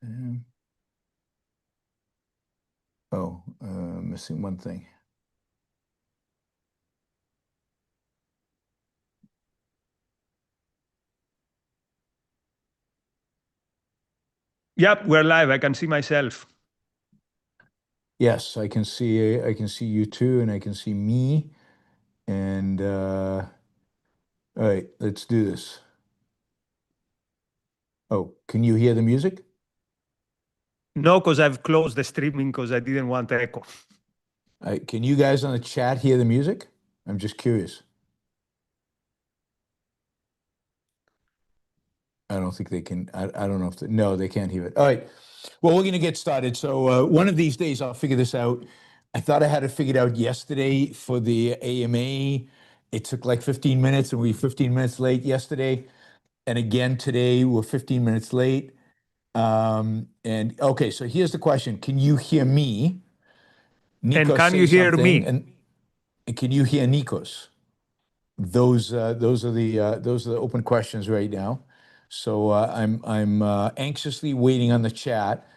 Um, missing one thing. Yep, we're live. I can see myself. Yes, I can see you too, and I can see me. And all right, let's do this. Oh, can you hear the music? No, because I've closed the streaming because I didn't want echo. Can you guys on the chat hear the music? I'm just curious. I don't think they can. I don't know if no, they can't hear it. All right. Well, we're going to get started. So one of these days, I'll figure this out. I thought I had it figured out yesterday for the AMA. It took like 15 minutes, and we were 15 minutes late yesterday. And again today, we're 15 minutes late. And okay, so here's the question: can you hear me? Nikos, and can you hear me? And can you hear Nikos? Those are the open questions right now. So I'm anxiously waiting on the chat.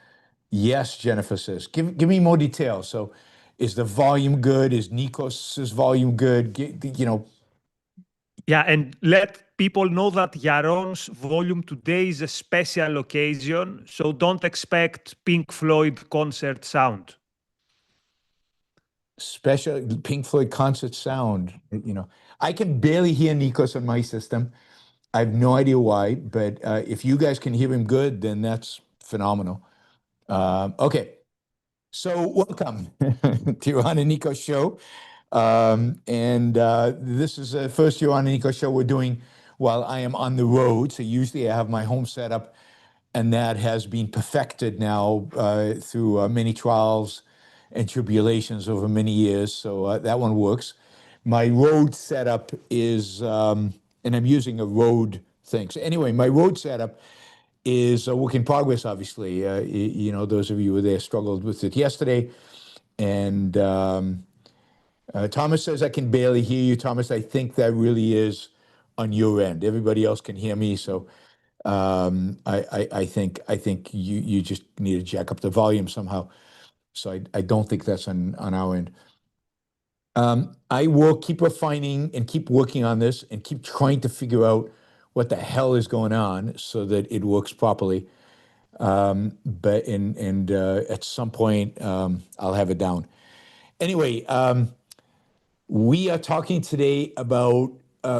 Yes, Jennifer says, give me more details. So is the volume good? Is Nikos's volume good? Yeah, and let people know that Yaron's volume today is a special occasion, so don't expect Pink Floyd concert sound. Special Pink Floyd concert sound. I can barely hear Nikos on my system. I have no idea why, but if you guys can hear him good, then that's phenomenal. Okay, so welcome to Yaron and Nikos show. This is the first Yaron and Nikos show we're doing while I am on the road. So usually I have my home set up, and that has been perfected now through many trials and tribulations over many years. So that one works. My road setup is, and I'm using a Rode thing. So anyway, my road setup is a work in progress, obviously. Those of you who were there struggled with it yesterday. And Thomas says, I can barely hear you. Thomas, I think that really is on your end. Everybody else can hear me. So I think you just need to jack up the volume somehow. So I don't think that's on our end. I will keep refining and keep working on this and keep trying to figure out what the hell is going on so that it works properly. But at some point, I'll have it down. Anyway, we are talking today about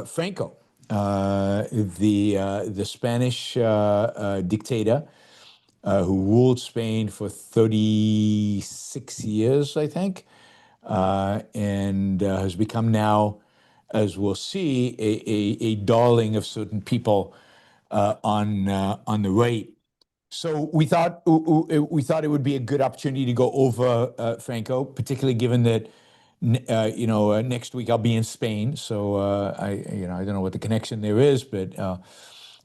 Franco, the Spanish dictator who ruled Spain for 36 years, I think, and has become now, as we'll see, a darling of certain people on the right. So we thought it would be a good opportunity to go over Franco, particularly given that next week I'll be in Spain. So I don't know what the connection there is, but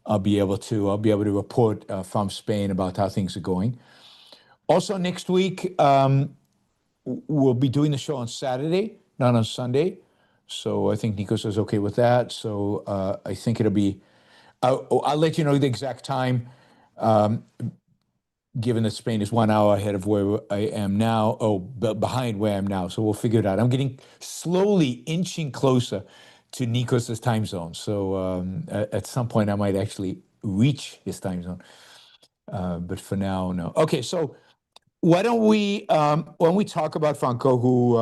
I'll be able to report from Spain about how things are going. Also next week we'll be doing the show on Saturday, not on Sunday. So I think Nikos is okay with that. So I think it'll be. I'll let you know the exact time. Given that Spain is 1 hour ahead of where I am now, behind where I am now. So we'll figure it out. I'm getting slowly inching closer to Nikos' time zone. So at some point I might actually reach his time zone. But for now, no. Okay, so why don't we talk about Franco, who,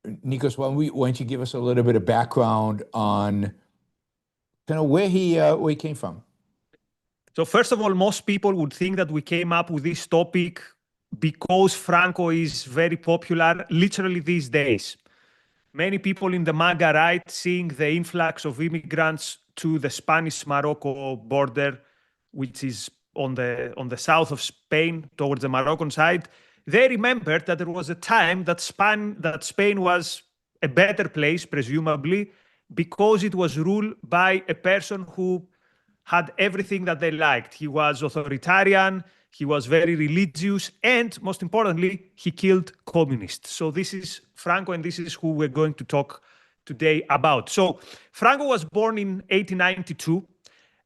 Nikos, why don't you give us a little bit of background on kind of where he came from? So first of all, most people would think that we came up with this topic because Franco is very popular literally these days. Many people in the MAGA right, seeing the influx of immigrants to the Spanish-Morocco border, which is on the south of Spain towards the Moroccan side, they remembered that there was a time that Spain was a better place, presumably, because it was ruled by a person who had everything that they liked. He was authoritarian, he was very religious, and most importantly, he killed communists. So this is Franco, and this is who we're going to talk today about. So Franco was born in 1892.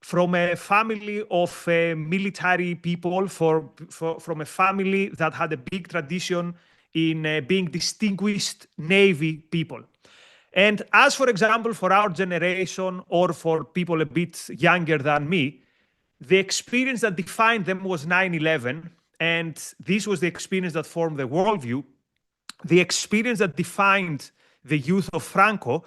from a family of military people, from a family that had a big tradition in being distinguished Navy people. And as, for example, for our generation or for people a bit younger than me, the experience that defined them was 9/11, and this was the experience that formed the worldview. The experience that defined the youth of Franco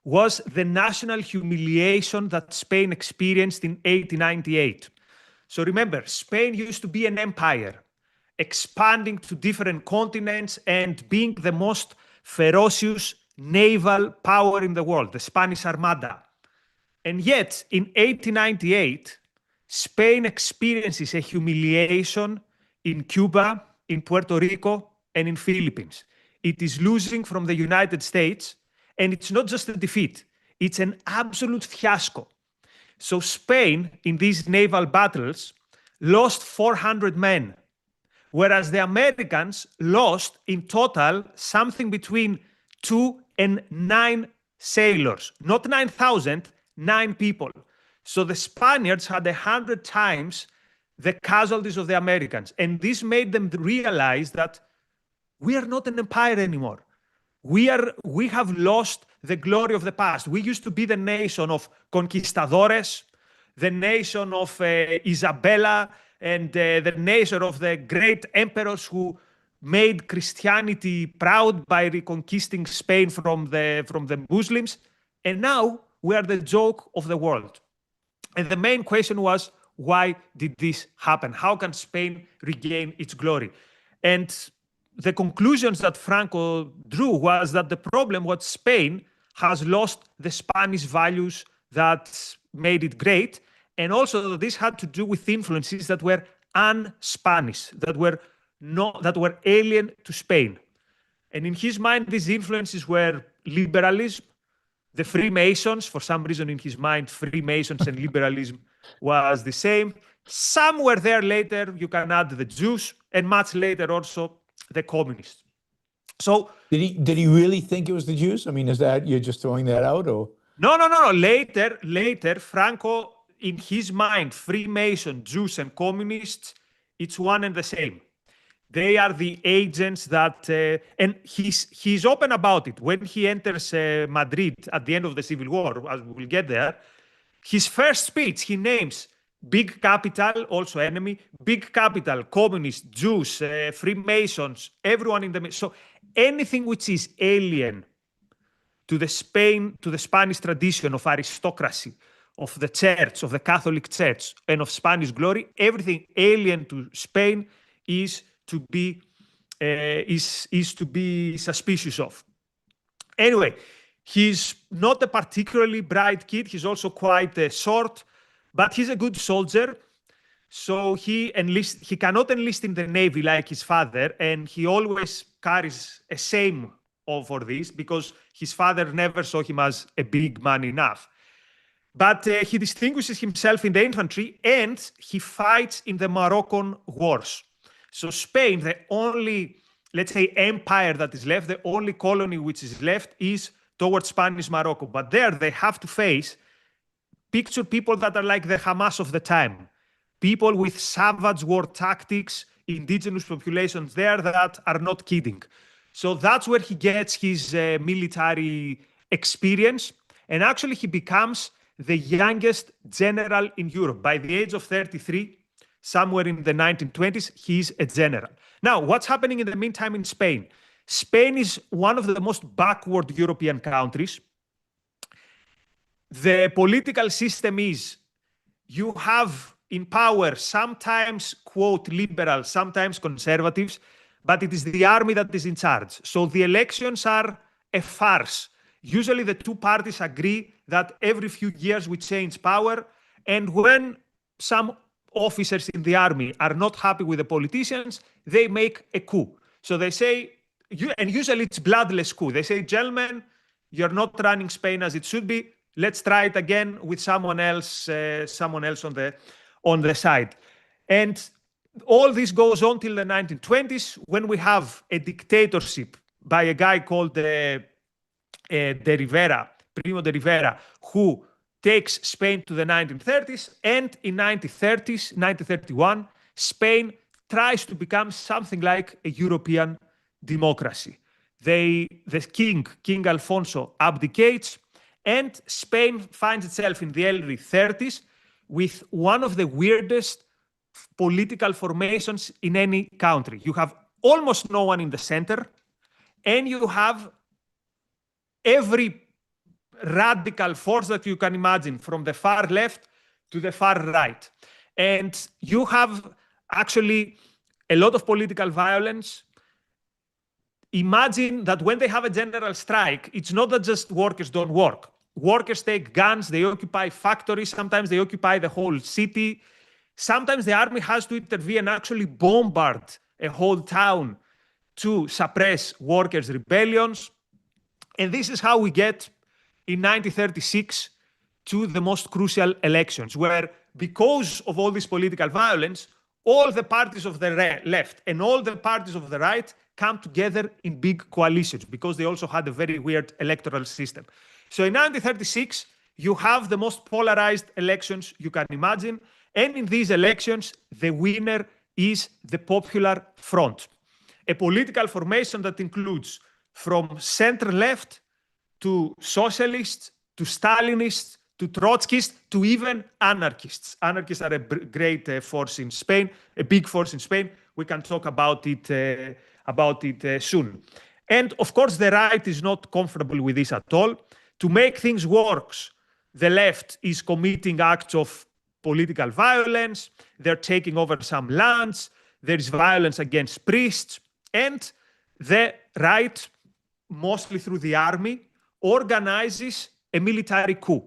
was the national humiliation that Spain experienced in 1898. So remember, Spain used to be an empire, expanding to different continents and being the most ferocious naval power in the world, the Spanish Armada. And yet, in 1898, Spain experiences a humiliation in Cuba, in Puerto Rico, and in Philippines. It is losing from the United States, and it's not just a defeat, it's an absolute fiasco. So Spain, in these naval battles, lost 400 men, whereas the Americans lost in total something between 2 and 9 sailors, not 9,000, 9 people. So the Spaniards had 100 times the casualties of the Americans. And this made them realize that we are not an empire anymore. We have lost the glory of the past. We used to be the nation of conquistadores, the nation of Isabella, and the nation of the great emperors who made Christianity proud by reconquisting Spain from the Muslims. And now we are the joke of the world. And the main question was, why did this happen? How can Spain regain its glory? And the conclusions that Franco drew was that the problem was Spain has lost the Spanish values that made it great, and also that this had to do with influences that were un-Spanish, that were alien to Spain. And in his mind, these influences were liberalism, the Freemasons. For some reason in his mind, Freemasons and liberalism was the same. Somewhere there later, you can add the Jews, and much later also the communists. So did he really think it was the Jews? I mean, is that you're just throwing that out, or? No. Later, Franco, in his mind, Freemason, Jews, and communists, it's one and the same. They are the agents that, and he's open about it. When he enters Madrid at the end of the Civil War, as we'll get there, his first speech, he names big capital, also enemy, big capital, communists, Jews, Freemasons, everyone in the middle. So anything which is alien to the Spanish tradition of aristocracy, of the church, of the Catholic Church, and of Spanish glory, everything alien to Spain is to be suspicious of. Anyway, he's not a particularly bright kid. He's also quite short, but he's a good soldier. So he cannot enlist in the Navy like his father, and he always carries a shame for this because his father never saw him as a big man enough. But he distinguishes himself in the infantry, and he fights in the Moroccan wars. So Spain, the only, let's say, empire that is left, the only colony which is left is towards Spanish Morocco. But there they have to face, picture people that are like the Hamas of the time. People with savage war tactics, indigenous populations there that are not kidding. So that's where he gets his military experience. And actually he becomes the youngest general in Europe. By the age of 33, somewhere in the 1920s, he's a general. Now, what's happening in the meantime in Spain? Spain is one of the most backward European countries. The political system is, you have in power sometimes, quote, liberals, sometimes conservatives, but it is the army that is in charge. So the elections are a farce. Usually the two parties agree that every few years we change power, and when some officers in the army are not happy with the politicians, they make a coup. So they say, and usually it's bloodless coup. They say, gentlemen, you're not running Spain as it should be. Let's try it again with someone else on the side. And all this goes on till the 1920s, when we have a dictatorship by a guy called Primo de Rivera, who takes Spain to the 1930s, and in 1931, Spain tries to become something like a European democracy. The King Alfonso abdicates, and Spain finds itself in the early 30s with one of the weirdest political formations in any country. You have almost no one in the center, and you have every radical force that you can imagine, from the far left to the far right. And you have actually a lot of political violence. Imagine that when they have a general strike, it's not that just workers don't work. Workers take guns, they occupy factories, sometimes they occupy the whole city. Sometimes the army has to intervene and actually bombard a whole town to suppress workers' rebellions. And this is how we get in 1936 to the most crucial elections, where because of all this political violence, all the parties of the left and all the parties of the right come together in big coalitions, because they also had a very weird electoral system. So in 1936, you have the most polarized elections you can imagine. And in these elections, the winner is the Popular Front, a political formation that includes from center-left to socialists, to Stalinists, to Trotskyists, to even anarchists. Anarchists are a great force in Spain, a big force in Spain. We can talk about it soon. And of course, the right is not comfortable with this at all. To make things worse, the left is committing acts of political violence. They're taking over some lands. There is violence against priests. And the right, mostly through the army, organizes a military coup.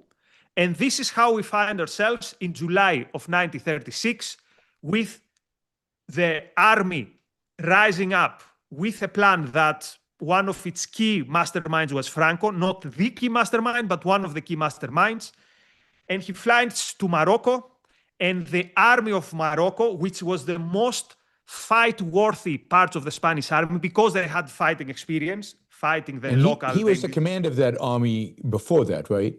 And this is how we find ourselves in July of 1936, with the army rising up with a plan that one of its key masterminds was Franco, not the key mastermind, but one of the key masterminds. And he flies to Morocco, and the army of Morocco, which was the most fight-worthy part of the Spanish army because they had fighting experience, fighting the local... He was the commander of that army before that, right?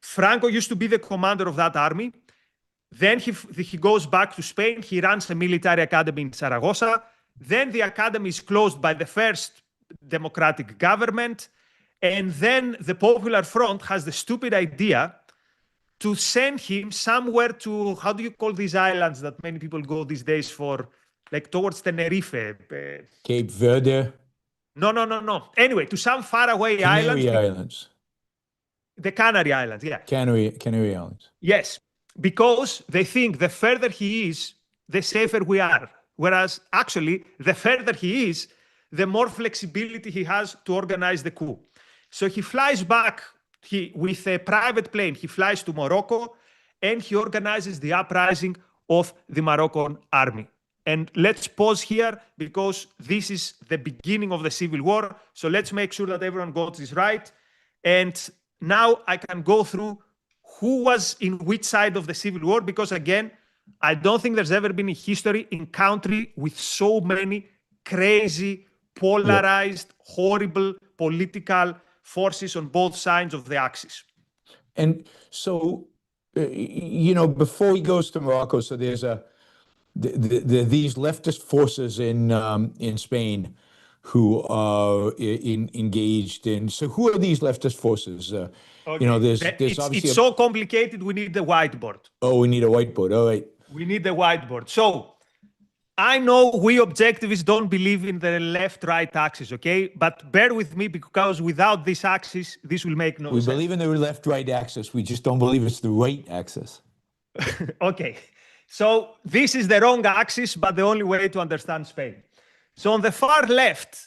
Franco used to be the commander of that army. Then he goes back to Spain. He runs a military academy in Zaragoza. Then the academy is closed by the first democratic government. And then the Popular Front has the stupid idea to send him somewhere to, how do you call these islands that many people go these days for, like towards Tenerife? Cape Verde? No. Anyway, to some faraway islands. Canary Islands. The Canary Islands, yeah. Canary Islands. Yes, because they think the further he is, the safer we are. Whereas actually, the further he is, the more flexibility he has to organize the coup. So he flies back with a private plane. He flies to Morocco, and he organizes the uprising of the Moroccan army. And let's pause here, because this is the beginning of the civil war. So let's make sure that everyone got this right. And now I can go through who was in which side of the civil war, because again, I don't think there's ever been in history in country with so many crazy, polarized, horrible political forces on both sides of the axis. And so, before he goes to Morocco, so there's these leftist forces in Spain who are engaged in. So who are these leftist forces? Okay. There's obviously it's so complicated. We need the whiteboard. Oh, we need a whiteboard. All right. We need the whiteboard. So I know we objectivists don't believe in the left-right axis, okay? But bear with me, because without this axis, this will make no sense. We believe in the left-right axis. We just don't believe it's the right axis. Okay. So this is the wrong axis, but the only way to understand Spain. So on the far left,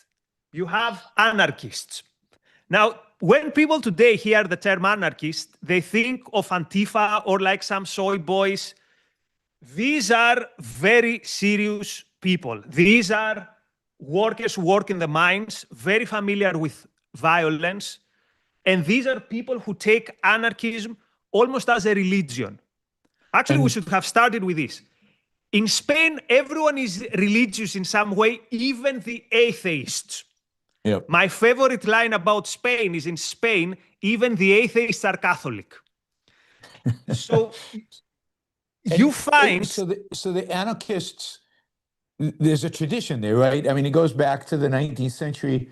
you have anarchists. Now, when people today hear the term anarchist, they think of Antifa or like some soy boys. These are very serious people. These are workers who work in the mines, very familiar with violence. And these are people who take anarchism almost as a religion. Actually, we should have started with this. In Spain, everyone is religious in some way, even the atheists. Yep. My favorite line about Spain is, in Spain, even the atheists are Catholic. So And you find, so the anarchists, there's a tradition there, right? I mean, it goes back to the 19th century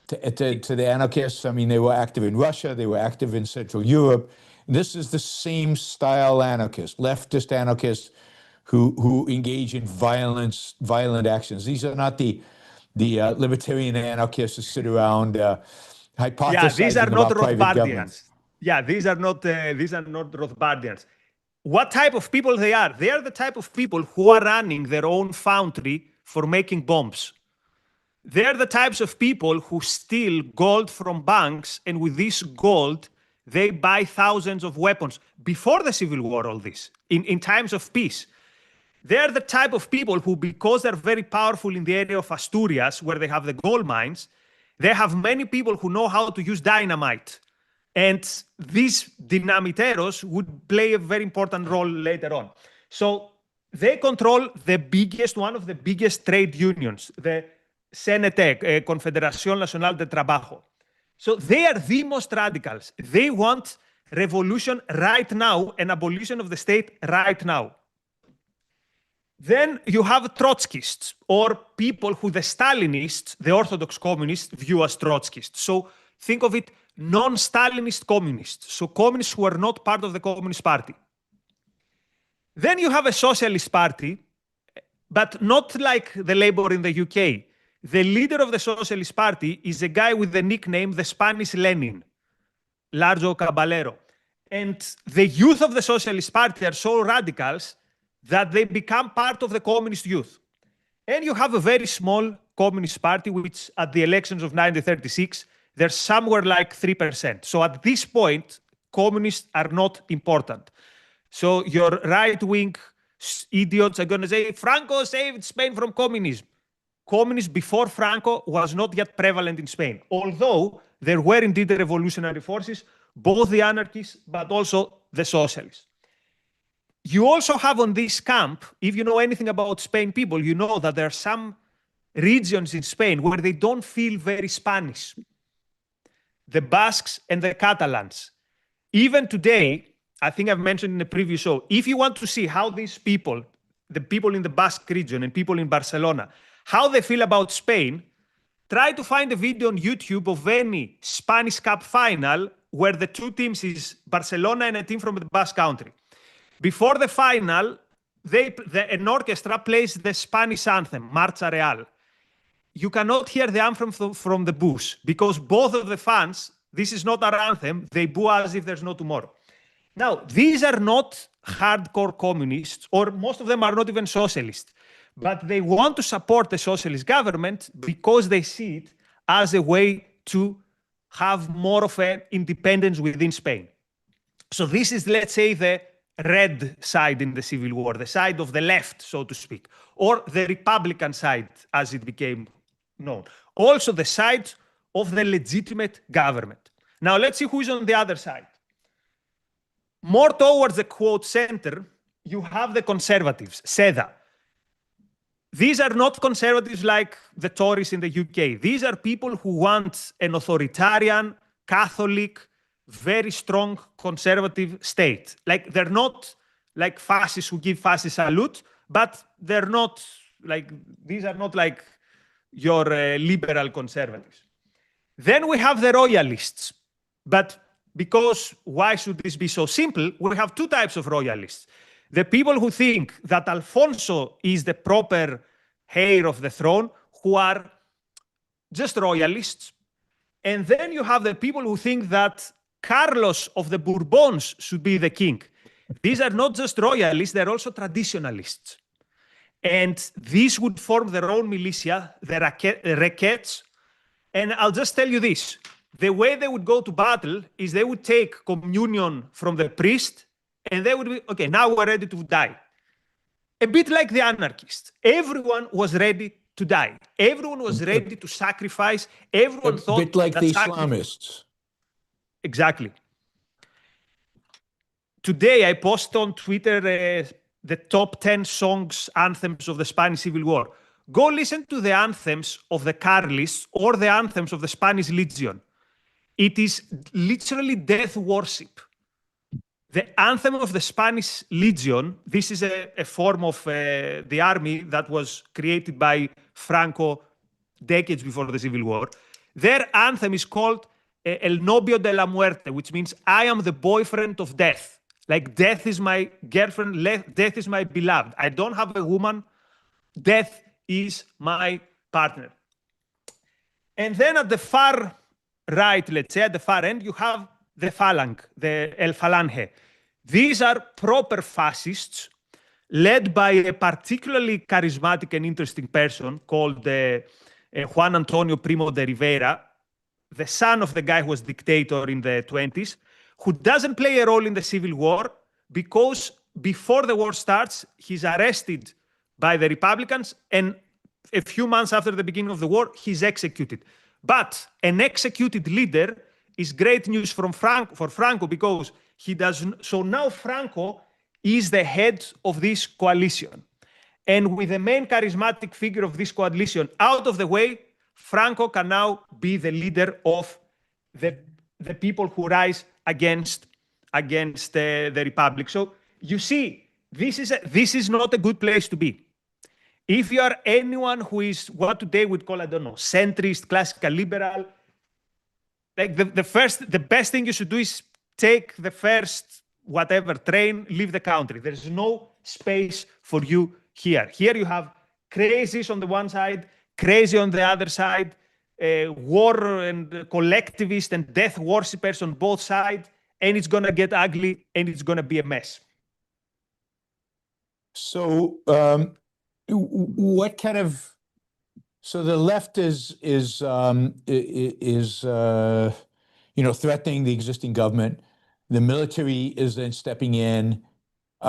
to the anarchists. I mean, they were active in Russia, they were active in Central Europe. This is the same style anarchist, leftist anarchists who engage in violent actions. These are not the libertarian anarchists who sit around yeah, these are hypothesizing not about private government. Rothbardians. Yeah, these are not Rothbardians. What type of people they are? They are the type of people who are running their own foundry for making bombs. They're the types of people who steal gold from banks, and with this gold, they buy thousands of weapons. Before the Civil War, all this, in times of peace. They're the type of people who, because they're very powerful in the area of Asturias, where they have the gold mines, they have many people who know how to use dynamite. And these dinamiteros would play a very important role later on. So they control one of the biggest trade unions, the CNT, Confederación Nacional de Trabajo. So they are the most radicals. They want revolution right now and abolition of the state right now. Then you have Trotskyists, or people who the Stalinists, the Orthodox communists, view as Trotskyists. So think of it, non-Stalinist communists, so communists who are not part of the Communist Party. Then you have a Socialist Party, but not like the Labour in the UK. The leader of the Socialist Party is a guy with the nickname the Spanish Lenin, Largo Caballero. And the youth of the Socialist Party are so radicals that they become part of the communist youth. And you have a very small Communist Party, which at the elections of 1936, they're somewhere like 3%. So at this point, communists are not important. So your right-wing idiots are going to say, Franco saved Spain from communism. Communism before Franco was not yet prevalent in Spain, although there were indeed the revolutionary forces, both the anarchists, but also the socialists. You also have on this camp, if you know anything about Spain people, you know that there are some regions in Spain where they don't feel very Spanish. The Basques and the Catalans. Even today, I think I've mentioned in the previous show, if you want to see how these people, the people in the Basque region and people in Barcelona, how they feel about Spain, try to find a video on YouTube of any Spanish Cup final where the two teams is Barcelona and a team from the Basque country. Before the final, an orchestra plays the Spanish anthem, Marcha Real. You cannot hear the anthem from the booth because both of the fans, this is not our anthem, they boo as if there's no tomorrow. Now, these are not hardcore communists, or most of them are not even socialists, but they want to support the socialist government because they see it as a way to have more of an independence within Spain. So this is, let's say, the red side in the Civil War, the side of the left, so to speak, or the Republican side, as it became known. Also the side of the legitimate government. Now let's see who is on the other side. More towards the quote center, you have the conservatives, SEDA. These are not conservatives like the Tories in the UK. These are people who want an authoritarian, Catholic, very strong conservative state. Like, they're not like fascists who give fascist salute, but they're not like, these are not like your liberal conservatives. Then we have the royalists. But because why should this be so simple? We have two types of royalists. The people who think that Alfonso is the proper heir of the throne, who are just royalists. And then you have the people who think that Carlos of the Bourbons should be the king. These are not just royalists, they're also traditionalists. And these would form their own militia, the Requettes. And I'll just tell you this. The way they would go to battle is they would take communion from the priest and they would be, okay, now we're ready to die. A bit like the anarchists. Everyone was ready to die. Everyone was ready to sacrifice. Everyone thought a bit like the Islamists. Exactly. Today, I post on Twitter the top 10 songs, anthems of the Spanish Civil War. Go listen to the anthems of the Carlists or the anthems of the Spanish Legion. It is literally death worship. The anthem of the Spanish Legion, this is a form of the army that was created by Franco decades before the Civil War. Their anthem is called El Novio de la Muerte, which means I am the boyfriend of death. Like death is my girlfriend, death is my beloved. I don't have a woman, death is my partner. And then at the far right, let's say at the far end, you have the Phalanx, the El Falange. These are proper fascists led by a particularly charismatic and interesting person called Juan Antonio Primo de Rivera, the son of the guy who was dictator in the 20s, who doesn't play a role in the Civil War because before the war starts, he's arrested by the Republicans, and a few months after the beginning of the war, he's executed. But an executed leader is great news for Franco because he doesn't. So now Franco is the head of this coalition. And with the main charismatic figure of this coalition out of the way, Franco can now be the leader of the people who rise against the Republic. So you see, this is not a good place to be. If you are anyone who is what today we'd call, I don't know, centrist, classical liberal, like the best thing you should do is take the first whatever train, leave the country. There's no space for you here. Here you have crazies on the one side, crazy on the other side, war and collectivist and death worshippers on both sides, and it's gonna get ugly and it's gonna be a mess. So what kind of, so the left is threatening the existing government. The military is then stepping in.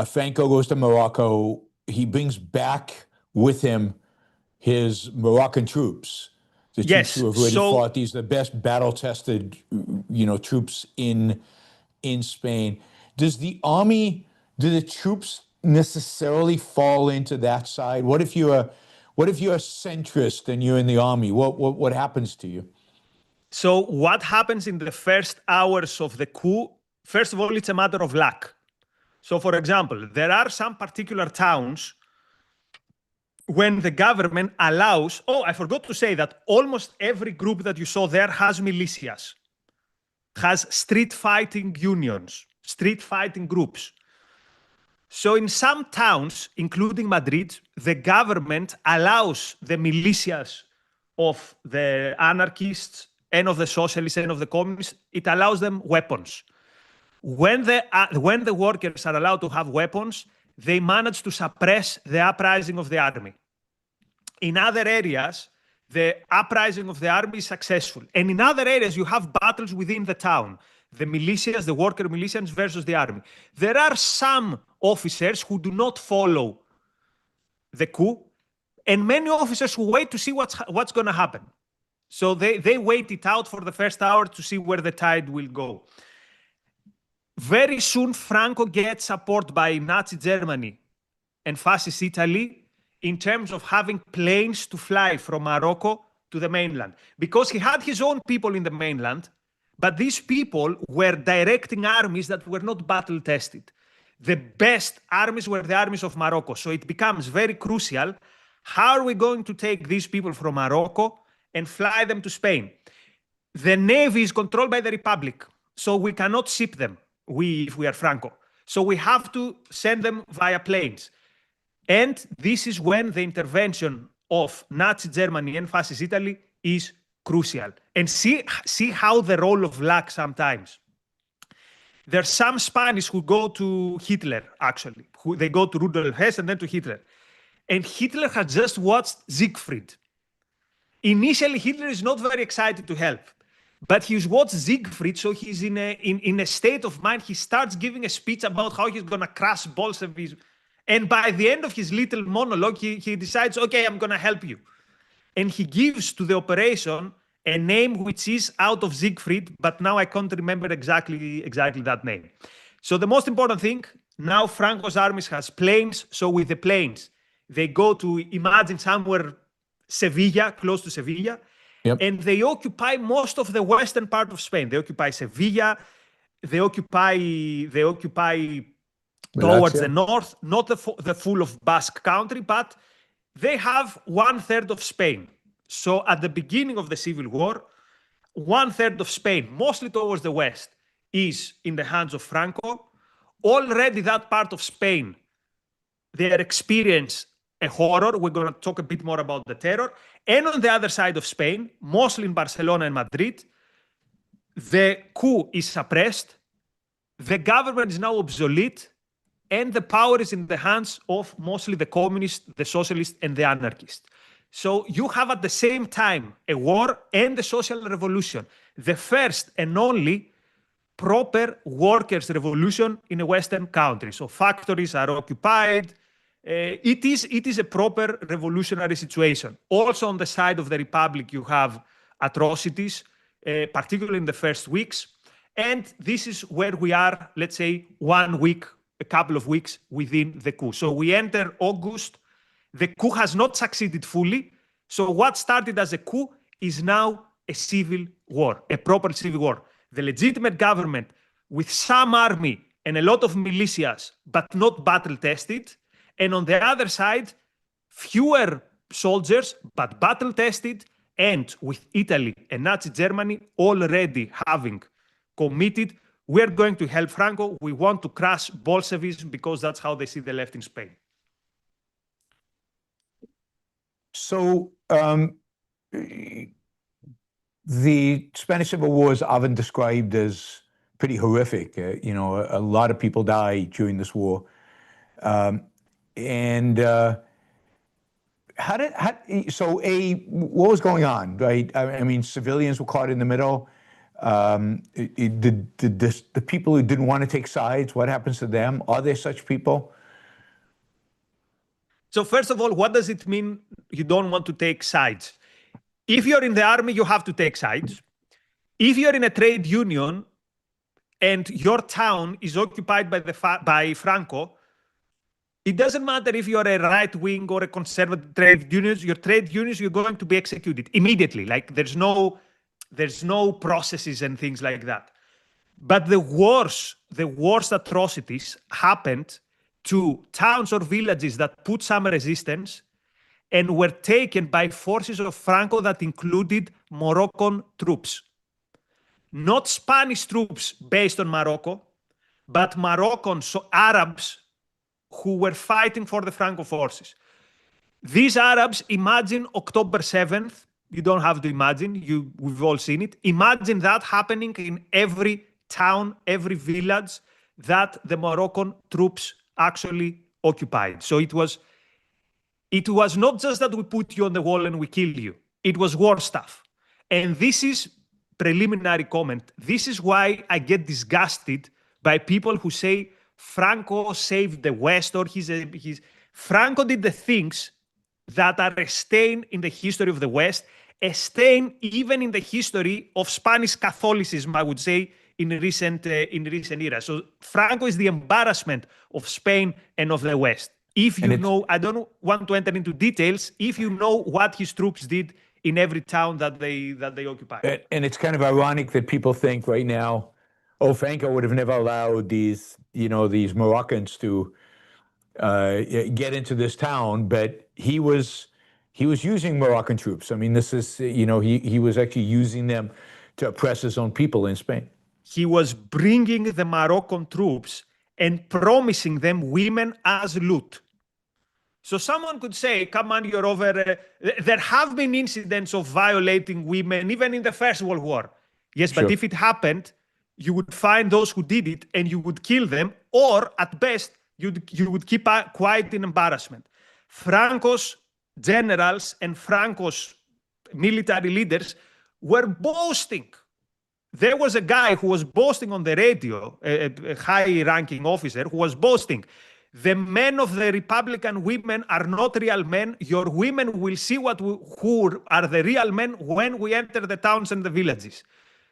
Franco goes to Morocco. He brings back with him his Moroccan troops, the troops who have already fought. These are the best battle-tested, troops in Spain. Do the troops necessarily fall into that side? What if you're a centrist and you're in the army? What happens to you? So what happens in the first hours of the coup? First of all, it's a matter of luck. So for example, there are some particular towns when the government allows, I forgot to say that almost every group that you saw there has militias, has street fighting unions, street fighting groups. So in some towns, including Madrid, the government allows the militias of the anarchists and of the socialists and of the communists, it allows them weapons. When the workers are allowed to have weapons, they manage to suppress the uprising of the army. In other areas, the uprising of the army is successful. And in other areas, you have battles within the town. The militias, the worker militias versus the army. There are some officers who do not follow the coup, and many officers who wait to see what's going to happen. So they wait it out for the first hour to see where the tide will go. Very soon, Franco gets support by Nazi Germany and fascist Italy in terms of having planes to fly from Morocco to the mainland. Because he had his own people in the mainland, but these people were directing armies that were not battle-tested. The best armies were the armies of Morocco. So it becomes very crucial. How are we going to take these people from Morocco and fly them to Spain? The navy is controlled by the Republic, so we cannot ship them, if we are Franco. So we have to send them via planes. And this is when the intervention of Nazi Germany and fascist Italy is crucial. And see how the role of luck sometimes. There's some Spanish who go to Hitler, actually. They go to Rudolf Hess and then to Hitler. And Hitler had just watched Siegfried. Initially, Hitler is not very excited to help. But he's watched Siegfried, so he's in a state of mind. He starts giving a speech about how he's going to crush Bolshevism. And by the end of his little monologue, he decides, okay, I'm going to help you. And he gives to the operation a name which is out of Siegfried, but now I can't remember exactly that name. So the most important thing, now Franco's armies has planes. So with the planes, they go to, imagine somewhere Sevilla, close to Sevilla, and they occupy most of the western part of Spain. They occupy Sevilla. they occupy towards the Militias. north, not the full of Basque country, but they have 1/3 of Spain. So at the beginning of the civil war, 1/3 of Spain, mostly towards the west, is in the hands of Franco. Already that part of Spain, they experience a horror. We're going to talk a bit more about the terror. And on the other side of Spain, mostly in Barcelona and Madrid, the coup is suppressed. The government is now obsolete, and the power is in the hands of mostly the communists, the socialists, and the anarchists. So you have at the same time a war and a social revolution, the first and only proper workers' revolution in a Western country. So factories are occupied. It is a proper revolutionary situation. Also on the side of the Republic, you have atrocities, particularly in the first weeks. And this is where we are, let's say, 1 week, a couple of weeks within the coup. So we enter August. The coup has not succeeded fully. So what started as a coup is now a civil war, a proper civil war. The legitimate government with some army and a lot of militias, but not battle-tested. And on the other side, fewer soldiers, but battle-tested, and with Italy and Nazi Germany already having committed, we're going to help Franco. We want to crush Bolshevism because that's how they see the left in Spain. So the Spanish Civil War is often described as pretty horrific. A lot of people died during this war. What was going on, right? I mean, civilians were caught in the middle. The people who didn't want to take sides, what happens to them? Are there such people? So first of all, what does it mean you don't want to take sides? If you're in the army, you have to take sides. If you're in a trade union and your town is occupied by Franco, it doesn't matter if you're a right-wing or a conservative trade union, you're going to be executed immediately. Like there's no processes and things like that. But the worst atrocities happened to towns or villages that put some resistance and were taken by forces of Franco that included Moroccan troops. Not Spanish troops based on Morocco, but Moroccan Arabs who were fighting for the Franco forces. These Arabs, imagine October 7th. You don't have to imagine. We've all seen it. Imagine that happening in every town, every village that the Moroccan troops actually occupied. So it was not just that we put you on the wall and we kill you. It was war stuff. And this is preliminary comment. This is why I get disgusted by people who say Franco saved the West or Franco did the things that are a stain in the history of the West, a stain even in the history of Spanish Catholicism, I would say, in recent era. So Franco is the embarrassment of Spain and of the West. If you know, I don't want to enter into details, if you know what his troops did in every town that they occupied. And it's kind of ironic that people think right now, oh, Franco would have never allowed these Moroccans to get into this town, but he was using Moroccan troops. I mean, this is, he was actually using them to oppress his own people in Spain. He was bringing the Moroccan troops and promising them women as loot. So someone could say, come on, you're over. There have been incidents of violating women, even in the First World War. Yes, Sure. But if it happened, you would find those who did it and you would kill them, or at best, you would keep quiet in embarrassment. Franco's generals and Franco's military leaders were boasting. There was a guy who was boasting on the radio, a high-ranking officer who was boasting. The men of the Republican women are not real men. Your women will see who are the real men when we enter the towns and the villages.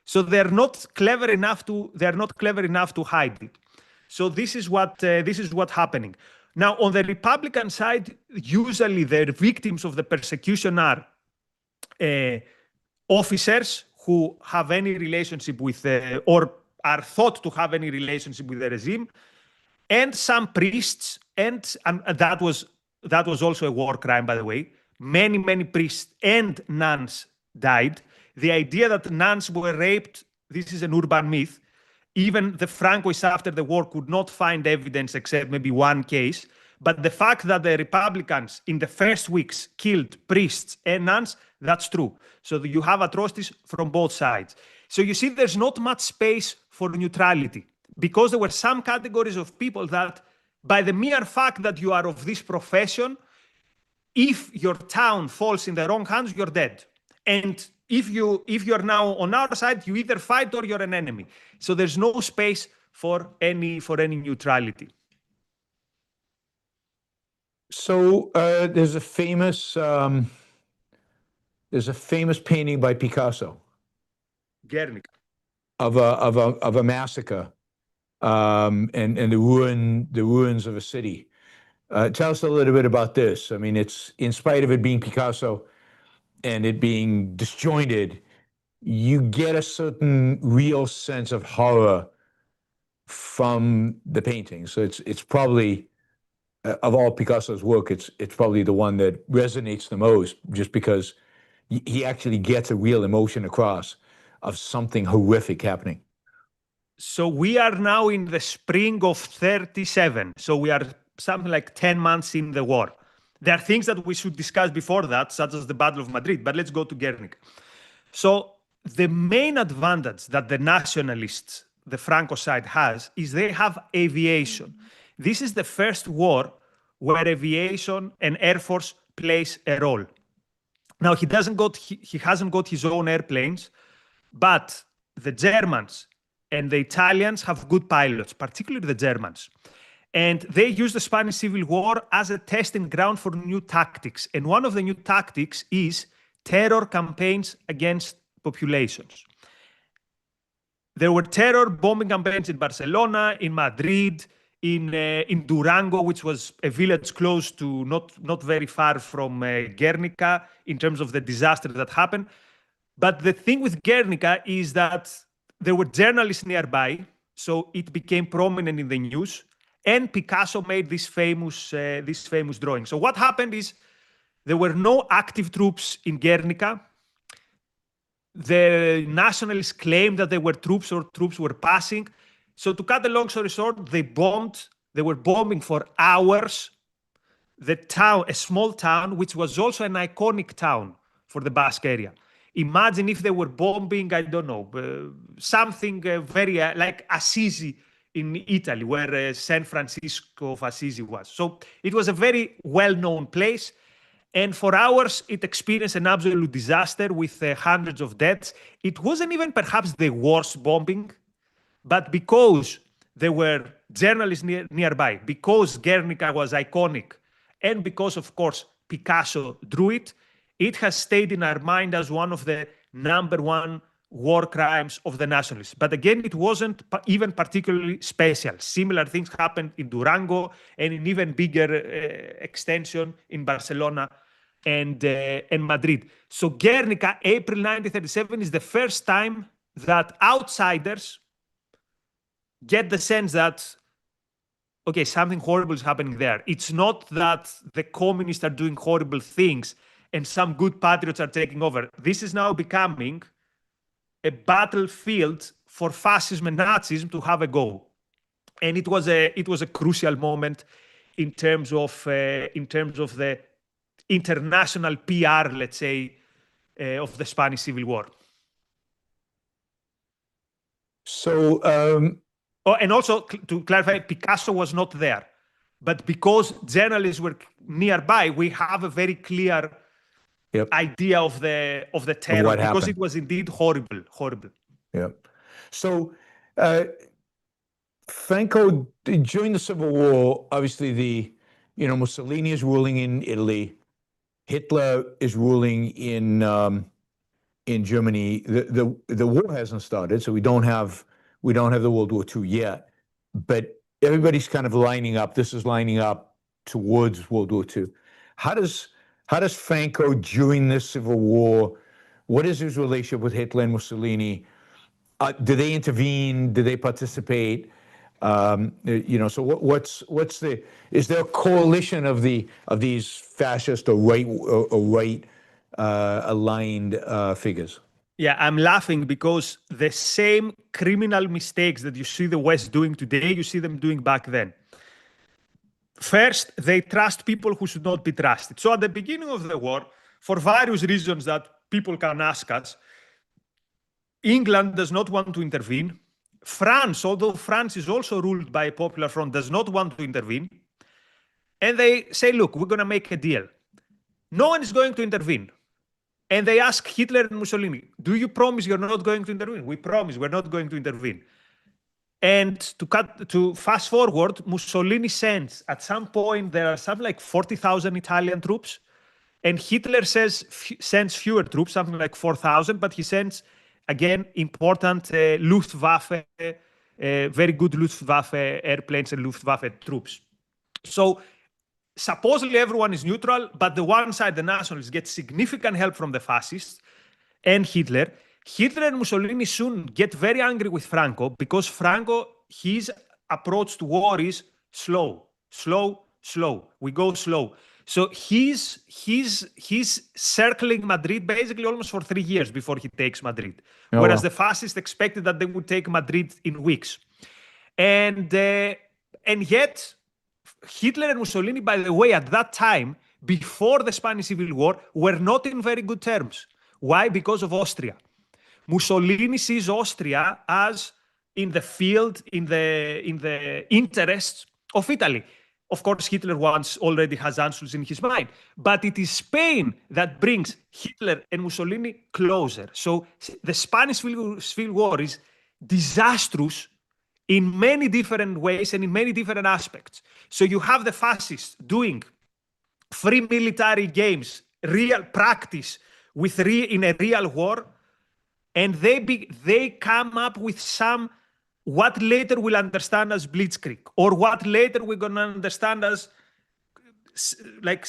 So they're not clever enough to hide it. So this is what happening. Now on the Republican side, usually the victims of the persecution are officers who have any relationship with or are thought to have any relationship with the regime, and some priests, and that was also a war crime, by the way. Many priests and nuns died. The idea that nuns were raped, this is an urban myth. Even the Francoists after the war could not find evidence except maybe one case. But the fact that the Republicans in the first weeks killed priests and nuns, that's true. So you have atrocities from both sides. So you see, there's not much space for neutrality, because there were some categories of people that, by the mere fact that you are of this profession, if your town falls in the wrong hands, you're dead. And if you're now on our side, you either fight or you're an enemy. So there's no space for any neutrality. So there's a famous painting by Picasso, Guernica, of a massacre, and the ruins of a city. Tell us a little bit about this. I mean, it's, in spite of it being Picasso and it being disjointed, you get a certain real sense of horror from the painting. So it's probably, of all Picasso's work, it's probably the one that resonates the most, just because he actually gets a real emotion across of something horrific happening. So we are now in the spring of 37. So we are something like 10 months in the war. There are things that we should discuss before that, such as the Battle of Madrid, but let's go to Guernica. So the main advantage that the nationalists, the Franco side, has is they have aviation. This is the first war where aviation and Air Force plays a role. Now, he hasn't got his own airplanes, but the Germans and the Italians have good pilots, particularly the Germans. And they use the Spanish Civil War as a testing ground for new tactics. And one of the new tactics is terror campaigns against populations. There were terror bombing campaigns in Barcelona, in Madrid, in Durango, which was a village close to, not very far from Guernica, in terms of the disaster that happened. But the thing with Guernica is that there were journalists nearby, so it became prominent in the news, and Picasso made this famous drawing. So what happened is there were no active troops in Guernica. The nationalists claimed that there were troops or troops were passing. So to cut the long story short, they were bombing for hours the town, a small town, which was also an iconic town for the Basque area. Imagine if they were bombing, I don't know, something very like Assisi in Italy, where San Francisco of Assisi was. So it was a very well-known place. And for hours, it experienced an absolute disaster with hundreds of deaths. It wasn't even perhaps the worst bombing, but because there were journalists nearby, because Guernica was iconic, and because, of course, Picasso drew it, it has stayed in our mind as one of the #1 war crimes of the nationalists. But again, it wasn't even particularly special. Similar things happened in Durango and in even bigger extension in Barcelona and Madrid. So Guernica, April 1937, is the first time that outsiders get the sense that, okay, something horrible is happening there. It's not that the communists are doing horrible things and some good patriots are taking over. This is now becoming a battlefield for fascism and Nazism to have a go. And it was a crucial moment in terms of the international PR, let's say, of the Spanish Civil War. So, and also to clarify, Picasso was not there, but because journalists were nearby, we have a very clear idea of the terror, because happened. It was indeed horrible. Yeah. So, Franco, during the Civil War, obviously Mussolini is ruling in Italy, Hitler is ruling in Germany. The war hasn't started, so we don't have the World War II yet, but everybody's kind of lining up. This is lining up towards World War II. How does Franco, during this Civil War, what is his relationship with Hitler and Mussolini? Do they intervene? Do they participate? So what's the, is there a coalition of these fascist or right aligned figures? Yeah, I'm laughing because the same criminal mistakes that you see the West doing today, you see them doing back then. First, they trust people who should not be trusted. So at the beginning of the war, for various reasons that people can ask us, England does not want to intervene. France, although France is also ruled by a popular front, does not want to intervene. And they say, look, we're going to make a deal. No one is going to intervene. And they ask Hitler and Mussolini, do you promise you're not going to intervene? We promise we're not going to intervene. And to fast forward, Mussolini sends, at some point, there are something like 40,000 Italian troops. And Hitler sends fewer troops, something like 4,000, but he sends, again, important Luftwaffe, very good Luftwaffe airplanes and Luftwaffe troops. So supposedly everyone is neutral, but the one side, the nationalists, get significant help from the fascists and Hitler. Hitler and Mussolini soon get very angry with Franco because Franco, his approach to war is slow. We go slow. So he's circling Madrid basically almost for 3 years before he takes Madrid. Oh, whereas wow. the fascists expected that they would take Madrid in weeks. And yet, Hitler and Mussolini, by the way, at that time, before the Spanish Civil War, were not in very good terms. Why? Because of Austria. Mussolini sees Austria as in the field, in the interests of Italy. Of course, Hitler already has answers in his mind, but it is Spain that brings Hitler and Mussolini closer. So the Spanish Civil War is disastrous in many different ways and in many different aspects. So you have the fascists doing free military games, real practice in a real war, and they come up with what later we'll understand as blitzkrieg, or what later we're going to understand as like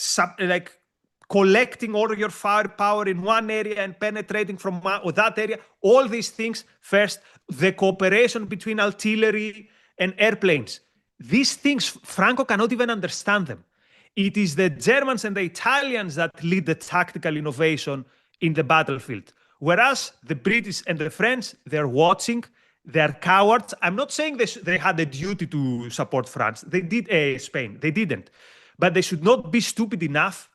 collecting all your firepower in one area and penetrating from that area. All these things, first, the cooperation between artillery and airplanes. These things, Franco cannot even understand them. It is the Germans and the Italians that lead the tactical innovation in the battlefield. Whereas the British and the French, they're watching, they're cowards. I'm not saying they had a duty to support France. They did, Spain. They didn't. But they should not be stupid enough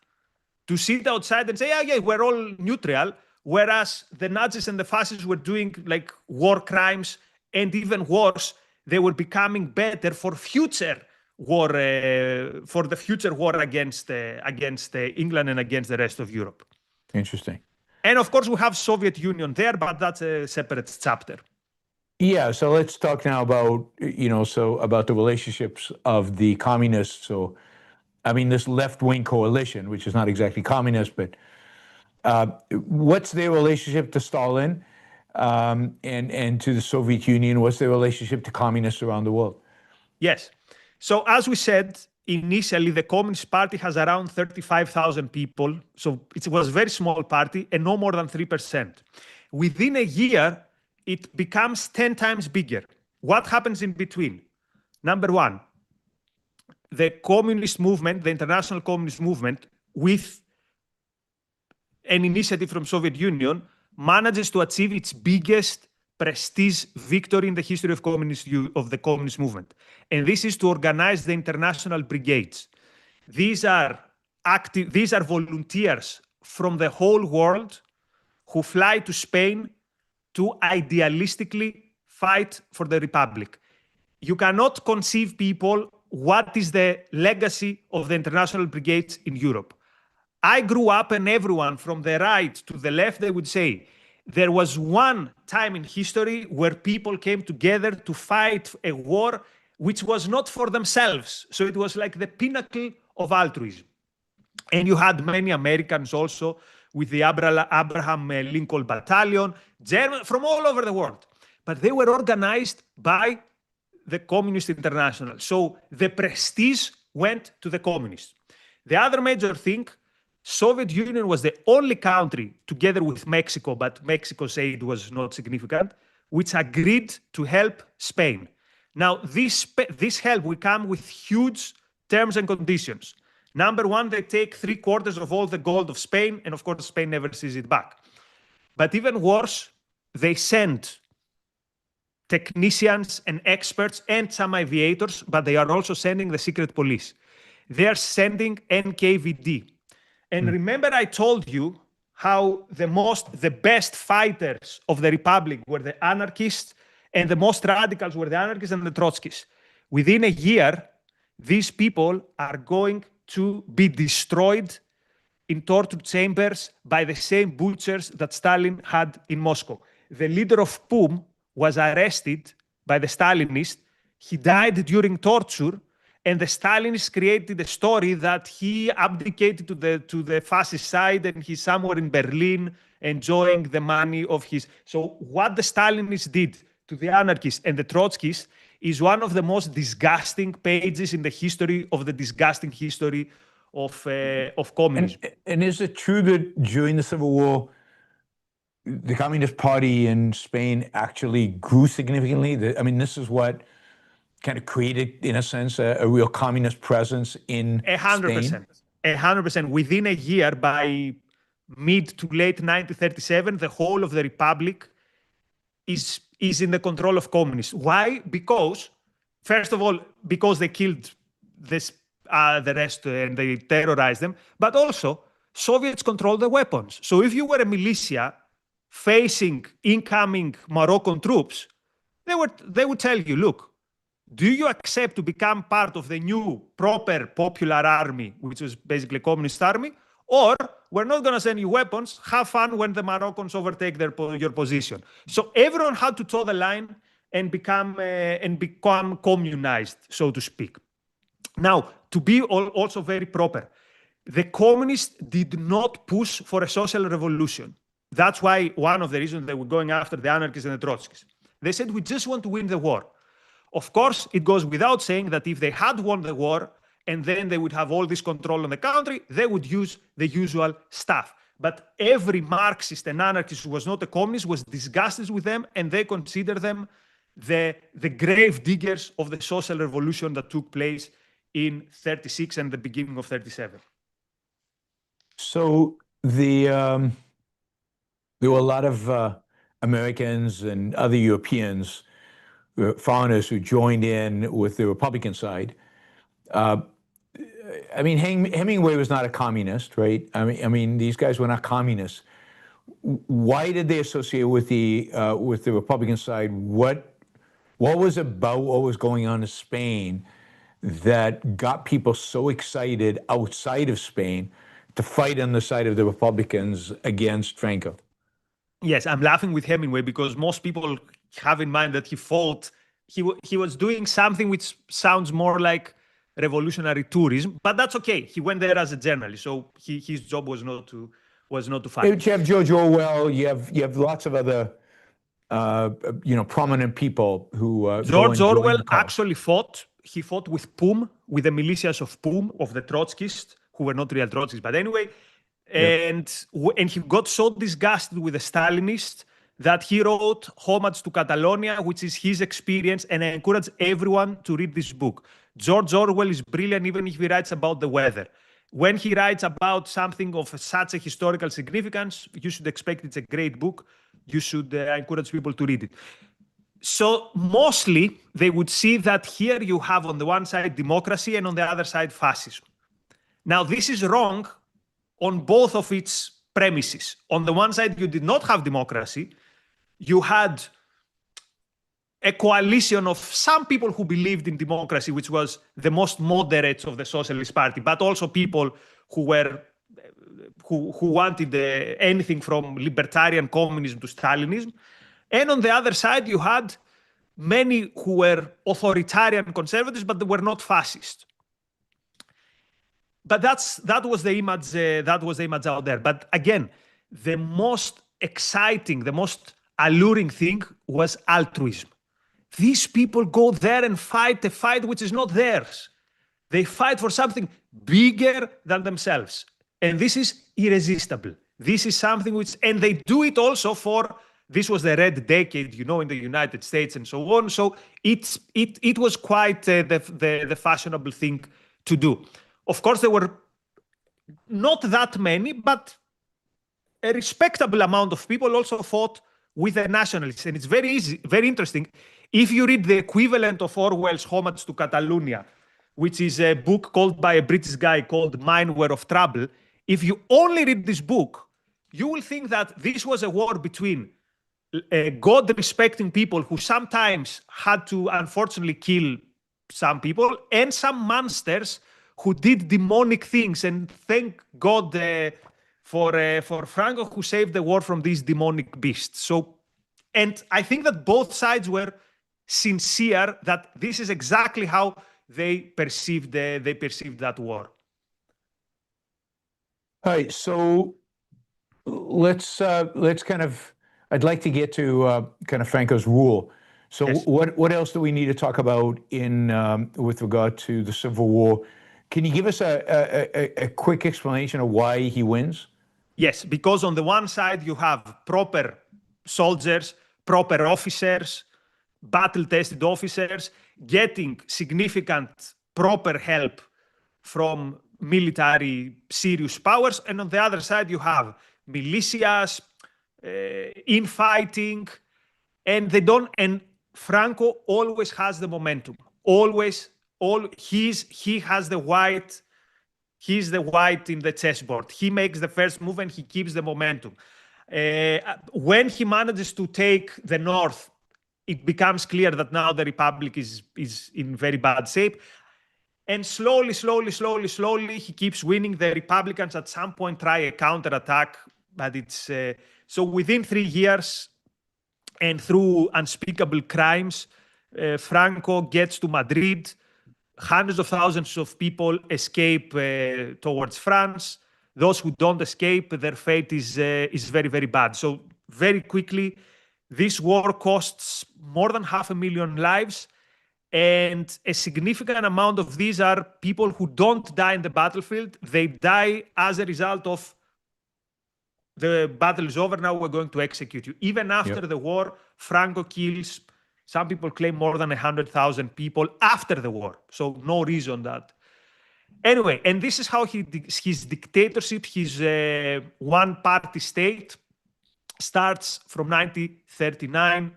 to sit outside and say, yeah, we're all neutral. Whereas the Nazis and the fascists were doing like war crimes, and even worse, they were becoming better for future war, for the future war against England and against the rest of Europe. Interesting. And of course, we have Soviet Union there, but that's a separate chapter. Yeah, so let's talk now about, about the relationships of the communists. So, I mean, this left-wing coalition, which is not exactly communist, but what's their relationship to Stalin and to the Soviet Union? What's their relationship to communists around the world? Yes. So as we said, initially, the Communist Party has around 35,000 people. So it was a very small party and no more than 3%. Within a year, it becomes 10 times bigger. What happens in between? Number one, the communist movement, the international communist movement, with an initiative from Soviet Union, manages to achieve its biggest prestige victory in the history of the communist movement. And this is to organize the international brigades. These are volunteers from the whole world who fly to Spain to idealistically fight for the Republic. You cannot conceive, people, what is the legacy of the international brigades in Europe. I grew up, and everyone from the right to the left, they would say, there was one time in history where people came together to fight a war which was not for themselves. So it was like the pinnacle of altruism. And you had many Americans also with the Abraham Lincoln Battalion, German, from all over the world. But they were organized by the Communist International. So the prestige went to the communists. The other major thing, Soviet Union was the only country, together with Mexico, but Mexico's aid was not significant, which agreed to help Spain. Now, this help will come with huge terms and conditions. Number one, they take 3/4 of all the gold of Spain, and of course, Spain never sees it back. But even worse, they send technicians and experts and some aviators, but they are also sending the secret police. They are sending NKVD. And remember, I told you how the best fighters of the Republic were the anarchists, and the most radicals were the anarchists and the Trotskyists. Within a year, these people are going to be destroyed in torture chambers by the same butchers that Stalin had in Moscow. The leader of PUM was arrested by the Stalinists. He died during torture, and the Stalinists created a story that he abdicated to the fascist side and he's somewhere in Berlin enjoying the money of his. So what the Stalinists did to the anarchists and the Trotskyists is one of the most disgusting pages in the history of the disgusting history of communism. And is it true that during the Civil War, the Communist Party in Spain actually grew significantly? I mean, this is what kind of created, in a sense, a real communist presence in 100%. Spain? 100%. Within a year, by mid to late 1937, the whole of the Republic is in the control of communists. Why? Because, first of all, because they killed the rest and they terrorized them, but also Soviets controlled the weapons. So if you were a militia facing incoming Moroccan troops, they would tell you, look, do you accept to become part of the new proper popular army, which was basically a communist army, or we're not going to send you weapons, have fun when the Moroccans overtake your position. So everyone had to toe the line and become communized, so to speak. Now, to be also very proper, the communists did not push for a social revolution. That's why one of the reasons they were going after the anarchists and the Trotskyists. They said, we just want to win the war. Of course, it goes without saying that if they had won the war and then they would have all this control on the country, they would use the usual stuff. But every Marxist and anarchist who was not a communist was disgusted with them, and they consider them the grave diggers of the social revolution that took place in 36 and the beginning of 37. So there were a lot of Americans and other Europeans, foreigners, who joined in with the Republican side. I mean, Hemingway was not a communist, right? I mean, these guys were not communists. Why did they associate with the Republican side? What was about what was going on in Spain that got people so excited outside of Spain to fight on the side of the Republicans against Franco? Yes, I'm laughing with Hemingway because most people have in mind that he was doing something which sounds more like revolutionary tourism, but that's okay. He went there as a journalist, so his job was not to fight. You have George Orwell. You have lots of other prominent people who George Orwell actually fought. He fought with PUM, with the militias of PUM, of the Trotskyists, who were not real Trotskyists, but anyway. And he got so disgusted with the Stalinists that he wrote Homage to Catalonia, which is his experience, and I encourage everyone to read this book. George Orwell is brilliant, even if he writes about the weather. When he writes about something of such a historical significance, you should expect it's a great book. You should encourage people to read it. So mostly, they would see that here you have on the one side democracy and on the other side fascism. Now, this is wrong on both of its premises. On the one side, you did not have democracy. You had a coalition of some people who believed in democracy, which was the most moderates of the Socialist Party, but also people who wanted anything from libertarian communism to Stalinism. And on the other side, you had many who were authoritarian conservatives, but they were not fascist. But that was the image out there. But again, the most exciting, the most alluring thing was altruism. These people go there and fight a fight which is not theirs. They fight for something bigger than themselves. And this is irresistible. This is something and they do it also for This was the red decade, in the United States and so on. So it was quite the fashionable thing to do. Of course, there were not that many, but a respectable amount of people also fought with the nationalists. And it's very interesting. If you read the equivalent of Orwell's Homage to Catalonia, which is a book called by a British guy called Mine Were of Trouble, if you only read this book, you will think that this was a war between God-respecting people who sometimes had to, unfortunately, kill some people, and some monsters who did demonic things. And thank God for Franco, who saved the war from these demonic beasts. So, and I think that both sides were sincere that this is exactly how they perceived that war. All right, so let's kind of. I'd like to get to kind of Franco's rule. So, Yes. what else do we need to talk about with regard to the Civil War? Can you give us a quick explanation of why he wins? Yes, because on the one side you have proper soldiers, proper officers, battle-tested officers getting significant proper help from military serious powers, and on the other side you have militias, infighting, and they don't. And Franco always has the momentum. He has the white. He's the white in the chessboard. He makes the first move and he keeps the momentum. When he manages to take the north, it becomes clear that now the Republic is in very bad shape. And slowly, he keeps winning. The Republicans at some point try a counterattack, but it's so within 3 years and through unspeakable crimes, Franco gets to Madrid. Hundreds of thousands of people escape towards France. Those who don't escape, their fate is very, very bad. So very quickly, this war costs more than 500,000 lives. And a significant amount of these are people who don't die in the battlefield. They die as a result of the battle is over, now we're going to execute you. Even after the war, Franco kills, some people claim, more than 100,000 people after the war. So no reason that. Anyway, and this is how his dictatorship, his one-party state, starts from 1939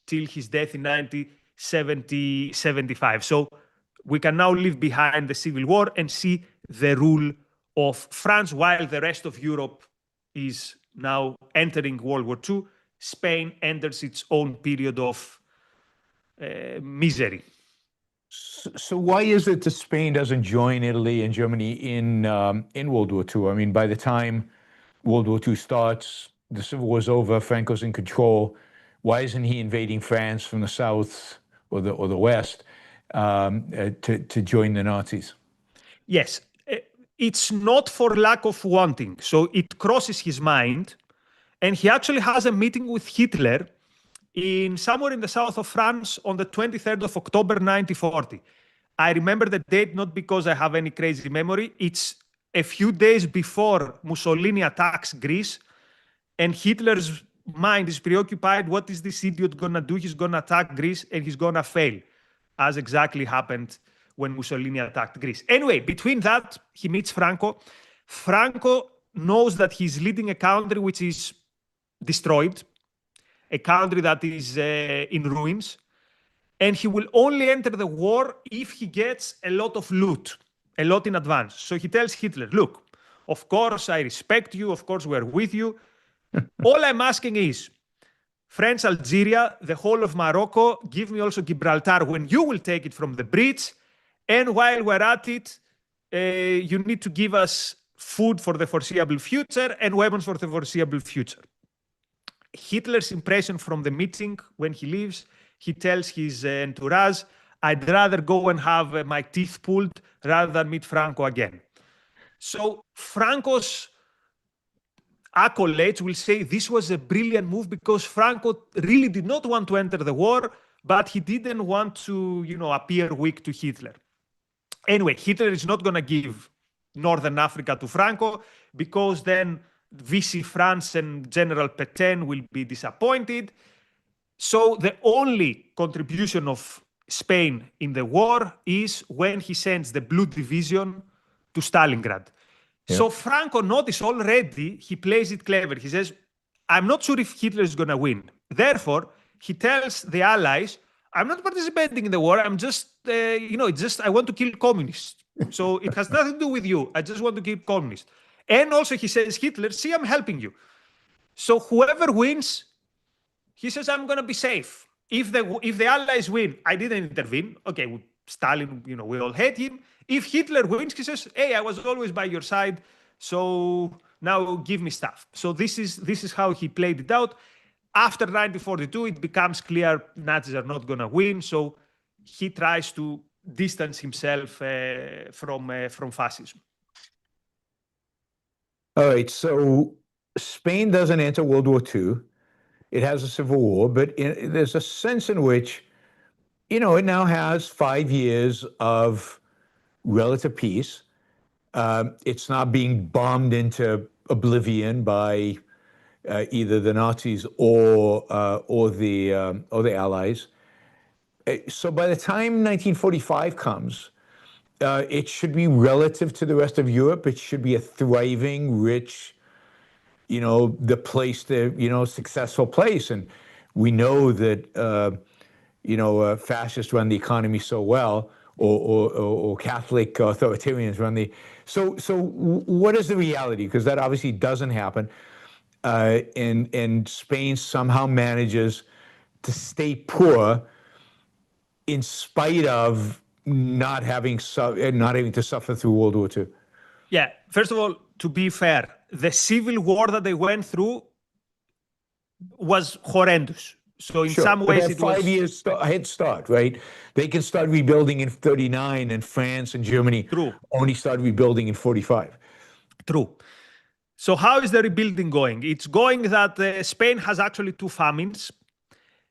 till his death in 1975. So we can now leave behind the Civil War and see the rule of France, while the rest of Europe is now entering World War II. Spain enters its own period of misery. So why is it that Spain doesn't join Italy and Germany in World War II? I mean, by the time World War II starts, the Civil War is over, Franco's in control. Why isn't he invading France from the south or the west to join the Nazis? Yes, it's not for lack of wanting. So it crosses his mind, and he actually has a meeting with Hitler in somewhere in the south of France on the 23rd of October 1940. I remember the date not because I have any crazy memory. It's a few days before Mussolini attacks Greece, and Hitler's mind is preoccupied. What is this idiot gonna do? He's gonna attack Greece and he's gonna fail, as exactly happened when Mussolini attacked Greece. Anyway, between that, he meets Franco. Franco knows that he's leading a country which is destroyed, a country that is in ruins, and he will only enter the war if he gets a lot of loot, a lot in advance. So he tells Hitler, look, of course I respect you, of course we're with you. All I'm asking is, French Algeria, the whole of Morocco, give me also Gibraltar when you will take it from the Brits. And while we're at it, you need to give us food for the foreseeable future and weapons for the foreseeable future. Hitler's impression from the meeting when he leaves, he tells his entourage, I'd rather go and have my teeth pulled rather than meet Franco again. So Franco's accolades will say this was a brilliant move because Franco really did not want to enter the war, but he didn't want to, appear weak to Hitler. Anyway, Hitler is not going to give Northern Africa to Franco because then Vichy France and General Pétain will be disappointed. So the only contribution of Spain in the war is when he sends the Blue Division to Stalingrad. Yeah. So Franco noticed already, he plays it clever. He says, I'm not sure if Hitler is going to win. Therefore, he tells the Allies, I'm not participating in the war. I'm just, it's just, I want to kill communists. So it has nothing to do with you. I just want to kill communists. And also he says, Hitler, see, I'm helping you. So whoever wins, he says, I'm going to be safe. If the Allies win, I didn't intervene. Okay, Stalin, we all hate him. If Hitler wins, he says, hey, I was always by your side. So now give me stuff. So this is how he played it out. After 1942, it becomes clear Nazis are not going to win. So he tries to distance himself from fascism. All right. So Spain doesn't enter World War II. It has a civil war, but there's a sense in which, it now has 5 years of relative peace. It's not being bombed into oblivion by either the Nazis or the Allies. So by the time 1945 comes, it should be relative to the rest of Europe. It should be a thriving, rich, the place, successful place. And we know that, fascists run the economy so well, or Catholic authoritarians run the. So what is the reality? Because that obviously doesn't happen. And Spain somehow manages to stay poor in spite of not having to suffer through World War II. Yeah, first of all, to be fair, the civil war that they went through was horrendous. So in some ways, it was 5 years head start, right? They can start rebuilding in 39, and France and Germany only start rebuilding in 45. True. So how is the rebuilding going? It's going that Spain has actually 2 famines.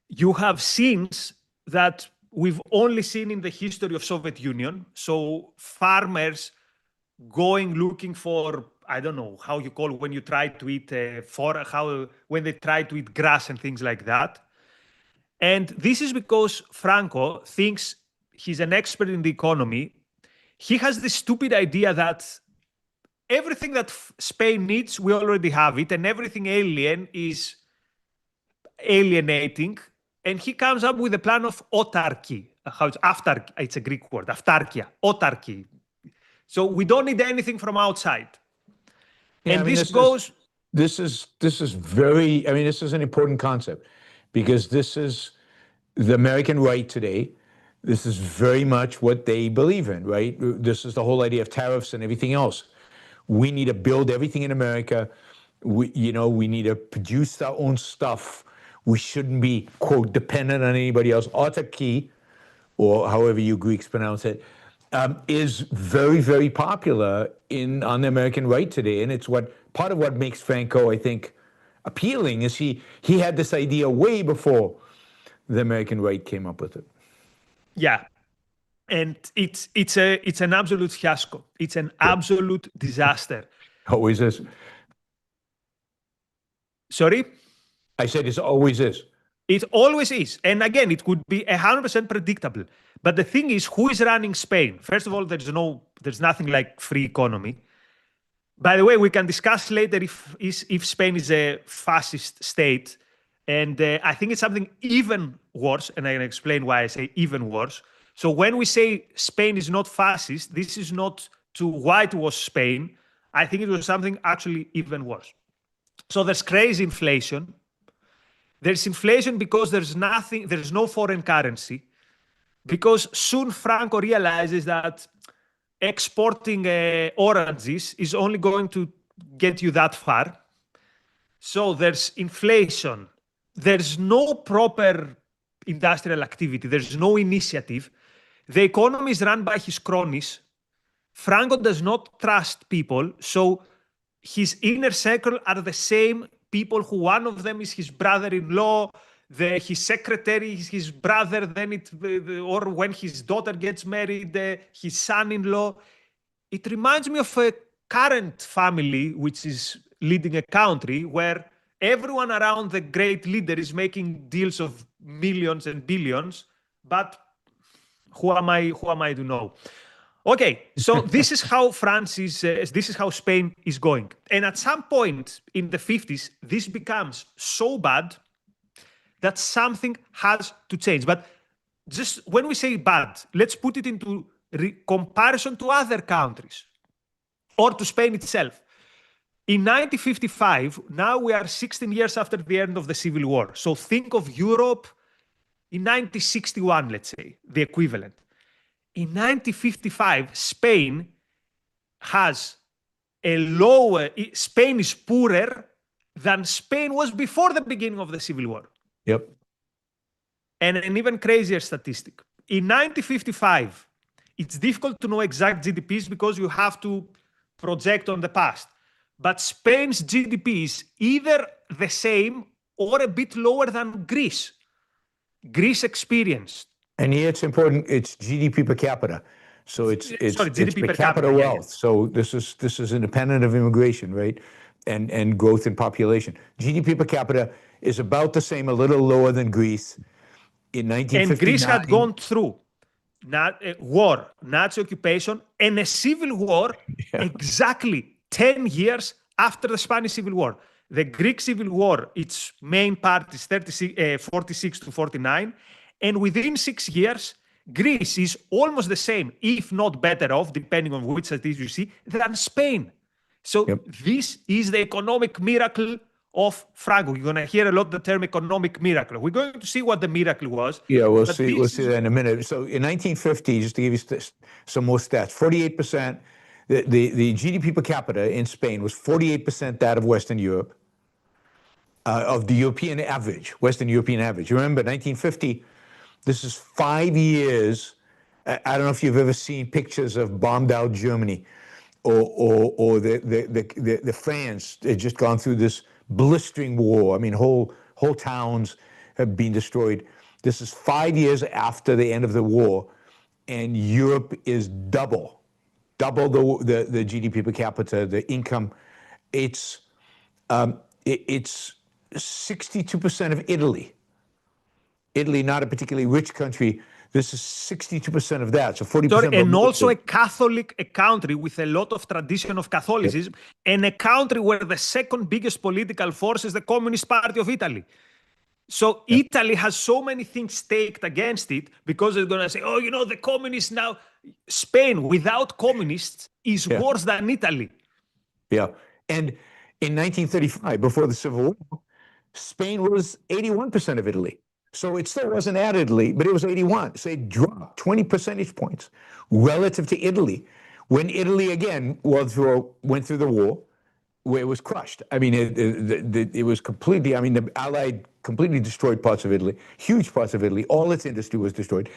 You have scenes that we've only seen in the history of Soviet Union. So farmers going looking for, I don't know how you call it, when you try to eat when they try to eat grass and things like that. And this is because Franco thinks he's an expert in the economy. He has this stupid idea that everything that Spain needs, we already have it, and everything alien is alienating. And he comes up with a plan of autarky. It's a Greek word, autarkia, autarky. So we don't need anything from outside. Yeah, and this is an important concept, because this is the American right today. This is very much what they believe in, right? This is the whole idea of tariffs and everything else. We need to build everything in America. We need to produce our own stuff. We shouldn't be, quote, dependent on anybody else. Autarky, or however you Greeks pronounce it, is very, very popular on the American right today. And it's part of what makes Franco, I think, appealing is he had this idea way before the American right came up with it. Yeah. And it's an absolute fiasco. It's an absolute disaster. Always is. Sorry? I said it always is. It always is. And again, it could be 100% predictable. But the thing is, who is running Spain? First of all, there's nothing like free economy. By the way, we can discuss later if Spain is a fascist state. And I think it's something even worse. And I can explain why I say even worse. So when we say Spain is not fascist, this is not to whitewash Spain. I think it was something actually even worse. So there's crazy inflation. There's inflation because there's no foreign currency. Because soon Franco realizes that exporting oranges is only going to get you that far. So there's inflation. There's no proper industrial activity. There's no initiative. The economy is run by his cronies. Franco does not trust people. So his inner circle are the same people who one of them is his brother-in-law, his secretary is his brother, or when his daughter gets married, his son-in-law. It reminds me of a current family which is leading a country where everyone around the great leader is making deals of millions and billions, but who am I to know? Okay, so this is how this is how Spain is going. And at some point in the 50s, this becomes so bad that something has to change. But just when we say bad, let's put it into comparison to other countries or to Spain itself. In 1955, now we are 16 years after the end of the Civil War. So think of Europe in 1961, let's say, the equivalent. In 1955, Spain has a lower, Spain is poorer than Spain was before the beginning of the Civil War. Yep. And an even crazier statistic. In 1955, it's difficult to know exact GDPs because you have to project on the past. But Spain's GDP is either the same or a bit lower than Greece. Greece experienced. And here it's important, it's GDP per capita. So it's GDP per capita wealth. Yeah. So this is independent of immigration, right? And growth in population. GDP per capita is about the same, a little lower than Greece. In 1959. And Greece had gone through war, Nazi occupation, and a civil war exactly 10 years after the Spanish Civil War. The Greek Civil War, its main part is 46 to 49. And within 6 years, Greece is almost the same, if not better off, depending on which statistic you see, than Spain. So this is the economic miracle of Franco. You're going to hear a lot the term economic miracle. We're going to see what the miracle was. Yeah, we'll see that in a minute. So in 1950, just to give you some more stats, 48%, the GDP per capita in Spain was 48% that of Western Europe, of the European average, Western European average. You remember 1950, this is 5 years. I don't know if you've ever seen pictures of bombed out Germany or the France. They've just gone through this blistering war. I mean, whole towns have been destroyed. This is 5 years after the end of the war, and Europe is double the GDP per capita, the income. It's 62% of Italy. Italy, not a particularly rich country. This is 62% of that, so 40%. And also a Catholic country with a lot of tradition of Catholicism, and a country where the second biggest political force is the Communist Party of Italy. So Italy has so many things staked against it because they're going to say, oh, you know, the communists now. Spain without communists is worse than Italy. Yeah. And in 1935, before the Civil War, Spain was 81% of Italy. So it still wasn't at Italy, but it was 81. So it dropped 20 percentage points relative to Italy. When Italy, again, went through the war, where it was crushed. I mean, it was completely, I mean, the Allied completely destroyed parts of Italy, huge parts of Italy. All its industry was destroyed.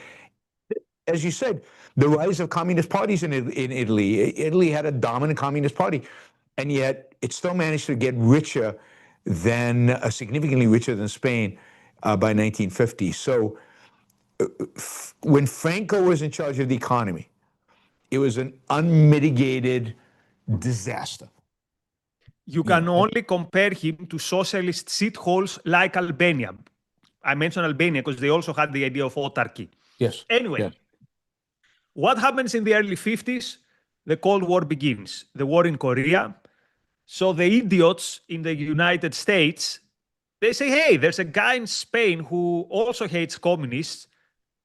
As you said, the rise of communist parties in Italy. Italy had a dominant communist party, and yet it still managed to get richer than, significantly richer than Spain by 1950. So when Franco was in charge of the economy, it was an unmitigated disaster. You can only compare him to socialist shitholes like Albania. I mentioned Albania because they also had the idea of autarky. Yes. Anyway, what happens in the early 50s? The Cold War begins. The war in Korea. So the idiots in the United States, they say, hey, there's a guy in Spain who also hates communists.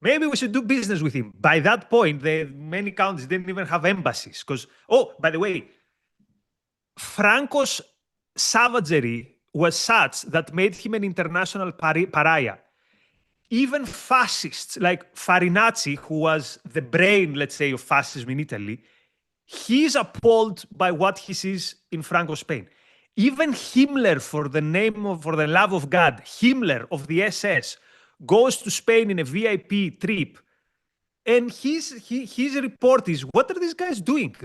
Maybe we should do business with him. By that point, many countries didn't even have embassies. Because, oh, by the way, Franco's savagery was such that made him an international pariah. Even fascists like Farinacci, who was the brain, let's say, of fascism in Italy, he's appalled by what he sees in Franco's Spain. Even Himmler, for the love of God, Himmler of the SS, goes to Spain in a VIP trip, and his report is, what are these guys doing?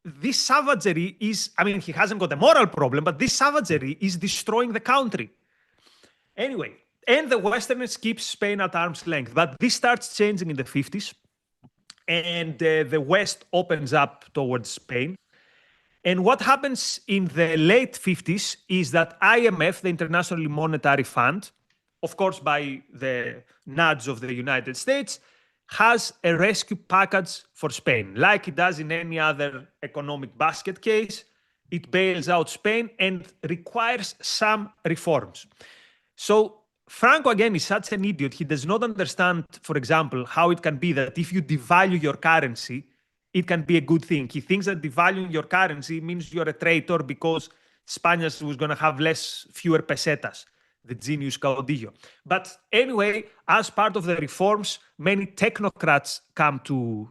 This savagery is, I mean, he hasn't got a moral problem, but this savagery is destroying the country. Anyway, and the Westerners keep Spain at arm's length, but this starts changing in the 50s, and the West opens up towards Spain. And what happens in the late 50s is that IMF, the International Monetary Fund, of course by the nudge of the United States, has a rescue package for Spain. Like it does in any other economic basket case, it bails out Spain and requires some reforms. So Franco, again, is such an idiot. He does not understand, for example, how it can be that if you devalue your currency, it can be a good thing. He thinks that devaluing your currency means you're a traitor because Spaniards was going to have fewer pesetas, the genius caudillo. But anyway, as part of the reforms, many technocrats come to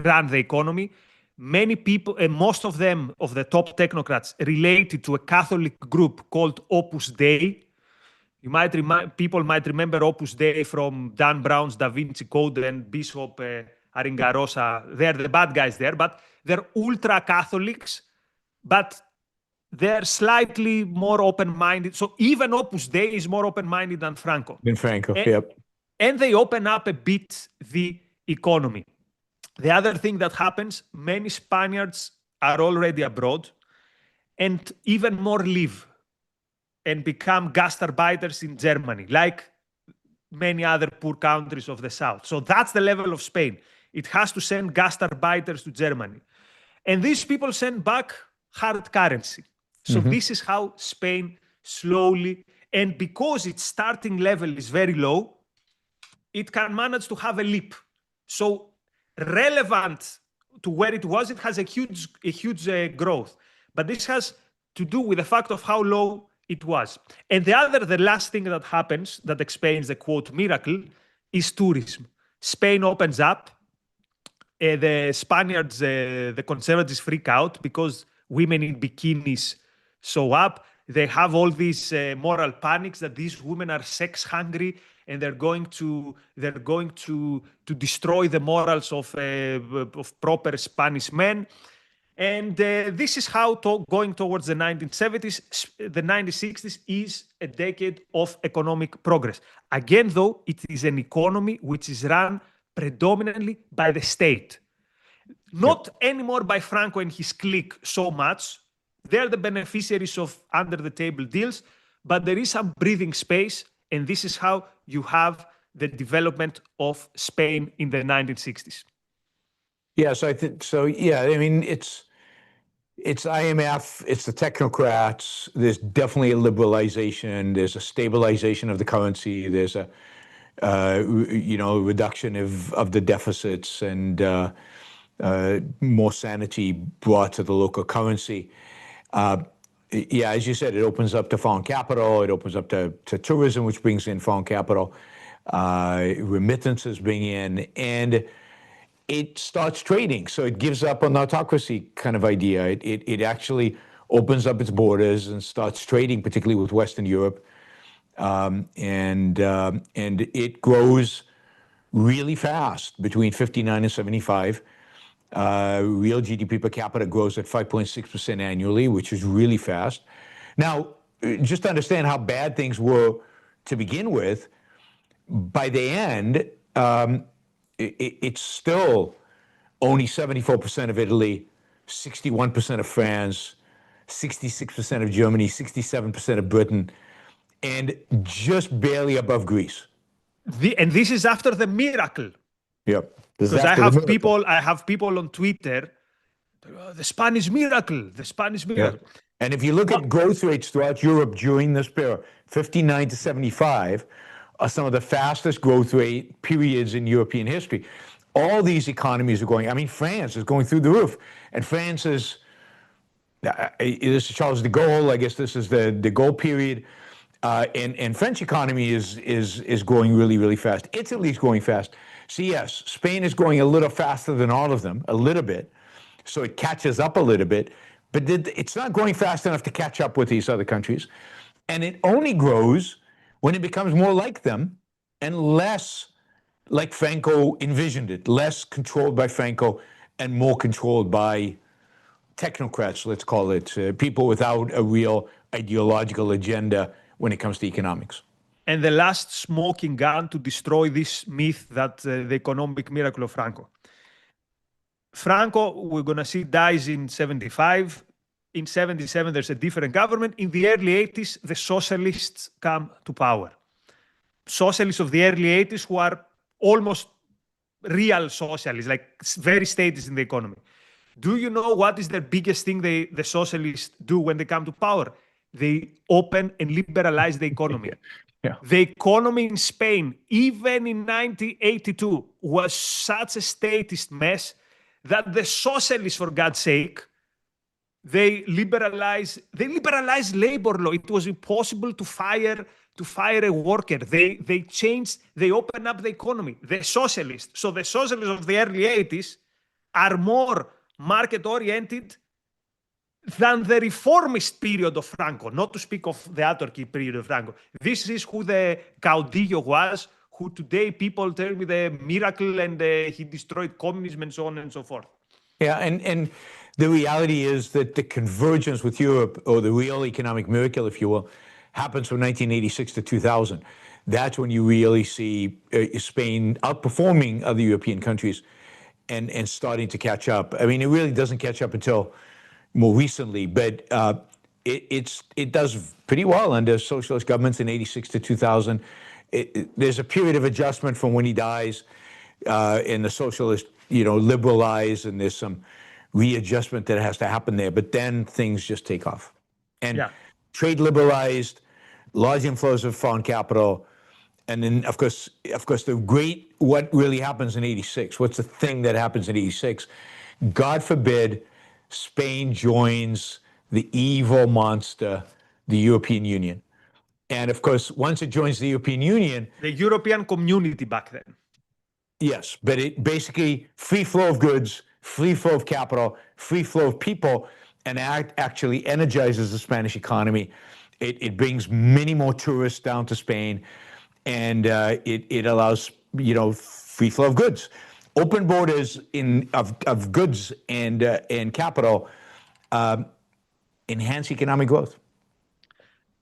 run the economy. Many people, and most of them, of the top technocrats, related to a Catholic group called Opus Dei. People might remember Opus Dei from Dan Brown's Da Vinci Code and Bishop Aringarosa. They're the bad guys there, but they're ultra Catholics, but they're slightly more open-minded. So even Opus Dei is more open-minded than Franco. Yep. And they open up a bit the economy. The other thing that happens, many Spaniards are already abroad, and even more leave and become gastarbeiters in Germany, like many other poor countries of the South. So that's the level of Spain. It has to send gastarbeiters to Germany. And these people send back hard currency. So this is how Spain slowly, and because its starting level is very low, it can manage to have a leap. So relevant to where it was, it has a huge growth. But this has to do with the fact of how low it was. And the last thing that happens that explains the quote miracle is tourism. Spain opens up. The Spaniards, the conservatives freak out because women in bikinis show up. They have all these moral panics that these women are sex hungry and they're going to destroy the morals of proper Spanish men. And this is how going towards the 1970s, the 1960s is a decade of economic progress. Again, though, it is an economy which is run predominantly by the state. Not anymore by Franco and his clique so much. They're the beneficiaries of under-the-table deals, but there is some breathing space, and this is how you have the development of Spain in the 1960s. Yes, I think so. Yeah, I mean, it's IMF, it's the technocrats. There's definitely a liberalization. There's a stabilization of the currency. There's a reduction of the deficits and more sanity brought to the local currency. As you said, it opens up to foreign capital. It opens up to tourism, which brings in foreign capital. Remittances bring in, and it starts trading. So it gives up an autocracy kind of idea. It actually opens up its borders and starts trading, particularly with Western Europe. And it grows really fast between 59 and 75. Real GDP per capita grows at 5.6% annually, which is really fast. Now, just to understand how bad things were to begin with, by the end, it's still only 74% of Italy, 61% of France, 66% of Germany, 67% of Britain, and just barely above Greece. And this is after the miracle. Yep. Because I have people on Twitter, the Spanish miracle. Yeah. And if you look at growth rates throughout Europe during this period, 59 to 75 are some of the fastest growth rate periods in European history. All these economies are going, I mean, France is going through the roof. And France is, this is Charles de Gaulle, I guess this is the de Gaulle period. And French economy is growing really, really fast. Italy's growing fast. So yes, Spain is going a little faster than all of them, a little bit. So it catches up a little bit, but it's not growing fast enough to catch up with these other countries. And it only grows when it becomes more like them and less like Franco envisioned it, less controlled by Franco and more controlled by technocrats, let's call it, people without a real ideological agenda when it comes to economics. And the last smoking gun to destroy this myth that the economic miracle of Franco. Franco, we're going to see, dies in 75. In 77, there's a different government. In the early 80s, the socialists come to power. Socialists of the early 80s who are almost real socialists, like very statist in the economy. Do you know what is the biggest thing the socialists do when they come to power? They open and liberalize the economy. Yeah. The economy in Spain, even in 1982, was such a statist mess that the socialists, for God's sake, they liberalized labor law. It was impossible to fire a worker. They opened up the economy. The socialists. So the socialists of the early 80s are more market-oriented than the reformist period of Franco, not to speak of the autarky period of Franco. This is who the caudillo was, who today people tell me the miracle and he destroyed communism and so on and so forth. Yeah, and the reality is that the convergence with Europe, or the real economic miracle, if you will, happens from 1986 to 2000. That's when you really see Spain outperforming other European countries and starting to catch up. I mean, it really doesn't catch up until more recently, but it does pretty well under socialist governments in 86 to 2000. There's a period of adjustment from when he dies, and the socialists, liberalize, and there's some readjustment that has to happen there. But then things just take off, and trade liberalized, large inflows of foreign capital, and then of course what really happens in 86? What's the thing that happens in 86? God forbid Spain joins the evil monster, the European Union. And of course, once it joins the European Union... The European community back then. Yes, but it basically free flow of goods, free flow of capital, free flow of people, and actually energizes the Spanish economy. It brings many more tourists down to Spain, and it allows, free flow of goods. Open borders of goods and capital enhance economic growth.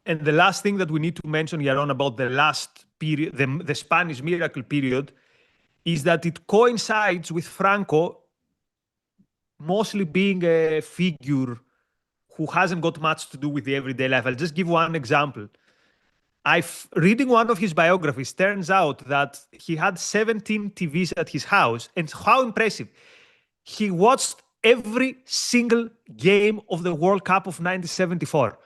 And the last thing that we need to mention, Yaron, about the last period, the Spanish miracle period, is that it coincides with Franco mostly being a figure who hasn't got much to do with the everyday life. I'll just give one example. Reading one of his biographies, turns out that he had 17 TVs at his house, and how impressive. He watched every single game of the World Cup of 1974.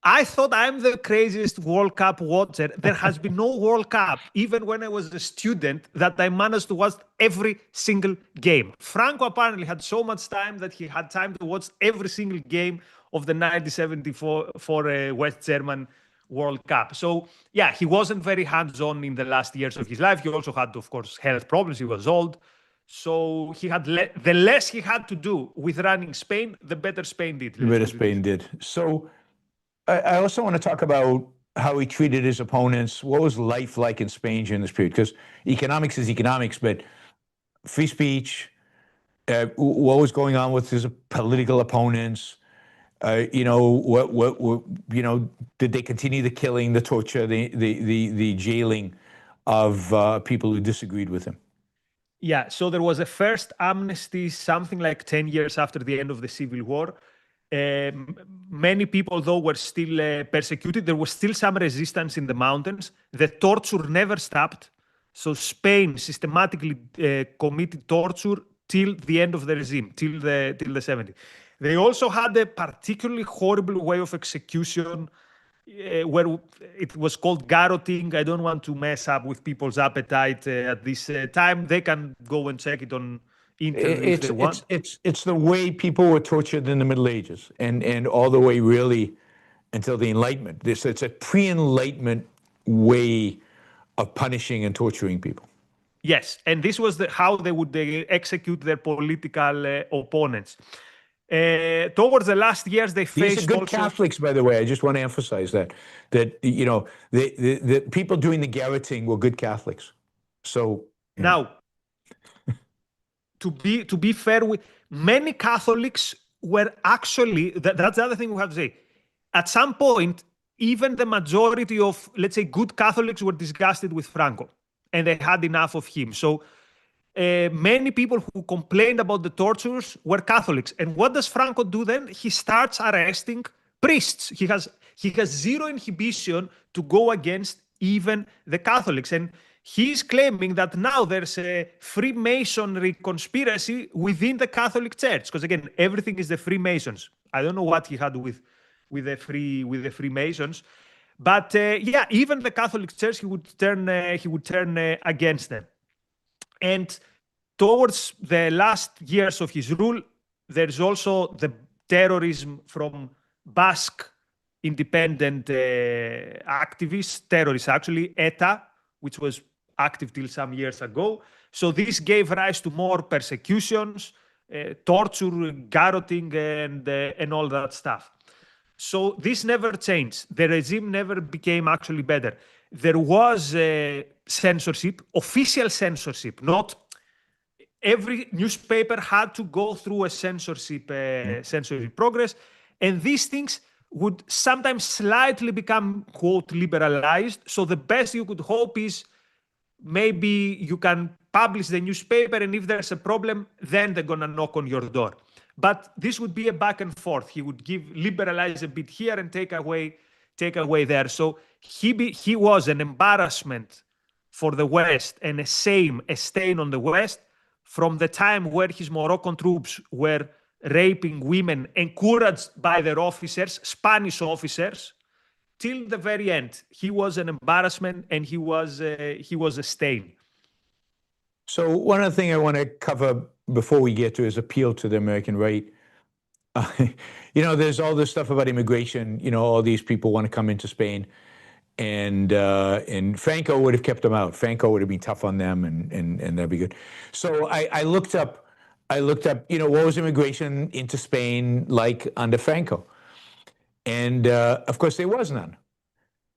I thought I'm the craziest World Cup watcher. There has been no World Cup, even when I was a student, that I managed to watch every single game. Franco apparently had so much time that he had time to watch every single game of the 1974 West German World Cup. So yeah, he wasn't very hands-on in the last years of his life. He also had, of course, health problems. He was old. So he had the less he had to do with running Spain, the better Spain did. The better Spain did. So I also want to talk about how he treated his opponents. What was life like in Spain during this period? Because economics is economics, but free speech, what was going on with his political opponents? Did they continue the killing, the torture, the jailing of people who disagreed with him? Yeah, so there was a first amnesty, something like 10 years after the end of the Civil War. Many people, though, were still persecuted. There was still some resistance in the mountains. The torture never stopped. So Spain systematically committed torture till the end of the regime, till the 70s. They also had a particularly horrible way of execution where it was called garroting. I don't want to mess up with people's appetite at this time. They can go and check it on internet if they want. It's the way people were tortured in the Middle Ages and all the way really until the Enlightenment. It's a pre-Enlightenment way of punishing and torturing people. Yes, and this was how they would execute their political opponents. Towards the last years, they faced These are good Catholics, by the way. I just want to emphasize that the people doing the garroting were good Catholics. So now, to be fair, with many Catholics were actually that's the other thing we have to say. At some point, even the majority of, let's say, good Catholics were disgusted with Franco, and they had enough of him. So many people who complained about the tortures were Catholics. And what does Franco do then? He starts arresting priests. He has zero inhibition to go against even the Catholics. And he's claiming that now there's a Freemasonry conspiracy within the Catholic Church. Because again, everything is the Freemasons. I don't know what he had with the Freemasons. But yeah, even the Catholic Church, he would turn against them. And towards the last years of his rule, there's also the terrorism from Basque independent activists, terrorists actually, ETA, which was active till some years ago. So this gave rise to more persecutions, torture, garroting, and all that stuff. So this never changed. The regime never became actually better. There was censorship, official censorship, not every newspaper had to go through a censorship progress. And these things would sometimes slightly become, quote, liberalized. So the best you could hope is maybe you can publish the newspaper, and if there's a problem, then they're going to knock on your door. But this would be a back and forth. He would liberalize a bit here and take away there. So he was an embarrassment for the West and a stain on the West from the time where his Moroccan troops were raping women, encouraged by their officers, Spanish officers, till the very end. He was an embarrassment, and he was a stain. So one other thing I want to cover before we get to his appeal to the American right, there's all this stuff about immigration. All these people want to come into Spain, and Franco would have kept them out. Franco would have been tough on them, and that'd be good. So I looked up, what was immigration into Spain like under Franco? And of course, there was none.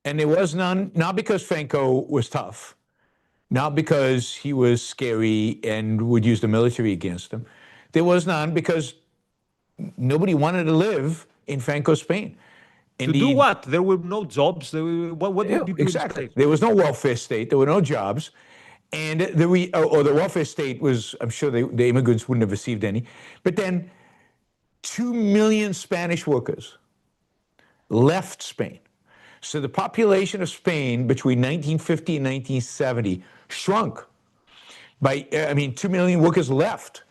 And there was none, not because Franco was tough, not because he was scary and would use the military against them. There was none because nobody wanted to live in Franco's Spain. Indeed, to do what? There were no jobs. What would you do? Exactly. There was no welfare state. There were no jobs. And the welfare state was, I'm sure the immigrants wouldn't have received any. But then 2 million Spanish workers left Spain. So the population of Spain between 1950 and 1970 shrunk by, 2 million workers left.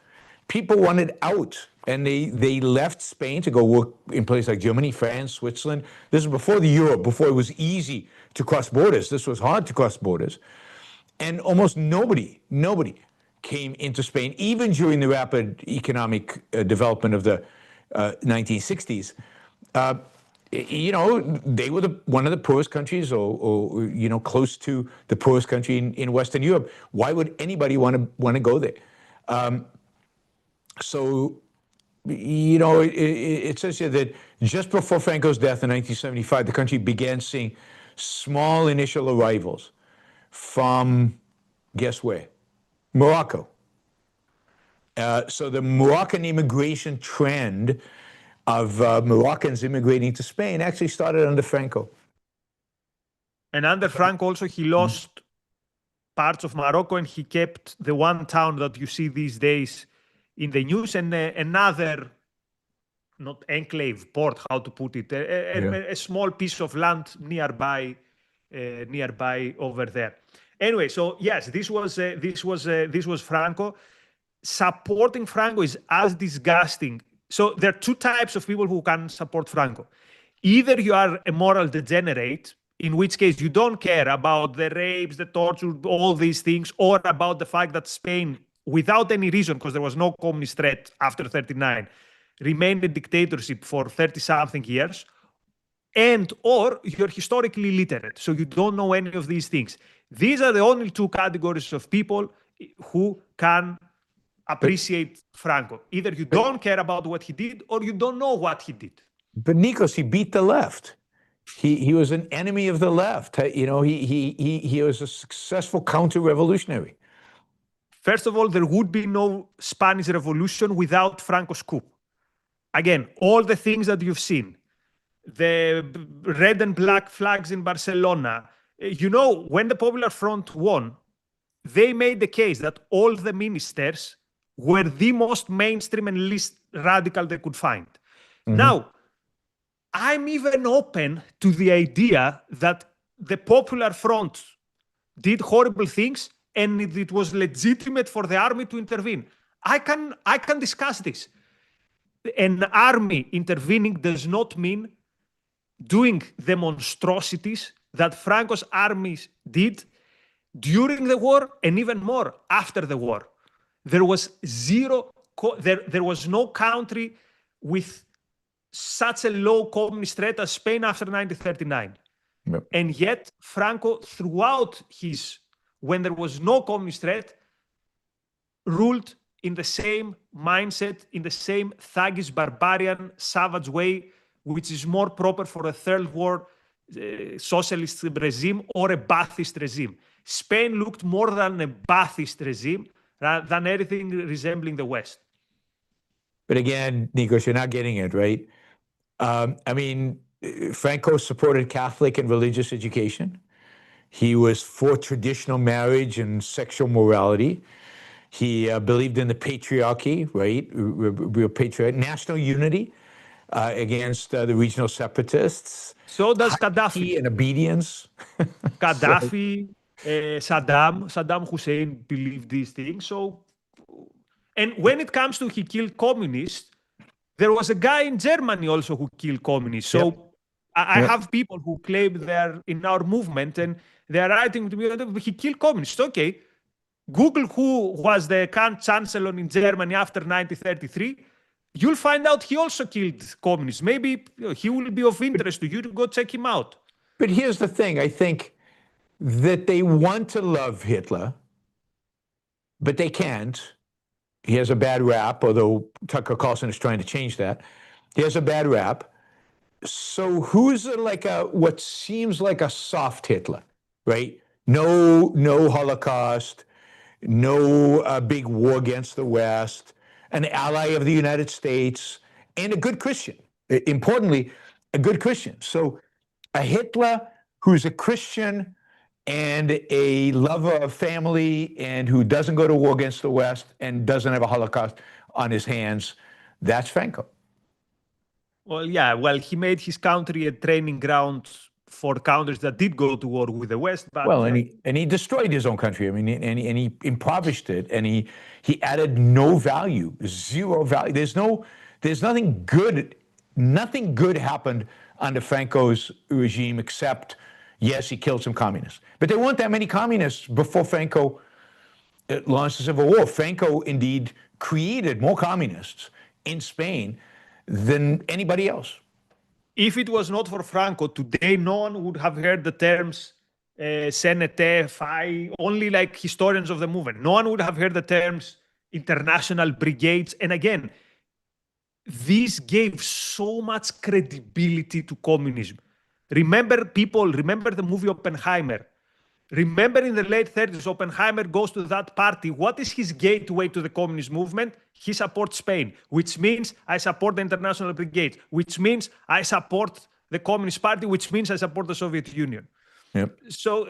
People wanted out, and they left Spain to go work in places like Germany, France, Switzerland. This is before the euro, before it was easy to cross borders. This was hard to cross borders. And almost nobody came into Spain, even during the rapid economic development of the 1960s. They were one of the poorest countries, or close to the poorest country in Western Europe. Why would anybody want to go there? So it says here that just before Franco's death in 1975, the country began seeing small initial arrivals from, guess where? Morocco. So the Moroccan immigration trend of Moroccans immigrating to Spain actually started under Franco. And under Franco also, he lost parts of Morocco, and he kept the one town that you see these days in the news, and another, not enclave, port, how to put it, a small piece of land nearby over there. Anyway, so yes, this was Franco. Supporting Franco is as disgusting. So there are two types of people who can support Franco. Either you are a moral degenerate, in which case you don't care about the rapes, the torture, all these things, or about the fact that Spain, without any reason, because there was no communist threat after 1939, remained a dictatorship for 30-something years, or you're historically illiterate, so you don't know any of these things. These are the only two categories of people who can appreciate Franco. Either you don't care about what he did, or you don't know what he did. But Nikos, he beat the left. He was an enemy of the left. He was a successful counter-revolutionary. First of all, there would be no Spanish Revolution without Franco's coup. Again, all the things that you've seen, the red and black flags in Barcelona. When the Popular Front won, they made the case that all the ministers were the most mainstream and least radical they could find. Now, I'm even open to the idea that the Popular Front did horrible things and it was legitimate for the army to intervene. I can discuss this. An army intervening does not mean doing the monstrosities that Franco's armies did during the war and even more after the war. There was there was no country with such a low communist threat as Spain after 1939. Yep. And yet Franco, throughout when there was no communist threat, ruled in the same mindset, in the same thuggish, barbarian, savage way, which is more proper for a third world socialist regime or a Ba'athist regime. Spain looked more than a Ba'athist regime than anything resembling the West. But again, Nikos, you're not getting it, right? I mean, Franco supported Catholic and religious education. He was for traditional marriage and sexual morality. He believed in the patriarchy, right? Real patriarchy, national unity against the regional separatists. So does Gaddafi. And obedience. Gaddafi, Saddam Hussein believed these things. And when it comes to he killed communists, there was a guy in Germany also who killed communists. So yep. I have people who claim they're in our movement and they're writing to me, he killed communists. Okay. Google who was the Chancellor in Germany after 1933. You'll find out he also killed communists. Maybe he will be of interest to you to go check him out. But here's the thing. I think that they want to love Hitler, but they can't. He has a bad rap, although Tucker Carlson is trying to change that. He has a bad rap. So who's like what seems like a soft Hitler, right? No Holocaust, no big war against the West, an ally of the United States, and a good Christian. Importantly, a good Christian. So a Hitler who's a Christian and a lover of family and who doesn't go to war against the West and doesn't have a Holocaust on his hands, that's Franco. Well, yeah, he made his country a training ground for countries that did go to war with the West. But and he destroyed his own country. I mean, and he impoverished it, and he added no value, zero value. There's nothing good. Nothing good happened under Franco's regime except, yes, he killed some communists. But there weren't that many communists before Franco launched the Civil War. Franco indeed created more communists in Spain than anybody else. If it was not for Franco, today no one would have heard the terms CNT, FI, only like historians of the movement. No one would have heard the terms international brigades. And again, this gave so much credibility to communism. Remember the movie Oppenheimer. Remember in the late 30s, Oppenheimer goes to that party. What is his gateway to the communist movement? He supports Spain, which means I support the International Brigade, which means I support the Communist Party, which means I support the Soviet Union. Yep. So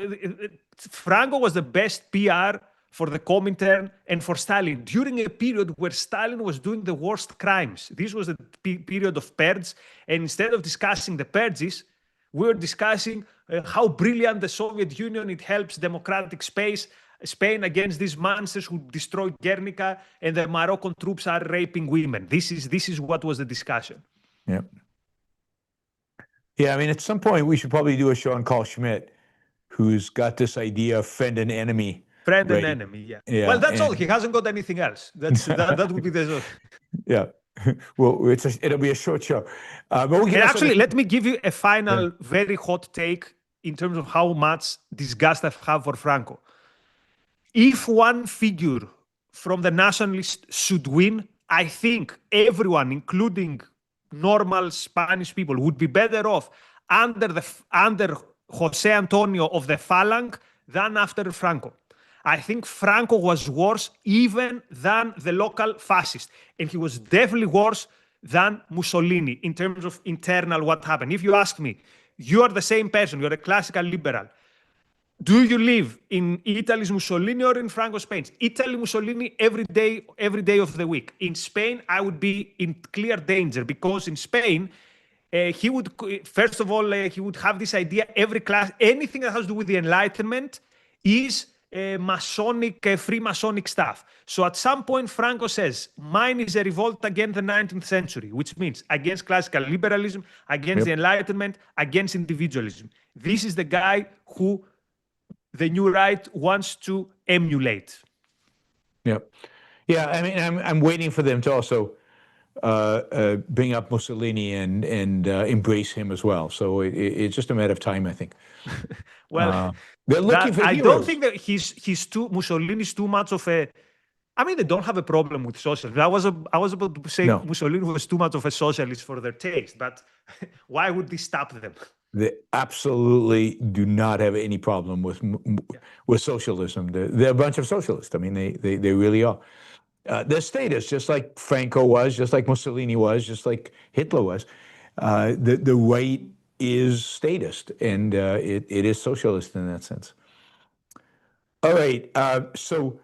Franco was the best PR for the Comintern and for Stalin during a period where Stalin was doing the worst crimes. This was a period of purge. And instead of discussing the purges, we were discussing how brilliant the Soviet Union, it helps democratic Spain against these monsters who destroyed Guernica, and the Moroccan troops are raping women. This is what was the discussion. Yep. Yeah, I mean, at some point we should probably do a show on Carl Schmitt, who's got this idea of friend and enemy. Friend and enemy, yeah. Well, that's all. He hasn't got anything else. That would be the. Yeah. Well, it'll be a short show. But we can actually, let me give you a final, very hot take in terms of how much disgust I have for Franco. If one figure from the nationalists should win, I think everyone, including normal Spanish people, would be better off under José Antonio of the Phalanx than after Franco. I think Franco was worse even than the local fascist. And he was definitely worse than Mussolini in terms of internal what happened. If you ask me, you are the same person, you're a classical liberal. Do you live in Italy's Mussolini or in Franco Spain's? Italy Mussolini every day of the week. In Spain, I would be in clear danger because in Spain, he would first of all he would have this idea: every class, anything that has to do with the Enlightenment, is Masonic, Freemasonic stuff. So at some point, Franco says, mine is a revolt against the 19th century, which means against classical liberalism, against the Enlightenment, against individualism. This is the guy who the new right wants to emulate. Yep. Yeah, I mean, I'm waiting for them to also bring up Mussolini and embrace him as well. So it's just a matter of time, I think. Well, they're looking for I heroes. don't think that Mussolini's too much of a. I mean, they don't have a problem with socialism. I was about to say Mussolini was too much of a socialist for their taste, but why would this stop them? They absolutely do not have any problem with socialism. They're a bunch of socialists. I mean, they really are. They're statists, just like Franco was, just like Mussolini was, just like Hitler was. The right is statist, and it is socialist in that sense. All right, so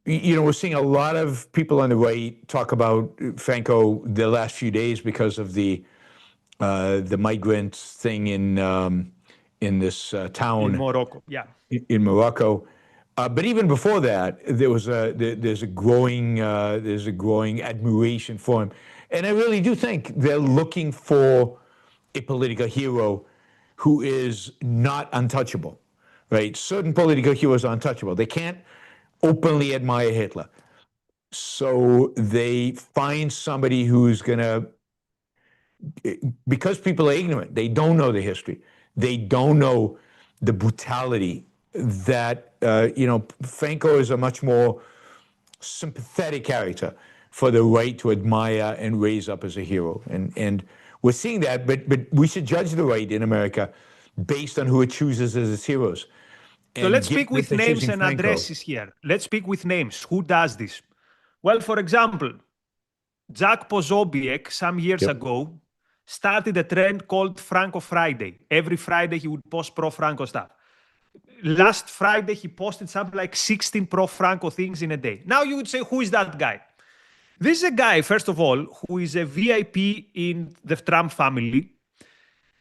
we're seeing a lot of people on the right talk about Franco the last few days because of the migrant thing in this town in Morocco. Yeah, in Morocco. But even before that, there's a growing admiration for him, and I really do think they're looking for a political hero who is not untouchable, right? Certain political heroes are untouchable. They can't openly admire Hitler, so they find somebody who's gonna, because people are ignorant, they don't know the history, they don't know the brutality that Franco is a much more sympathetic character for the right to admire and raise up as a hero, and we're seeing that. But we should judge the right in America based on who it chooses as its heroes. So let's speak with names and addresses here. Let's speak with names. Who does this? Well, for example, Jack Posobiec some years ago started a trend called Franco Friday. Every Friday he would post pro-Franco stuff. Last Friday, he posted something like 16 pro-Franco things in a day. Now you would say, who is that guy? This is a guy, first of all, who is a VIP in the Trump family.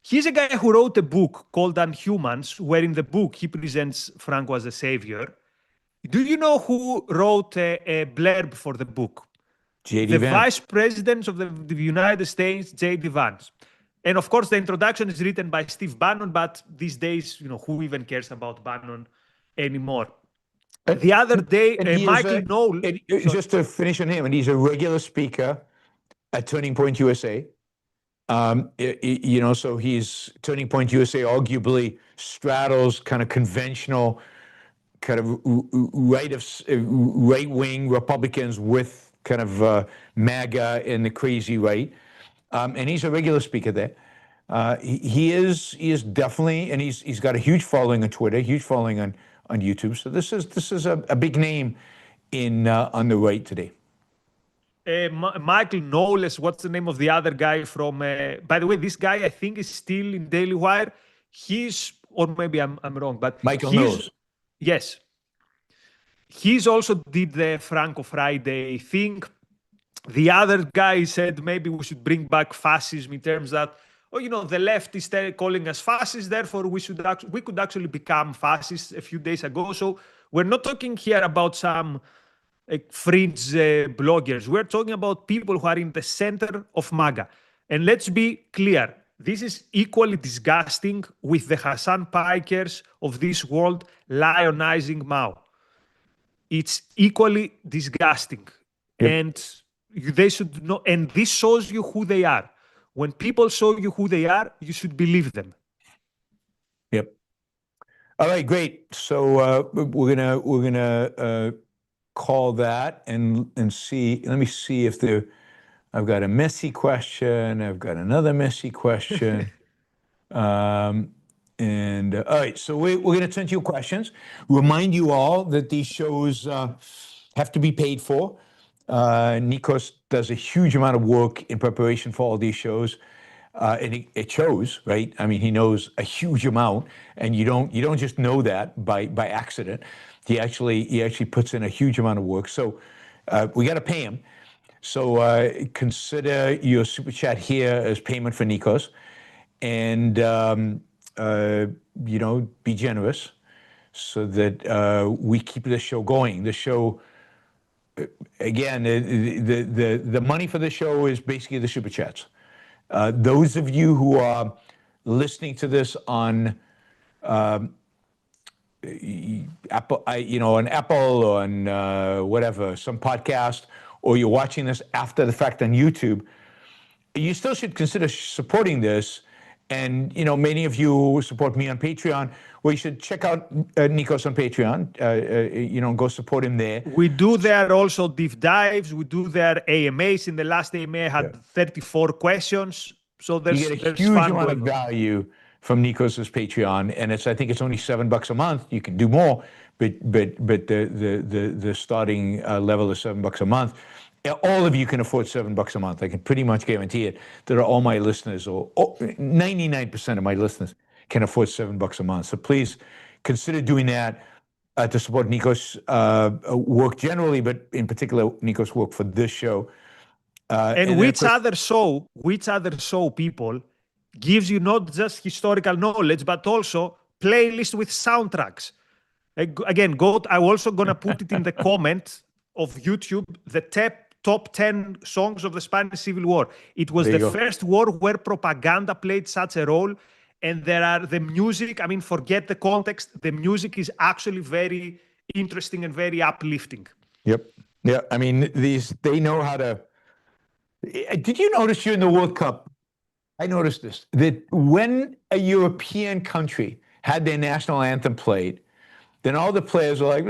He's a guy who wrote a book called Unhumans, where in the book he presents Franco as a savior. Do you know who wrote a blurb for the book? J.D. Vance. Vice President of the United States, J.D. Vance. And of course, the introduction is written by Steve Bannon, but these days, who even cares about Bannon anymore? The other day, Michael Knowles... Just to finish on him, and he's a regular speaker at Turning Point USA. So he's Turning Point USA arguably straddles kind of conventional, kind of right-wing Republicans with kind of MAGA and the crazy right. And he's a regular speaker there. He is definitely, and he's got a huge following on Twitter, huge following on YouTube. So this is a big name on the right today. Michael Knowles, what's the name of the other guy from? By the way, this guy I think is still in Daily Wire. Or maybe I'm wrong, but Michael Knowles. Yes, he's also did the Franco Friday thing. The other guy said maybe we should bring back fascism in terms that, the left is calling us fascists, therefore we could actually become fascists a few days ago. So we're not talking here about some fringe bloggers. We're talking about people who are in the center of MAGA. And let's be clear, this is equally disgusting with the Hassan Pikers of this world lionizing Mao. It's equally disgusting. Yep. And they should know, and this shows you who they are. When people show you who they are, you should believe them. Yep. All right, great. So we're gonna call that and see. Let me see if I've got a messy question. I've got another messy question. And all right, so we're going to send you questions. Remind you all that these shows have to be paid for. Nikos does a huge amount of work in preparation for all these shows. and it shows, right? I mean, he knows a huge amount, and you don't just know that by accident. He actually puts in a huge amount of work. So we got to pay him. So consider your super chat here as payment for Nikos, and be generous so that we keep the show going. The show, again, the money for the show is basically the super chats. Those of you who are listening to this on Apple, on Apple, or on whatever, some podcast, or you're watching this after the fact on YouTube, you still should consider supporting this. And, many of you support me on Patreon. Well, you should check out Nikos on Patreon. Go support him there. We do there also deep dives. We do their AMAs. In the last AMA, I had 34 questions. So there's you get a huge fun amount of value from Nikos's I think it's only $7 a month. You can do more, but the starting level is $7 a month. All of you can afford $7 a month. I can pretty much guarantee it. That all my listeners, or 99% of my listeners, can afford $7 a month. So please consider doing that to support Nikos' work generally, but in particular Nikos' work for this show. And which other show, people, gives you not just historical knowledge, but also playlist with soundtracks. Again, I'm also gonna put it in the comment of YouTube, the top 10 songs of the Spanish Civil War. It was the first war where propaganda played such a role, and the music, I mean, forget the context, the music is actually very interesting and very uplifting. Yep. Yeah, I mean, they know how to... Did you notice during the World Cup, I noticed this, that when a European country had their national anthem played, then all the players were like,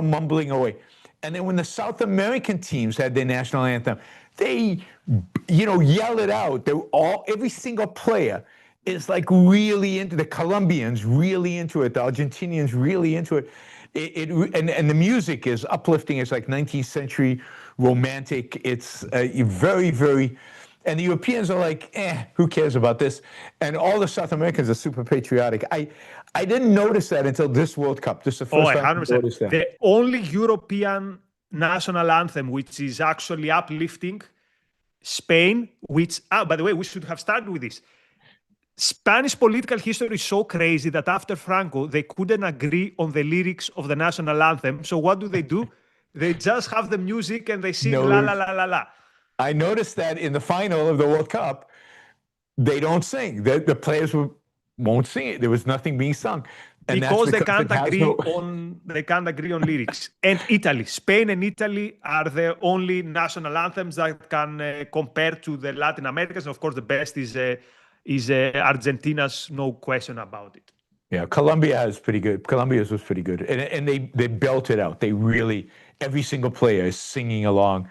mumbling away. And then when the South American teams had their national anthem, they, yell it out. Every single player is like really into, the Colombians really into it, the Argentinians really into it. And the music is uplifting. It's like 19th century romantic. It's very, very, and the Europeans are like, who cares about this? And all the South Americans are super patriotic. I didn't notice that until this World Cup. This is the first time I noticed that. The only European national anthem which is actually uplifting, Spain, which, by the way, we should have started with this. Spanish political history is so crazy that after Franco, they couldn't agree on the lyrics of the national anthem. So what do? They just have the music and they sing la, la, la, la, la. I noticed that in the final of the World Cup, they don't sing. The players won't sing it. There was nothing being sung. And because they can't agree on lyrics. And Spain and Italy are the only national anthems that can compare to the Latin Americans. And of course, the best is Argentina's, no question about it. Yeah, Colombia is pretty good. Colombia's was pretty good, and they belt it out. They really, every single player is singing along.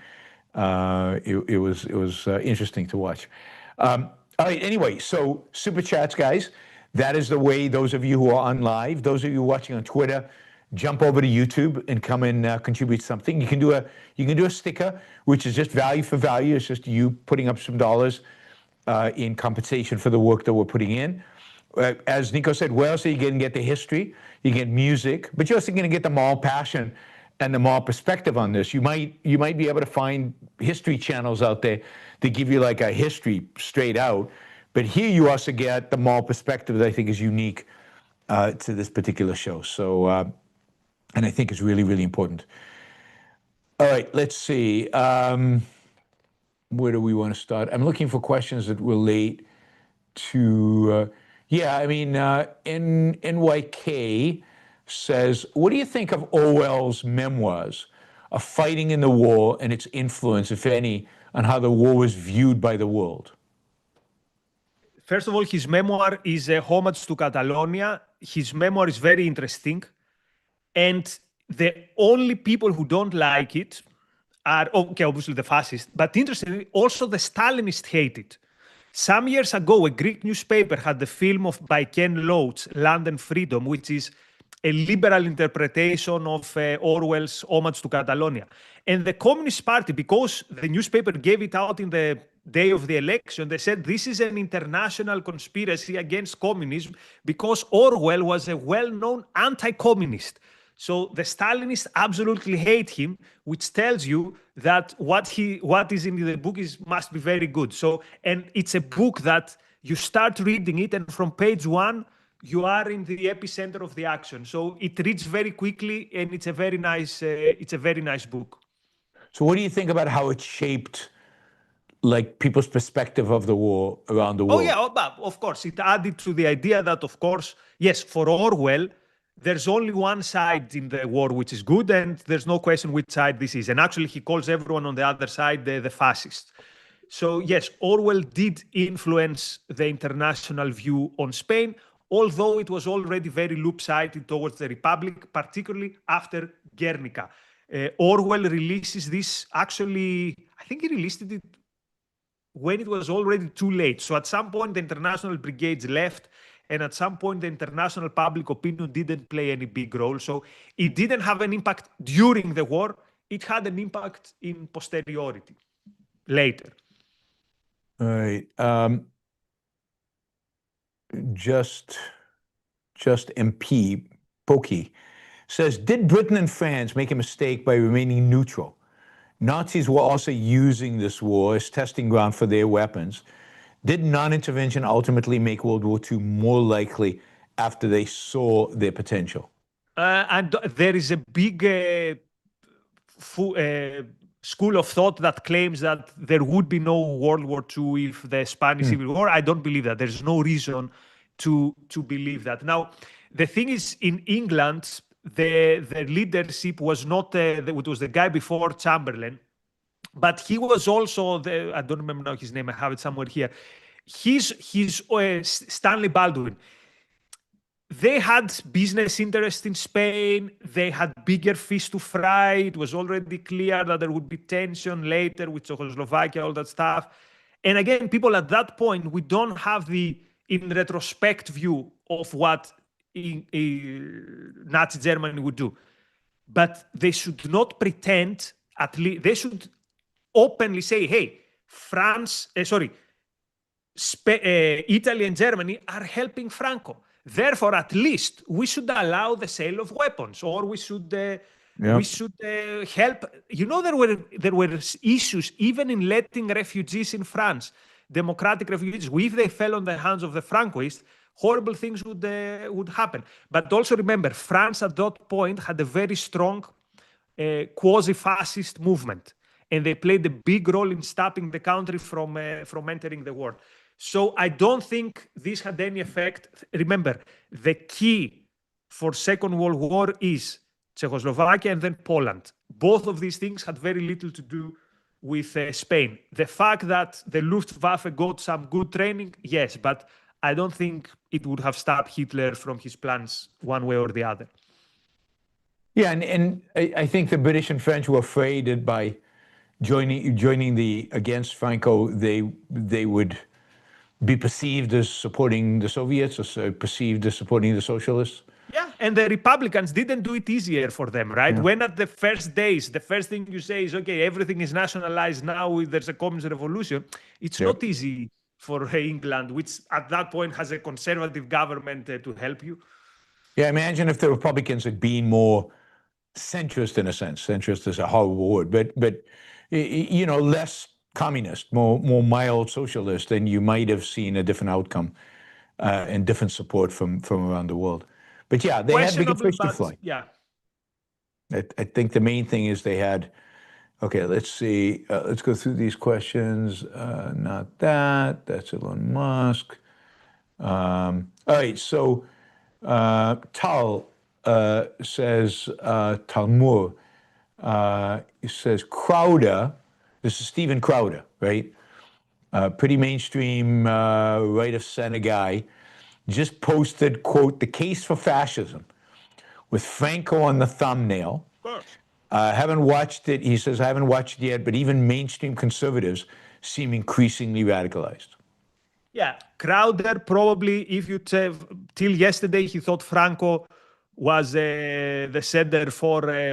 It was interesting to watch. All right. Anyway, so super chats, guys. That is the way. Those of you who are on live, those of you watching on Twitter, jump over to YouTube and come and contribute something. You can do a sticker, which is just value for value. It's just you putting up some dollars in compensation for the work that we're putting in. As Nico said, where else are you going to get the history? You get music, but you're also going to get the moral passion and the moral perspective on this. You might be able to find history channels out there that give you like a history straight out, but here you also get the moral perspective that I think is unique to this particular show. So, and I think it's really, really important. All right, let's see. Where do we want to start? I'm looking for questions that relate to, NYK says, what do you think of Orwell's memoirs of fighting in the war and its influence, if any, on how the war was viewed by the world? First of all, his memoir is a homage to Catalonia. His memoir is very interesting. And the only people who don't like it are, obviously the fascists, but interestingly, also the Stalinists hate it. Some years ago, a Greek newspaper had the film by Ken Loach, Land and Freedom, which is a liberal interpretation of Orwell's homage to Catalonia. And the Communist Party, because the newspaper gave it out in the day of the election, they said this is an international conspiracy against communism because Orwell was a well-known anti-communist. So the Stalinists absolutely hate him, which tells you that what is in the book must be very good. So, and it's a book that you start reading it, and from page 1, you are in the epicenter of the action. So it reads very quickly, and it's a very nice book. So what do you think about how it shaped like people's perspective of the war around the world? Oh yeah, but of course, it added to the idea that, of course, yes, for Orwell, there's only one side in the war which is good, and there's no question which side this is. And actually, he calls everyone on the other side the fascists. So yes, Orwell did influence the international view on Spain, although it was already very loop-sided towards the Republic, particularly after Guernica. Orwell releases this, actually, I think he released it when it was already too late. So at some point, the international brigades left, and at some point, the international public opinion didn't play any big role. So it didn't have an impact during the war. It had an impact in posteriority, later. All right. Just MP Pokey says, did Britain and France make a mistake by remaining neutral? Nazis were also using this war as testing ground for their weapons. Did non-intervention ultimately make World War II more likely after they saw their potential? And there is a big school of thought that claims that there would be no World War II if the Spanish Civil War. I don't believe that. There's no reason to believe that. Now, the thing is, in England, the leadership was not, it was the guy before Chamberlain, but he was also I don't remember now his name, I have it somewhere here. He's Stanley Baldwin. They had business interests in Spain. They had bigger fish to fry. It was already clear that there would be tension later with Czechoslovakia, all that stuff. And again, people at that point, we don't have the, in retrospect, view of what Nazi Germany would do. But they should not pretend, at least, they should openly say, hey, Italy and Germany are helping Franco. Therefore, at least we should allow the sale of weapons, or we should help. You know, there were issues even in letting refugees in France, democratic refugees. If they fell on the hands of the Francoists, horrible things would happen. But also remember, France at that point had a very strong quasi-fascist movement, and they played a big role in stopping the country from entering the war. So I don't think this had any effect. Remember, the key for Second World War is Czechoslovakia and then Poland. Both of these things had very little to do with Spain. The fact that the Luftwaffe got some good training, yes, but I don't think it would have stopped Hitler from his plans one way or the other. Yeah, and I think the British and French were afraid that by joining against Franco, they would be perceived as supporting the Soviets, or perceived as supporting the socialists. Yeah, and the Republicans didn't do it easier for them, right? Yeah. When at the first days, the first thing you say is, okay, everything is nationalized now, there's a communist revolution. It's not easy for England, which at that point has a conservative government to help you. Yeah, imagine if the Republicans had been more centrist in a sense. Centrist is a horrible word, but you know, less communist, more mild socialist, then you might have seen a different outcome and different support from around the world. But yeah, they had bigger fish to fry. Yeah. I think the main thing is they had, okay, let's see, let's go through these questions. Not that, that's Elon Musk. All right, so Tal says, Talmur, he says, Crowder, this is Steven Crowder, right? Pretty mainstream, right of center guy, just posted, quote, "The Case for Fascism," with Franco on the thumbnail. Haven't watched it. He says, I haven't watched it yet, but even mainstream conservatives seem increasingly radicalized. Yeah, Crowder probably, if you till yesterday, he thought Franco was the center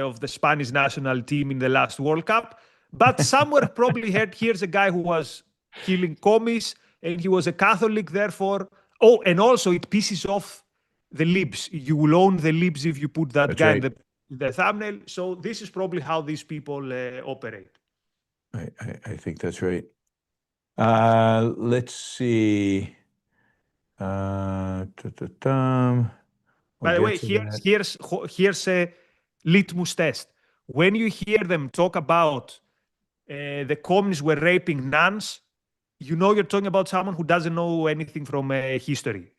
of the Spanish national team in the last World Cup. But somewhere probably heard, here's a guy who was killing commies, and he was a Catholic, therefore. Oh, and also it pisses off the libs. You will own the libs if you put that That's guy right. in the thumbnail. So this is probably how these people operate. I think that's right. Let's see. We'll By the get way, to that. here's a litmus test. When you hear them talk about the communists were raping nuns, you know you're talking about someone who doesn't know anything from history.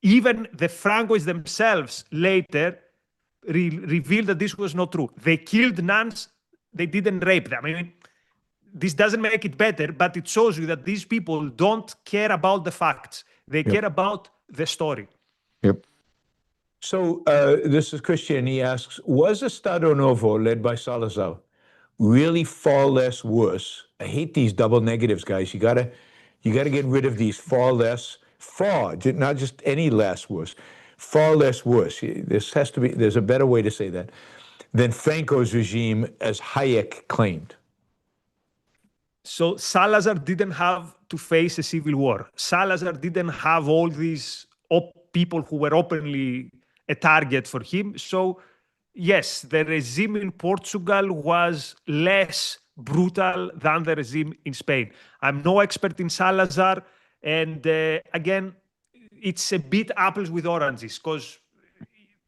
Even the Francoists themselves later revealed that this was not true. They killed nuns, they didn't rape them. I mean, this doesn't make it better, but it shows you that these people don't care about the facts. They Yep. care about the story. Yep. So this is Christian. He asks, was Estado Novo led by Salazar really far less worse? I hate these double negatives, guys. You gotta get rid of these far less, not just any less worse, far less worse. There's a better way to say that than Franco's regime, as Hayek claimed. So Salazar didn't have to face a civil war. Salazar didn't have all these people who were openly a target for him. So yes, the regime in Portugal was less brutal than the regime in Spain. I'm no expert in Salazar. And again, it's a bit apples with oranges because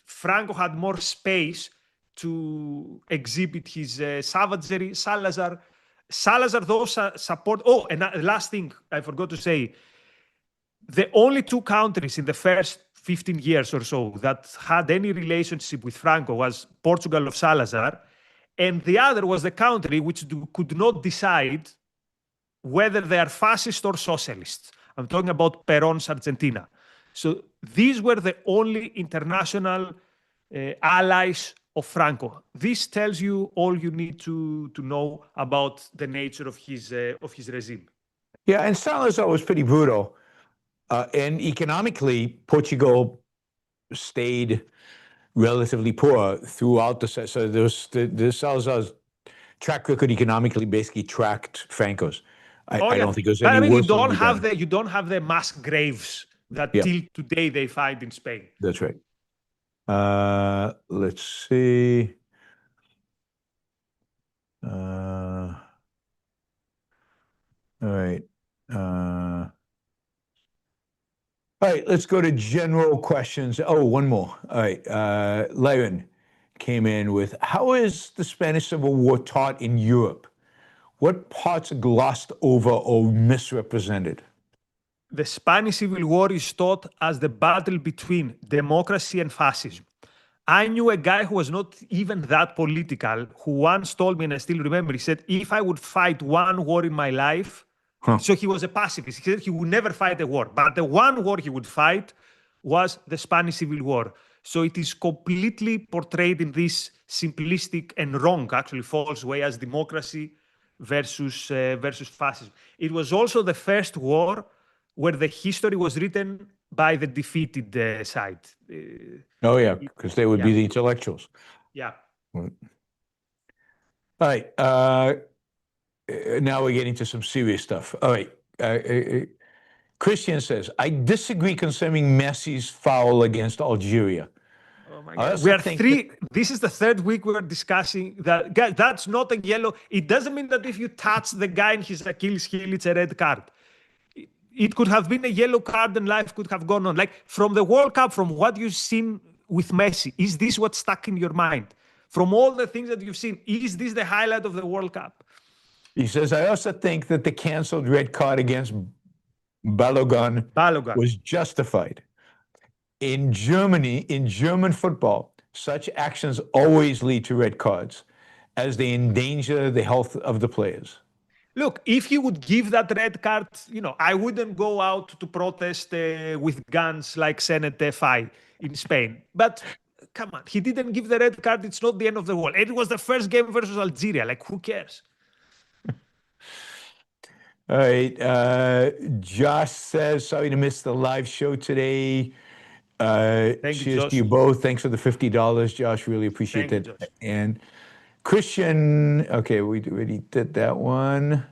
Franco had more space to exhibit his savagery. Salazar, though, support. Oh, and last thing I forgot to say: the only two countries in the first 15 years or so that had any relationship with Franco was Portugal of Salazar, and the other was the country which could not decide whether they are fascist or socialists. I'm talking about Perón's Argentina. So these were the only international allies of Franco. This tells you all you need to know about the nature of his regime. Yeah, and Salazar was pretty brutal. And economically, Portugal stayed relatively poor throughout so the Salazar's track record economically basically tracked Franco's. I don't think it was But any I mean, worse or any better. you don't have the mass graves that Yeah, till today they find in Spain. that's right. Let's see. All right. All right, let's go to general questions. Oh, one more. All right. Yaron came in with, how is the Spanish Civil War taught in Europe? What parts are glossed over or misrepresented? The Spanish Civil War is taught as the battle between democracy and fascism. I knew a guy who was not even that political, who once told me, and I still remember, he said, if I would fight one war in my life, so he was a pacifist. He said he would never fight a war, but the one war he would fight was the Spanish Civil War. So it is completely portrayed in this simplistic and wrong, actually false way, as democracy versus fascism. It was also the first war where the history was written by the defeated side. Oh, yeah, because they would be the intellectuals. Yeah. All right. Now we're getting to some serious stuff. All right. Christian says, I disagree concerning Messi's foul against Algeria. Oh my God. We are this is the third week we're discussing that. Guys, that's not a yellow. It doesn't mean that if you touch the guy in his Achilles heel, it's a red card. It could have been a yellow card and life could have gone on. Like from the World Cup, from what you've seen with Messi, is this what's stuck in your mind? From all the things that you've seen, is this the highlight of the World Cup? He says, I also think that the canceled red card against Balogun was justified. In Germany, in German football, such actions always lead to red cards as they endanger the health of the players. Look, if he would give that red card, I wouldn't go out to protest with guns like Senate FI in Spain. But come on, he didn't give the red card. It's not the end of the world. It was the first game versus Algeria. Like, who cares? All right. Josh says, sorry to miss the live show today. Cheers to you both. Thanks for the $50, Josh. Really appreciate that. Josh. And Christian, okay, we already did that one.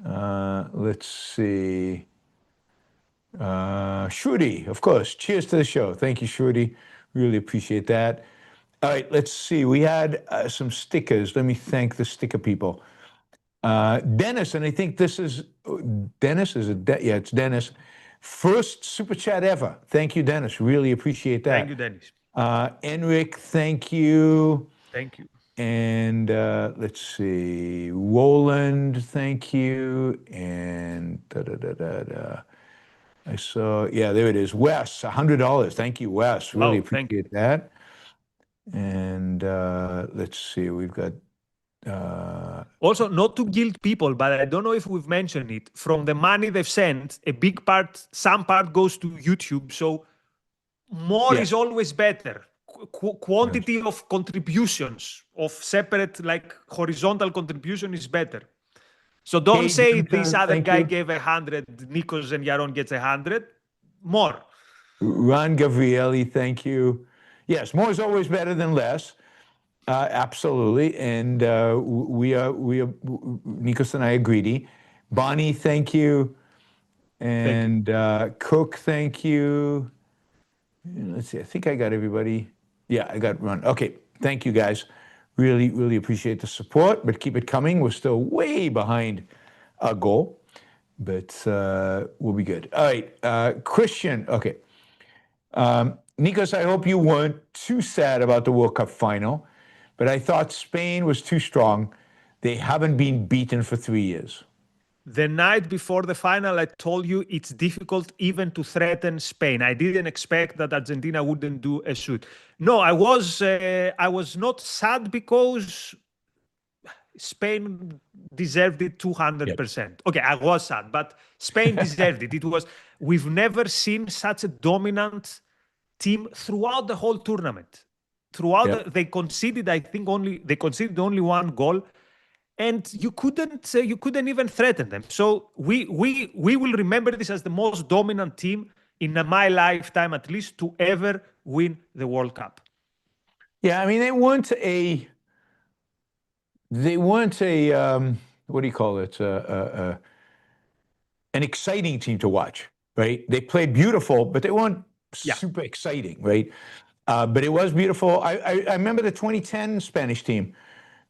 Let's see. Shruti, of course. Cheers to the show. Thank you, Shruti. Really appreciate that. All right, let's see. We had some stickers. Let me thank the sticker people. Dennis, and I think this is Dennis. Yeah, it's Dennis. First super chat ever. Thank you, Dennis. Really appreciate that. Thank you, Dennis. Enric, thank you. Thank you. And let's see, Roland, thank you. And I saw, yeah, there it is. Wes, $100. Thank you, Wes. Really Wow, thank you. appreciate that. And let's see, we've got. Also, not to guilt people, but I don't know if we've mentioned it. From the money they've sent, a big part, some part goes to YouTube. So more Yes. is always better. Quantity of contributions, of separate, like horizontal contribution is better. So don't say this other guy gave 100, Nikos and Yaron gets 100. More. Ron Gavrieli, thank you. Yes, more is always better than less. Absolutely. And we are, Nikos and I are greedy. Bonnie, thank you. And Cook, thank you. Let's see, I think I got everybody. Yeah, I got Ron. Okay, thank you guys. Really, really appreciate the support, but keep it coming. We're still way behind our goal, but we'll be good. All right, Christian, okay. Nikos, I hope you weren't too sad about the World Cup final, but I thought Spain was too strong. They haven't been beaten for 3 years. The night before the final, I told you it's difficult even to threaten Spain. I didn't expect that Argentina wouldn't do a shoot. No, I was not sad because Spain deserved it 200%. Yep. Okay, I was sad, but Spain deserved it. We've never seen such a dominant team throughout the whole tournament. They conceded, I think, only one goal. And you couldn't even threaten them. So we will remember this as the most dominant team in my lifetime, at least, to ever win the World Cup. Yeah, I mean, they weren't a what do you call it? An exciting team to watch, right? They played beautiful, but they weren't super exciting, right? But it was beautiful. I remember the 2010 Spanish team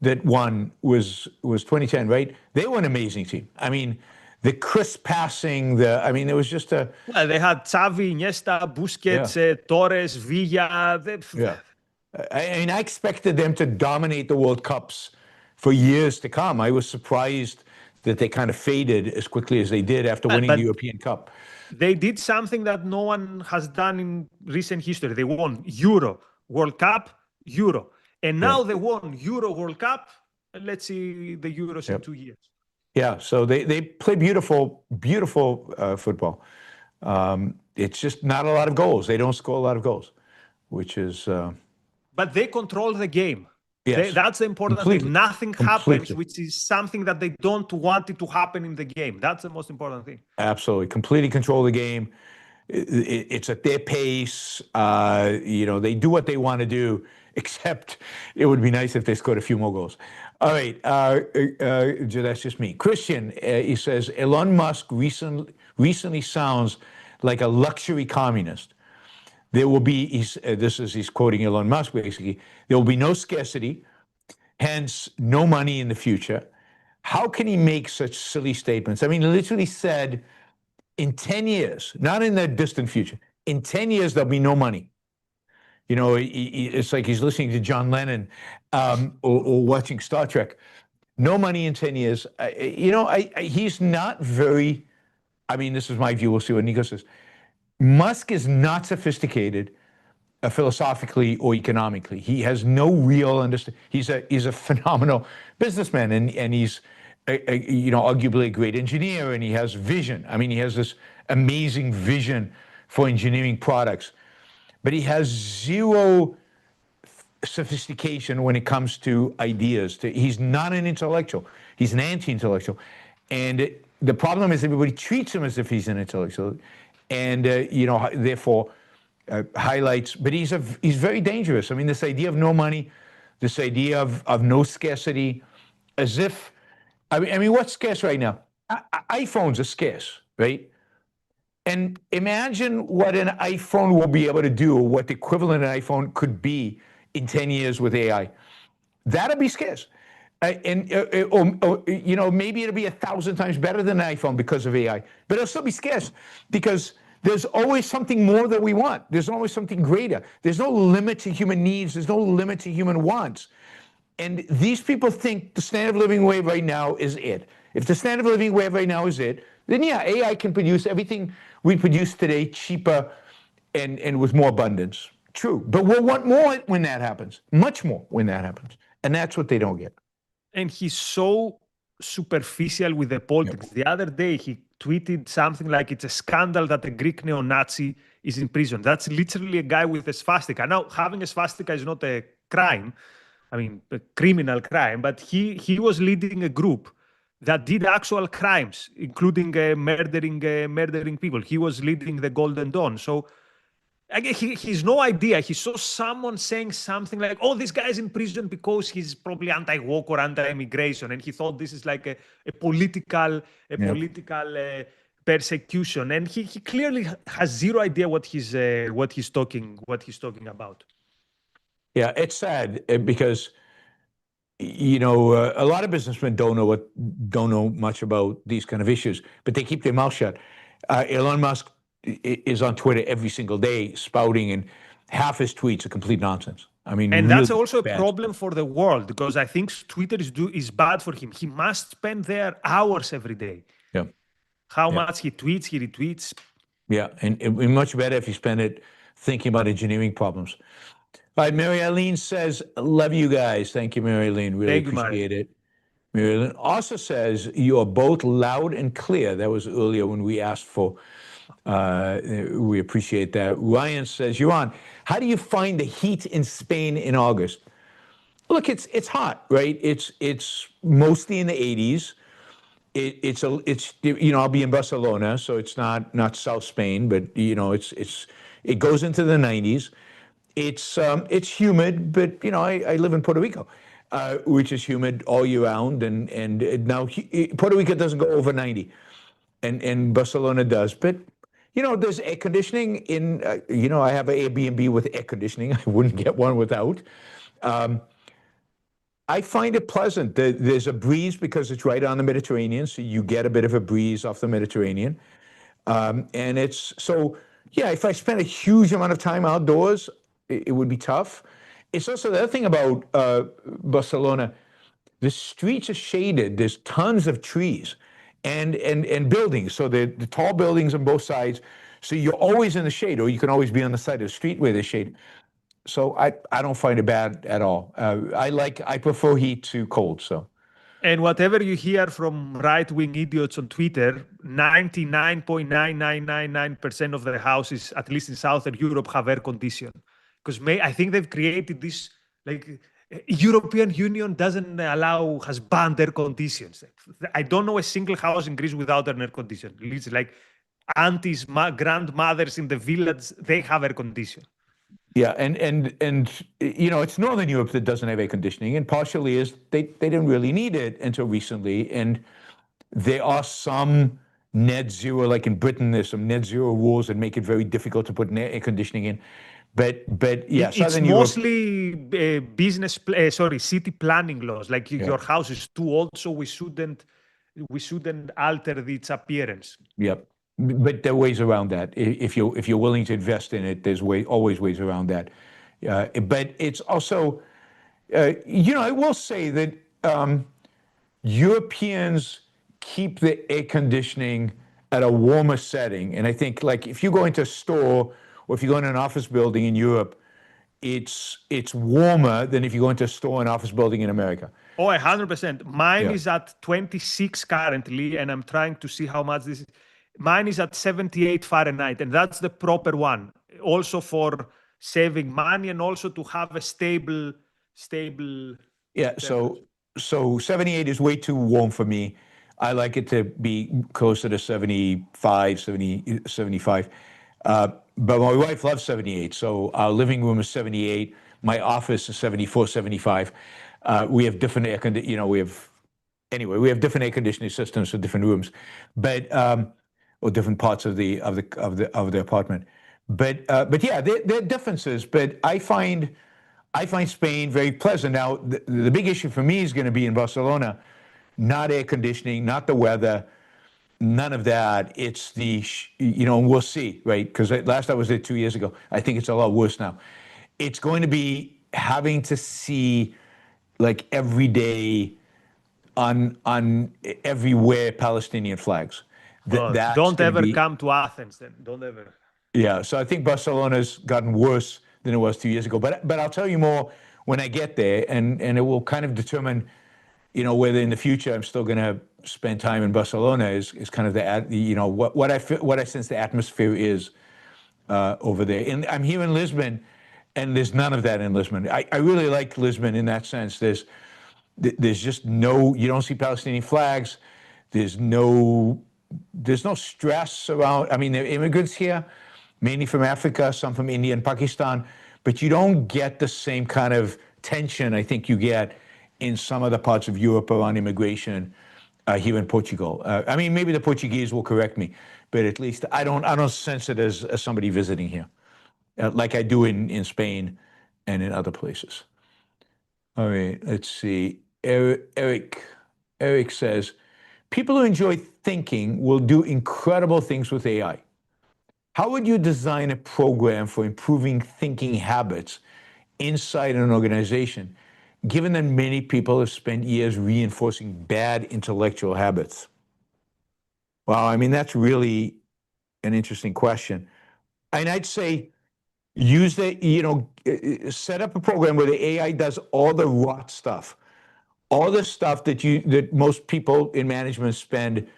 that won was 2010, right? They were an amazing team. I mean, the crisp passing, it was just a... Well, they had Xavi, Iniesta, Busquets, Torres, Villa. I expected them to dominate the World Cups for years to come. I was surprised that they kind of faded as quickly as they did after winning the European Cup. They did something that no one has done in recent history. They won Euro, World Cup, Euro. And now they won Euro World Cup. Let's see the Euros in 2 years. Yeah, so they play beautiful, beautiful football. It's just not a lot of goals. They don't score a lot of goals, which is... But they control the game. Yes. That's the important thing. Nothing happens, which is something that they don't want it to happen in the game. That's the most important thing. Absolutely. Completely control the game. It's at their pace. They do what they want to do, except it would be nice if they scored a few more goals. All right. That's just me. Christian, he says, Elon Musk recently sounds like a luxury communist. There will be, he's quoting Elon Musk basically, there will be no scarcity, hence no money in the future. How can he make such silly statements? I mean, he literally said, in 10 years, not in the distant future, in 10 years, there'll be no money. It's like he's listening to John Lennon or watching Star Trek. No money in 10 years. He's not very, this is my view. We'll see what Nikos says. Musk is not sophisticated philosophically or economically. He has no real understanding. He's a phenomenal businessman, and he's arguably a great engineer, and he has vision. He has this amazing vision for engineering products, but he has zero sophistication when it comes to ideas. He's not an intellectual. He's an anti-intellectual, and the problem is everybody treats him as if he's an intellectual. And therefore, highlights. But he's very dangerous. This idea of no money, this idea of no scarcity, as if, what's scarce right now? iPhones are scarce, right? And imagine what an iPhone will be able to do, or what the equivalent of an iPhone could be in 10 years with AI. That'll be scarce. Maybe it'll be 1,000 times better than an iPhone because of AI, but it'll still be scarce because there's always something more that we want. There's always something greater. There's no limit to human needs. There's no limit to human wants. And these people think the standard of living wave right now is it. If the standard of living wave right now is it, then yeah, AI can produce everything we produce today cheaper and with more abundance. True. But we'll want more when that happens, much more when that happens. And that's what they don't get. And he's so superficial with the politics. Yep. The other day, he tweeted something like, it's a scandal that a Greek neo-Nazi is in prison. That's literally a guy with a swastika. Now, having a swastika is not a crime, I mean, a criminal crime, but he was leading a group that did actual crimes, including murdering people. He was leading the Golden Dawn. So again, he's no idea. He saw someone saying something like, oh, this guy's in prison because he's probably anti-woke or anti-immigration. And he thought this is like a political persecution. And he clearly has zero idea what he's talking about. Yeah, it's sad because a lot of businessmen don't know much about these kind of issues, but they keep their mouth shut. Elon Musk is on Twitter every single day spouting, and half his tweets are complete nonsense. I mean, and really that's also a bad. problem for the world, because I think Twitter is bad for him. He must spend there hours every day. Yeah. How much he tweets, he retweets. Yeah, and it'd be much better if he spent it thinking about engineering problems. All right, Mary Eileen says, love you guys. Thank you, Mary Eileen. Really appreciate it. Mary Eileen also says, you are both loud and clear. That was earlier when we asked for, we appreciate that. Ryan says, Yaron, how do you find the heat in Spain in August? Look, it's hot, right? It's mostly in the 80s. I'll be in Barcelona, so it's not South Spain, but it goes into the 90s. It's humid, but I live in Puerto Rico, which is humid all year round, and now Puerto Rico doesn't go over 90, and Barcelona does. But there's air conditioning in. I have an Airbnb with air conditioning. I wouldn't get one without. I find it pleasant. There's a breeze because it's right on the Mediterranean, so you get a bit of a breeze off the Mediterranean, and if I spent a huge amount of time outdoors, it would be tough. It's also the other thing about Barcelona. The streets are shaded. There's tons of trees and buildings. So the tall buildings on both sides. So you're always in the shade, or you can always be on the side of the street where there's shade. So I don't find it bad at all. I prefer heat to cold. So. And whatever you hear from right-wing idiots on Twitter, 99.9999% of the houses, at least in Southern Europe, have air conditioning. Because I think they've created this, like, European Union has banned air conditions. I don't know a single house in Greece without an air conditioner. It's like aunties, grandmothers in the village, they have air conditioning. Yeah, and it's Northern Europe that doesn't have air conditioning, and partially is they didn't really need it until recently, and there are some net zero, like in Britain, there's some net zero rules that make it very difficult to put air conditioning in. But yeah, it's mostly city planning laws. Like your house is too old, so we shouldn't alter its appearance. Yep. But there are ways around that. If you're willing to invest in it, there's always ways around that. But it's also, I will say that Europeans keep the air conditioning at a warmer setting. And I think, like, if you go into a store or if you go in an office building in Europe, it's warmer than if you go into a store and office building in America. Oh, 100%. Mine is at 26 currently, and I'm trying to see how much this is. Mine is at 78 Fahrenheit, and that's the proper one. Also for saving money and also to have a stable. Yeah. So 78 is way too warm for me. I like it to be closer to 75, 75. But my wife loves 78. So our living room is 78. My office is 74, 75. We have different air conditioning. We have anyway, we have different air conditioning systems for different rooms, but or different parts of the apartment. But yeah, there are differences. But I find Spain very pleasant. Now, the big issue for me is going to be in Barcelona, not air conditioning, not the weather, none of that. It's and we'll see, right? Because last I was there 2 years ago. I think it's a lot worse now. It's going to be having to see like every day on everywhere Palestinian flags. That's Don't going to ever be, come to Athens then. Don't ever. yeah. So I think Barcelona's gotten worse than it was 2 years ago. But I'll tell you more when I get there, and it will kind of determine, whether in the future I'm still going to spend time in Barcelona. Is kind of what I sense the atmosphere is over there. And I'm here in Lisbon, and there's none of that in Lisbon. I really like Lisbon in that sense. There's just you don't see Palestinian flags. There's no stress around. I mean, there are immigrants here, mainly from Africa, some from India and Pakistan, but you don't get the same kind of tension I think you get in some other parts of Europe around immigration here in Portugal. I mean, maybe the Portuguese will correct me, but at least I don't sense it as somebody visiting here, like I do in Spain and in other places. All right, let's see. Eric says, people who enjoy thinking will do incredible things with AI. How would you design a program for improving thinking habits inside an organization, given that many people have spent years reinforcing bad intellectual habits? Well, I mean, that's really an interesting question. And I'd say set up a program where the AI does all the rot stuff, all the stuff that most people in management spend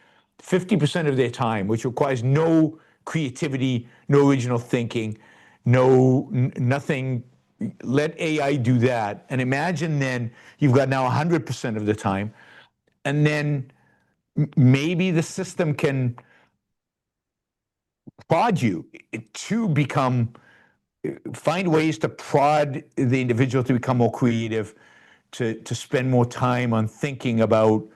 50% of their time, which requires no creativity, no original thinking, nothing. Let AI do that. And imagine then you've got now 100% of the time. And then maybe the system can prod you to find ways to prod the individual to become more creative, to spend more time on thinking about,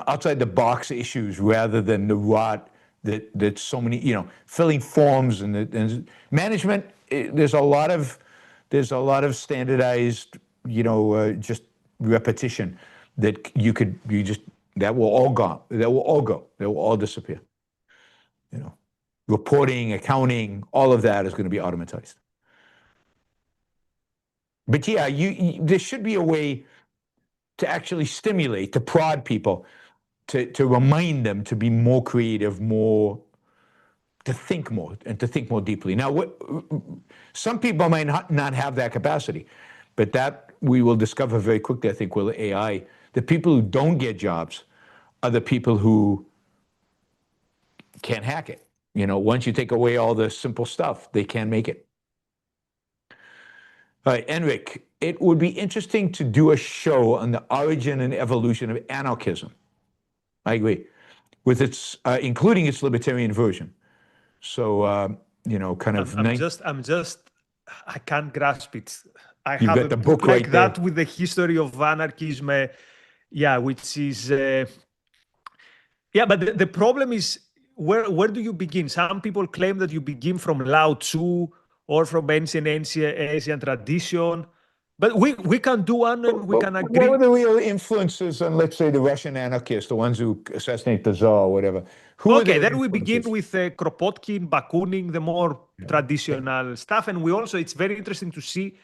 outside the box issues rather than the rot that so many, filling forms and management. There's a lot of standardized, just repetition that that will all go. They will all disappear. Reporting, accounting, all of that is going to be automatized. But yeah, there should be a way to actually stimulate, to prod people, to remind them to be more creative, to think more, and to think more deeply. Now, some people might not have that capacity, but that we will discover very quickly, I think, with AI. The people who don't get jobs are the people who can't hack it. Once you take away all the simple stuff, they can't make it. All right, Enric, it would be interesting to do a show on the origin and evolution of anarchism. I agree, with including its libertarian version. So, kind of. I can't grasp it. I You've have got a the book like right that there. with the history of anarchism, which is, but the problem is, where do you begin? Some people claim that you begin from Lao Tzu or from ancient Asian tradition. But we can do one and we can agree. What were the real influences on, let's say, the Russian anarchists, the ones who assassinate the Tsar or whatever? Okay, then we begin with Kropotkin, Bakunin, the more traditional stuff. And it's very interesting to see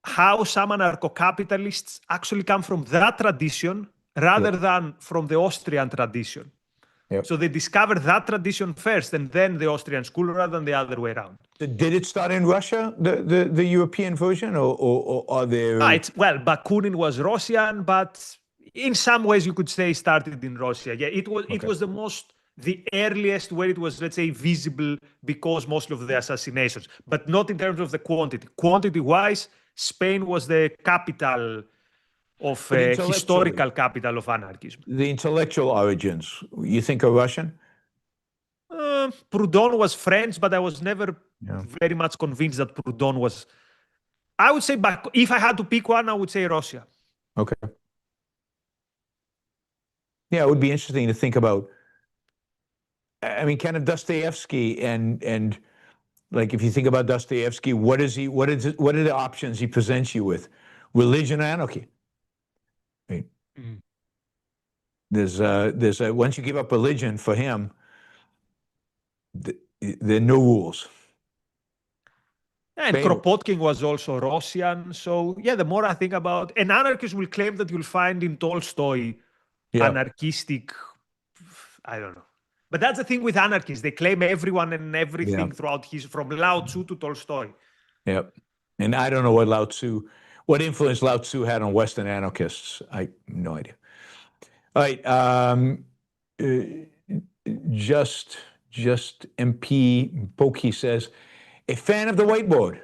how some anarcho-capitalists actually come from that tradition rather than from the Austrian tradition. Yep. So they discovered that tradition first and then the Austrian school rather than the other way around. Did it start in Russia, the European version, or are there... Bakunin was Russian, but in some ways you could say started in Russia. Yeah, it was the earliest where it was, let's say, visible because mostly of the assassinations, but not in terms of the quantity. Quantity-wise, Spain was the capital of historical capital of anarchism. The intellectual origins, you think are Russian? Proudhon was French, but I was never very much convinced that Proudhon was. I would say, if I had to pick one, I would say Russia. Okay. Yeah, it would be interesting to think about. I mean, kind of Dostoevsky and like if you think about Dostoevsky, what are the options he presents you with? Religion or anarchy? Right? Mm. Once you give up religion for him, there are no rules. And Spain, Kropotkin was also Russian. So yeah, the more I think about, and anarchists will claim that you'll find in Tolstoy yeah, anarchistic, I don't know. But that's the thing with anarchists. They claim everyone and yeah, everything throughout his, from Lao Tzu to Tolstoy. yeah. And I don't know what influence Lao Tzu had on Western anarchists. I have no idea. All right. Uh, just MP Pokey says, a fan of the whiteboard.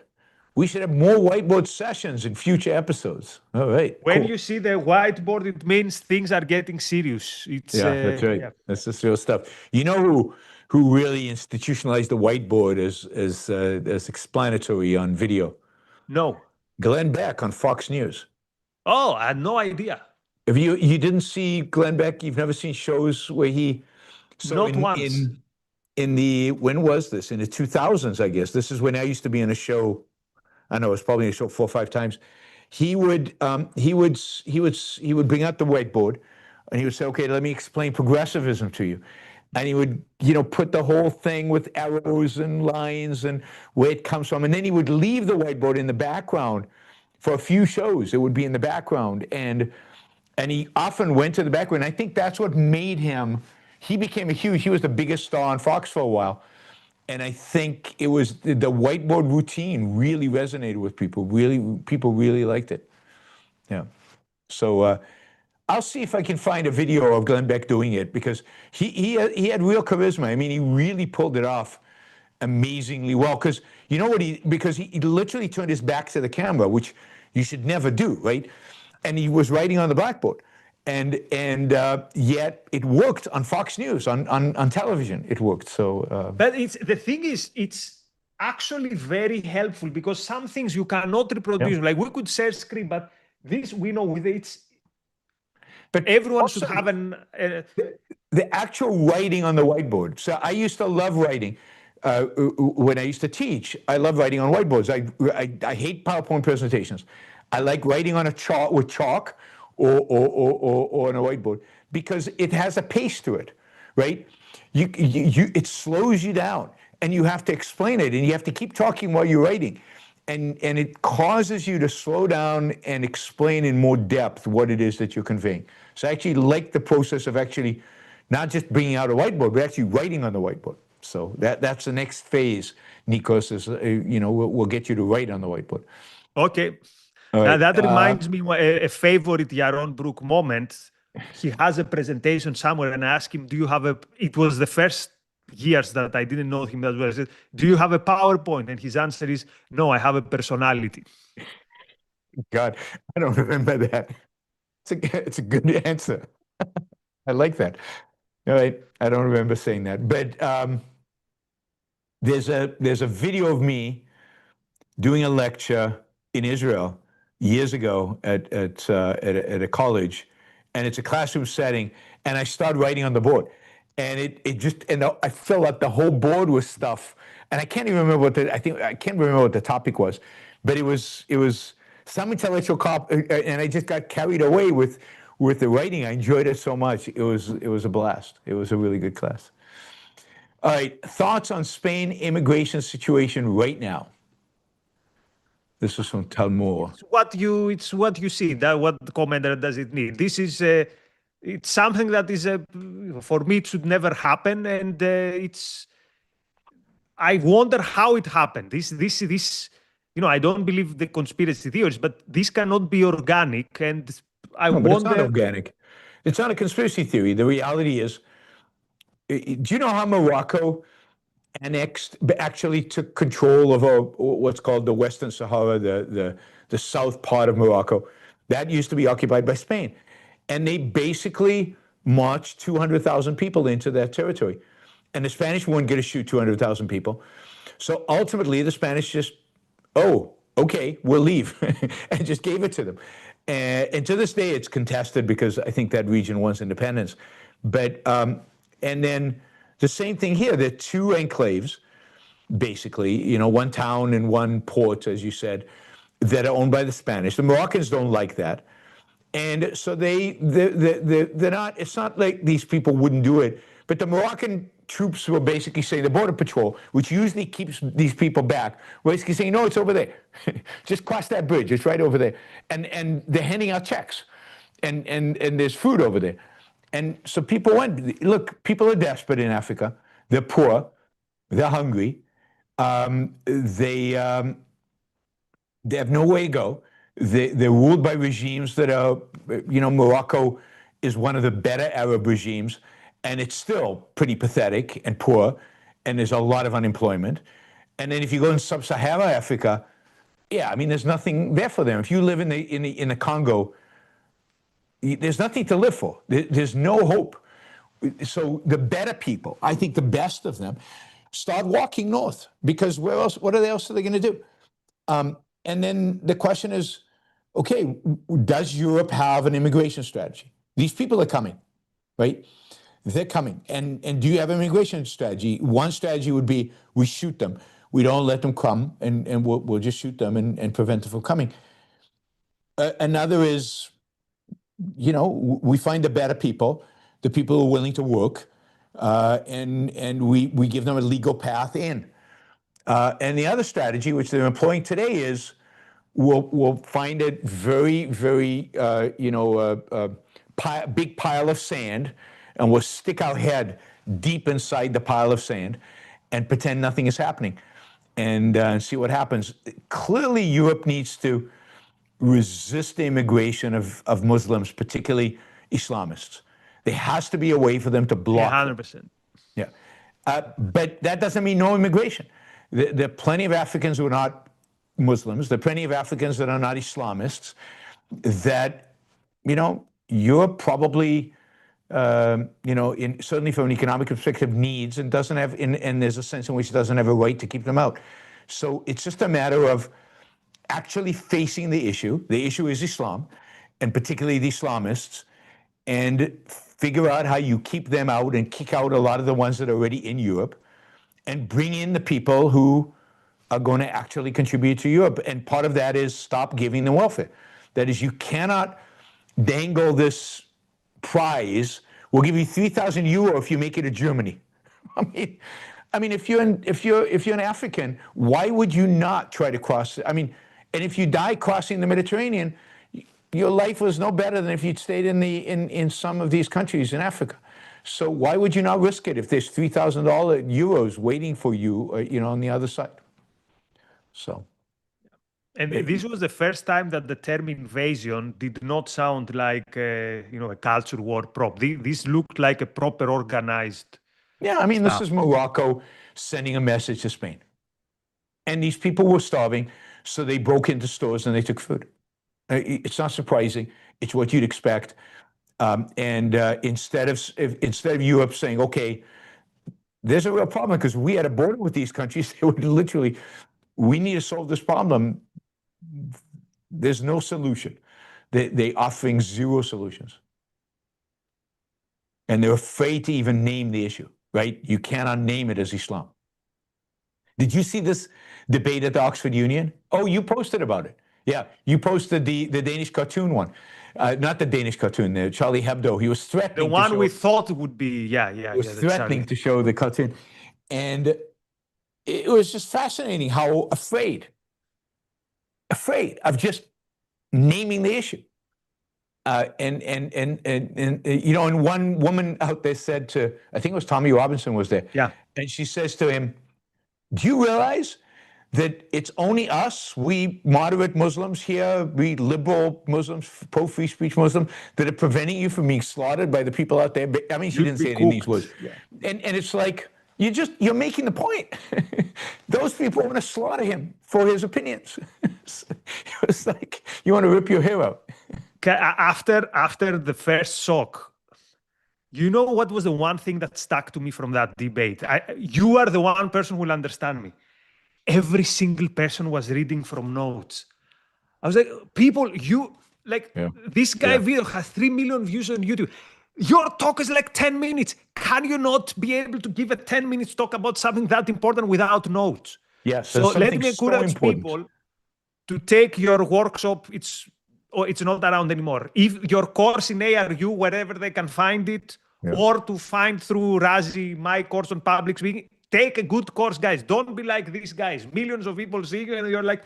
We should have more whiteboard sessions in future episodes. All right, When cool. you see the whiteboard, it means things are getting serious. It's Yeah, that's right. yeah. That's the real stuff. You know who really institutionalized the whiteboard as explanatory on video? No. Glenn Beck on Fox News. Oh, I had no idea. If you didn't see Glenn Beck, you've never seen shows where so Not once. in the when was this? In the 2000s, I guess. This is when I used to be in a show. I know it's probably in a show 4 or 5 times. He would bring out the whiteboard and he would say, okay, let me explain progressivism to you. And he would, put the whole thing with arrows and lines and where it comes from. And then he would leave the whiteboard in the background for a few shows. It would be in the background. And he often went to the background. I think that's what made him, he was the biggest star on Fox for a while. And I think it was the whiteboard routine really resonated with people. People really liked it. Yeah. So I'll see if I can find a video of Glenn Beck doing it because he had real charisma. I mean, he really pulled it off amazingly well. Because you know what because he literally turned his back to the camera, which you should never do, right? And he was writing on the blackboard. And yet it worked on Fox News, on television. It worked. So, But the thing is, it's actually very helpful because some things you cannot reproduce. yeah. Like we could share screen, but this we know with it's But everyone also, should have an. the actual writing on the whiteboard. So I used to love writing. When I used to teach, I love writing on whiteboards. I hate PowerPoint presentations. I like writing on a chalk with chalk or on a whiteboard because it has a pace to it, right? It slows you down and you have to explain it and you have to keep talking while you're writing. And it causes you to slow down and explain in more depth what it is that you're conveying. So I actually like the process of actually not just bringing out a whiteboard, but actually writing on the whiteboard. So that's the next phase, Nikos, is, we'll get you to write on the whiteboard. Okay. All Now right. that reminds me a favorite Yaron Brook moment. He has a presentation somewhere, and I asked him, "Do you have a?" It was the first years that I didn't know him that well. I said, "Do you have a PowerPoint?" And his answer is, "No, I have a personality." God, I don't remember that. It's a good answer. I like that. All right. I don't remember saying that, but there's a video of me doing a lecture in Israel years ago at a college, and it's a classroom setting, and I start writing on the board, and I fill up the whole board with stuff, and I can't even remember I can't remember what the topic was, but it was some intellectual and I just got carried away with the writing. I enjoyed it so much. It was a blast. It was a really good class. All right, thoughts on Spain immigration situation right now? This is from Talmor. It's what you see. That what commander does it need? This is it's something that is for me it should never happen, and it's. I wonder how it happened. This. I don't believe the conspiracy theories, but this cannot be organic, and I No, but it's not wonder. organic. It's not a conspiracy theory. The reality is, do you know how Morocco actually took control of what's called the Western Sahara, the south part of Morocco? That used to be occupied by Spain. And they basically marched 200,000 people into that territory. And the Spanish weren't going to shoot 200,000 people. So ultimately, the Spanish just, oh, okay, we'll leave, and just gave it to them. And to this day, it's contested because I think that region wants independence. But and then the same thing here. There are two enclaves, basically, one town and one port, as you said, that are owned by the Spanish. The Moroccans don't like that. And so they're not, it's not like these people wouldn't do it, but the Moroccan troops will basically say, the border patrol, which usually keeps these people back, will basically say, no, it's over there. Just cross that bridge, it's right over there. And they're handing out checks, and there's food over there. And so people went, look, people are desperate in Africa. They're poor, they're hungry, they have nowhere to go. They're ruled by regimes that are, Morocco is one of the better Arab regimes, and it's still pretty pathetic and poor, and there's a lot of unemployment. And then if you go in sub-Saharan Africa, yeah, I mean, there's nothing there for them. If you live in the Congo, there's nothing to live for. There's no hope. So the better people, I think the best of them, start walking north, because where else? What else are they going to do? And then the question is, okay, does Europe have an immigration strategy? These people are coming, right? They're coming. And do you have an immigration strategy? One strategy would be we shoot them. We don't let them come, and we'll just shoot them and prevent them from coming. Another is, we find the better people, the people who are willing to work, and we give them a legal path in. And the other strategy, which they're employing today, is we'll find a very, very, big pile of sand, and we'll stick our head deep inside the pile of sand and pretend nothing is happening, and see what happens. Clearly, Europe needs to resist the immigration of Muslims, particularly Islamists. There has to be a way for them to block. 100%. Yeah. But that doesn't mean no immigration. There are plenty of Africans who are not Muslims. There are plenty of Africans that are not Islamists that, Europe probably, certainly from an economic perspective, needs and doesn't have, and there's a sense in which it doesn't have a right to keep them out. So it's just a matter of actually facing the issue. The issue is Islam, and particularly the Islamists, and figure out how you keep them out and kick out a lot of the ones that are already in Europe, and bring in the people who are going to actually contribute to Europe. And part of that is stop giving them welfare. That is, you cannot dangle this prize. We'll give you 3,000 euro if you make it to Germany. I mean, if you're an African, why would you not try to cross? And if you die crossing the Mediterranean, your life was no better than if you'd stayed in some of these countries in Africa. So why would you not risk it if there's 3,000 euros waiting for you, on the other side? So. And this was the first time that the term invasion did not sound like a culture war prop. This looked like a proper organized. Yeah, this is Morocco sending a message to Spain. And these people were starving, so they broke into stores and they took food. It's not surprising. It's what you'd expect. Instead of Europe saying, okay, there's a real problem because we had a border with these countries, they would literally, we need to solve this problem. There's no solution. They're offering zero solutions. And they're afraid to even name the issue, right? You cannot name it as Islam. Did you see this debate at the Oxford Union? Oh, you posted about it. Yeah, you posted the Danish cartoon one. Not the Danish cartoon, the Charlie Hebdo. He was threatening. The one we thought would be, He was threatening to show the cartoon. And it was just fascinating how afraid of just naming the issue. And one woman out there said to, I think it was Tommy Robinson was there. Yeah. And she says to him, do you realize that it's only us, we moderate Muslims here, we liberal Muslims, pro-free speech Muslims, that are preventing you from being slaughtered by the people out there? She didn't say it in these words. Yeah. And it's like, you're making the point. Those people want to slaughter him for his opinions. It's like, you want to rip your hair out. After the first shock, what was the one thing that stuck to me from that debate? You are the one person who will understand me. Every single person was reading from notes. I was like, people, Like Yeah. this guy Yeah. video has 3 million views on YouTube. Your talk is like 10 minutes. Can you not be able to give a 10 minutes talk about something that important without notes? Yes. So There's let something me so encourage important. people to take your workshop. It's not around anymore. If your course in ARU, wherever they can find it, Yeah. or to find through Razi, my course on public speaking, take a good course, guys. Don't be like these guys. Millions of people see you and you're like,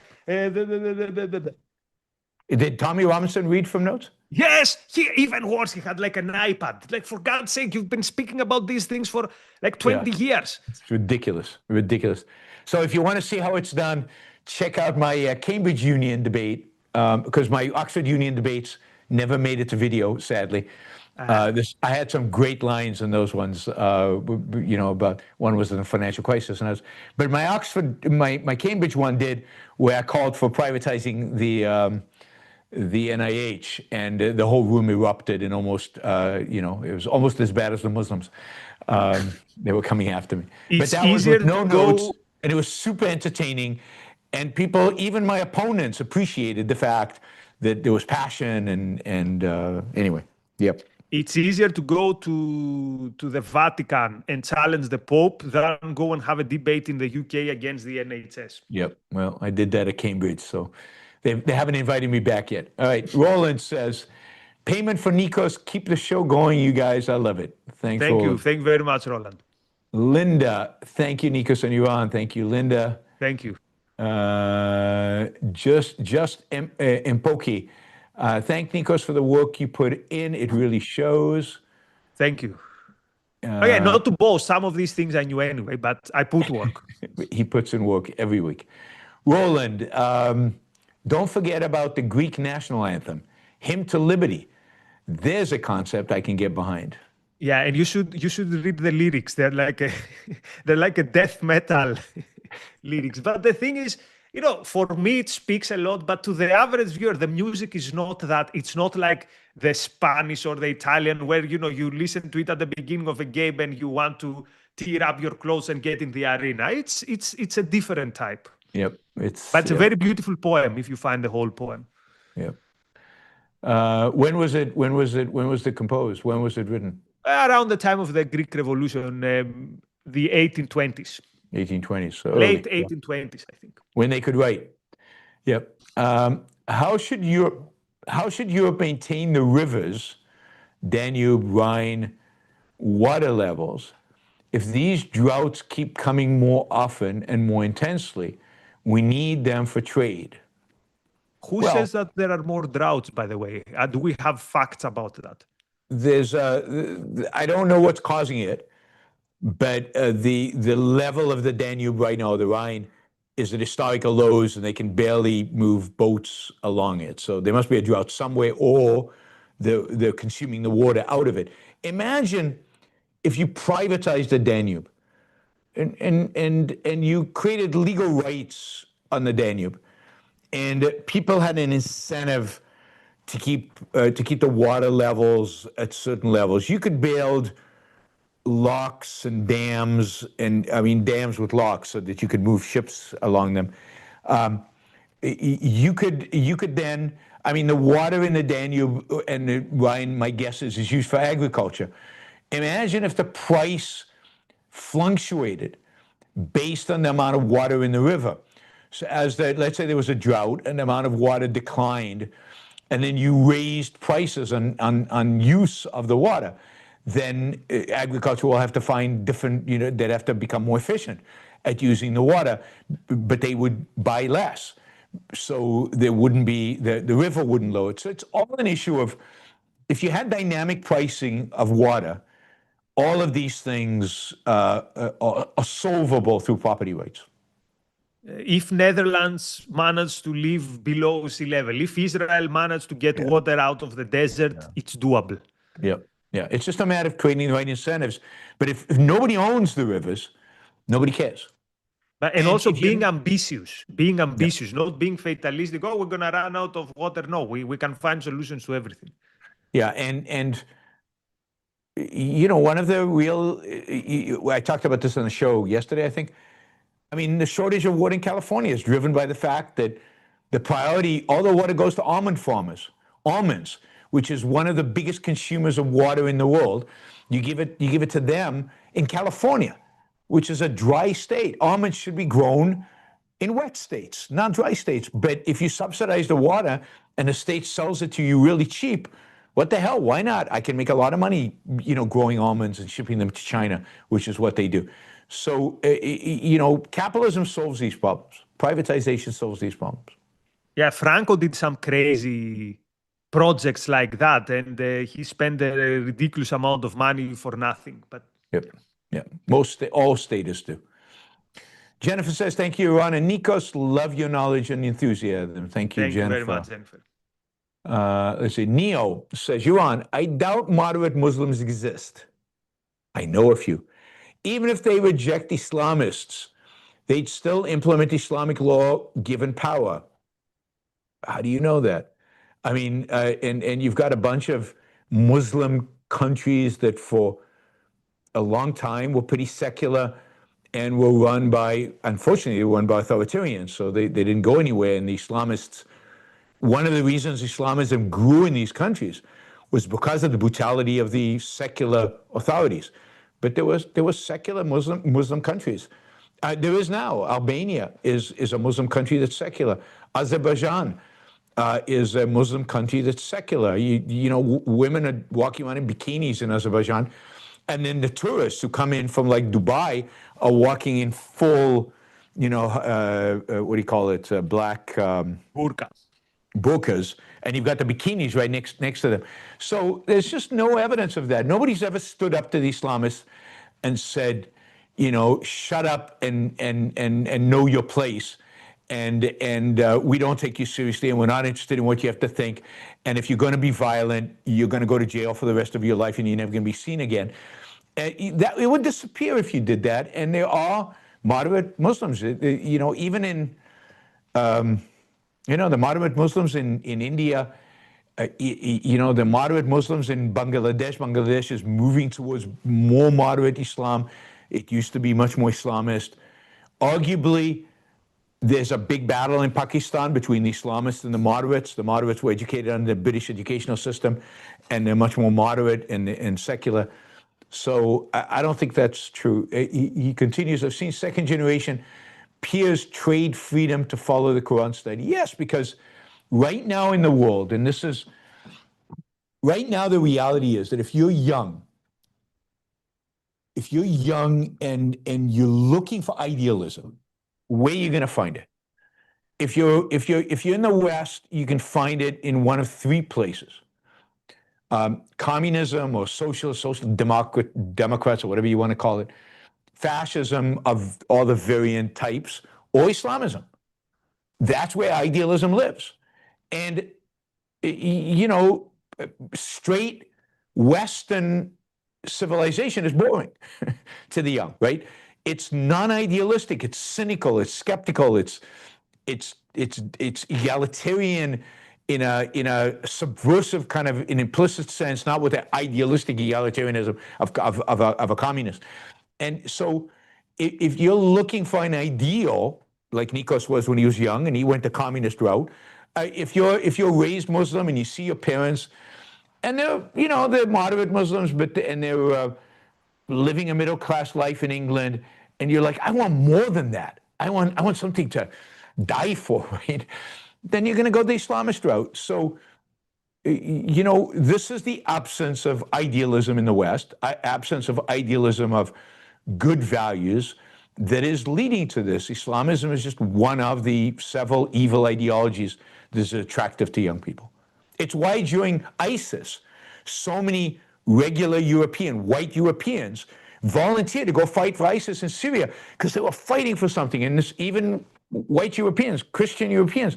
Did Tommy Robinson read from notes? yes, he even worse. He had like an iPad. Like, for God's sake, you've been speaking about these things for like 20 years. It's ridiculous, ridiculous. So if you want to see how it's done, check out my Cambridge Union debate, because my Oxford Union debates never made it to video, sadly. I had some great lines in those ones, about one was in the financial crisis, but my Cambridge one did, where I called for privatizing the NIH, and the whole room erupted, and almost, it was almost as bad as the Muslims. They were coming after me. It's But that was easier with no to notes, go. and it was super entertaining. And people, even my opponents, appreciated the fact that there was passion. And anyway, yep. It's easier to go to the Vatican and challenge the Pope than go and have a debate in the UK against the NHS. Yep. Well, I did that at Cambridge, so they haven't invited me back yet. All right. Roland says, payment for Nikos. Keep the show going, you guys. I love it. Thanks, Thank you. Roland. Thank you very much, Roland. Linda, thank you, Nikos and Yaron. Thank you, Linda. Thank you. Just Impoki. Thank Nikos for the work you put in. It really shows. Thank you. Okay, not to boast. Some of these things I knew anyway, but I put work. He puts in work every week. Roland, don't forget about the Greek national anthem, Hymn to Liberty. There's a concept I can get behind. Yeah, and you should read the lyrics. They're like a death metal lyrics. But the thing is, for me it speaks a lot, but to the average viewer, the music is not that. It's not like the Spanish or the Italian where you listen to it at the beginning of a game and you want to tear up your clothes and get in the arena. It's a different type. Yep. But it's a very beautiful poem if you find the whole poem. Yep. When was it composed? When was it written? Around the time of the Greek Revolution, the 1820s. 1820s. So late 1820s, I think. When they could write. Yep. How should Europe maintain the rivers, Danube, Rhine, water levels? If these droughts keep coming more often and more intensely, we need them for trade. Who says that there are more droughts, by the way? Do we have facts about that? I don't know what's causing it, but the level of the Danube right now, the Rhine, is at historical lows, and they can barely move boats along it. So there must be a drought somewhere, or they're consuming the water out of it. Imagine if you privatized the Danube, and you created legal rights on the Danube, and people had an incentive to keep the water levels at certain levels. You could build locks and dams, dams with locks so that you could move ships along them. You could then, the water in the Danube and the Rhine, my guess is used for agriculture. Imagine if the price fluctuated based on the amount of water in the river. So let's say there was a drought and the amount of water declined, and then you raised prices on use of the water, then agriculture will have to find different, they'd have to become more efficient at using the water, but they would buy less. So there wouldn't be, the river wouldn't lower it. So it's all an issue of, if you had dynamic pricing of water, all of these things are solvable through property rights. If Netherlands managed to live below sea level, if Israel managed to get water out of the desert, it's doable. Yeah, it's just a matter of creating the right incentives. But if nobody owns the rivers, nobody cares. And also being ambitious, not being fatalistic. Oh, we're going to run out of water. No, we can find solutions to everything. Yeah, and one of the real, I talked about this on the show yesterday, I think. The shortage of water in California is driven by the fact that the priority, all the water goes to almond farmers. almonds, which is one of the biggest consumers of water in the world. You give it to them in California, which is a dry state. Almonds should be grown in wet states, not dry states. But if you subsidize the water and the state sells it to you really cheap, what the hell? Why not? I can make a lot of money, growing almonds and shipping them to China, which is what they do. So, capitalism solves these problems. Privatization solves these problems. Yeah, Franco did some crazy projects like that, and he spent a ridiculous amount of money for nothing. But yep, yeah, all statists do. Jennifer says, "Thank you, Yaron and Nikos. Love your knowledge and enthusiasm." Thank you, Jennifer. Thank you very much, Jennifer. Let's see. Neo says, "Yaron, I doubt moderate Muslims exist. I know a few. Even if they reject Islamists, they'd still implement Islamic law given power." How do you know that? I mean, and you've got a bunch of Muslim countries that for a long time were pretty secular and were run by, unfortunately, run by authoritarians. So they didn't go anywhere. And the Islamists, one of the reasons Islamism grew in these countries was because of the brutality of the secular authorities. But there was secular Muslim countries. There is now. Albania is a Muslim country that's secular. Azerbaijan is a Muslim country that's secular. Women are walking around in bikinis in Azerbaijan, and then the tourists who come in from like Dubai are walking in full, what do you call it, black burqas, and you've got the bikinis right next to them. So there's just no evidence of that. Nobody's ever stood up to the Islamists and said, shut up and know your place. And we don't take you seriously, and we're not interested in what you have to think. And if you're going to be violent, you're going to go to jail for the rest of your life, and you're never going to be seen again. It would disappear if you did that. And there are moderate Muslims, even in, the moderate Muslims in India, the moderate Muslims in Bangladesh. Bangladesh is moving towards more moderate Islam. It used to be much more Islamist. Arguably, there's a big battle in Pakistan between the Islamists and the moderates. The moderates were educated under the British educational system, and they're much more moderate and secular. So I don't think that's true. He continues, "I've seen second generation peers trade freedom to follow the Quran study." Yes, because right now in the world, and right now the reality is that if you're young and you're looking for idealism, where are you going to find it? If you're in the West, you can find it in one of three places: communism or social democrats, or whatever you want to call it, fascism of all the variant types, or Islamism. That's where idealism lives. And straight Western civilization is boring to the young, right? It's non-idealistic, it's cynical, it's skeptical, it's egalitarian in a subversive kind of an implicit sense, not with the idealistic egalitarianism of a communist. And so if you're looking for an ideal, like Nikos was when he was young and he went the communist route, if you're raised Muslim and you see your parents, and they're moderate Muslims, and they're living a middle-class life in England, and you're like, I want more than that. I want something to die for, right? Then you're going to go the Islamist route. So, this is the absence of idealism in the West, absence of idealism of good values that is leading to this. Islamism is just one of the several evil ideologies that is attractive to young people. It's why during ISIS, so many regular white Europeans volunteered to go fight for ISIS in Syria because they were fighting for something. And even white Europeans, Christian Europeans,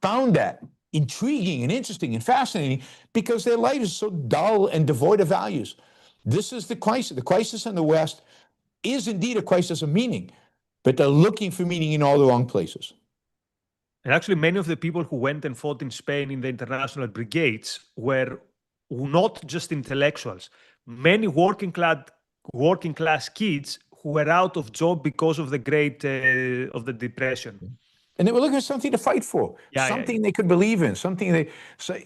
found that intriguing and interesting and fascinating because their life is so dull and devoid of values. This is the crisis. The crisis in the West is indeed a crisis of meaning, but they're looking for meaning in all the wrong places. And actually, many of the people who went and fought in Spain in the international brigades were not just intellectuals. Many working class kids who were out of job because of the Depression. And they were looking for something to fight for, something they could believe in, something they,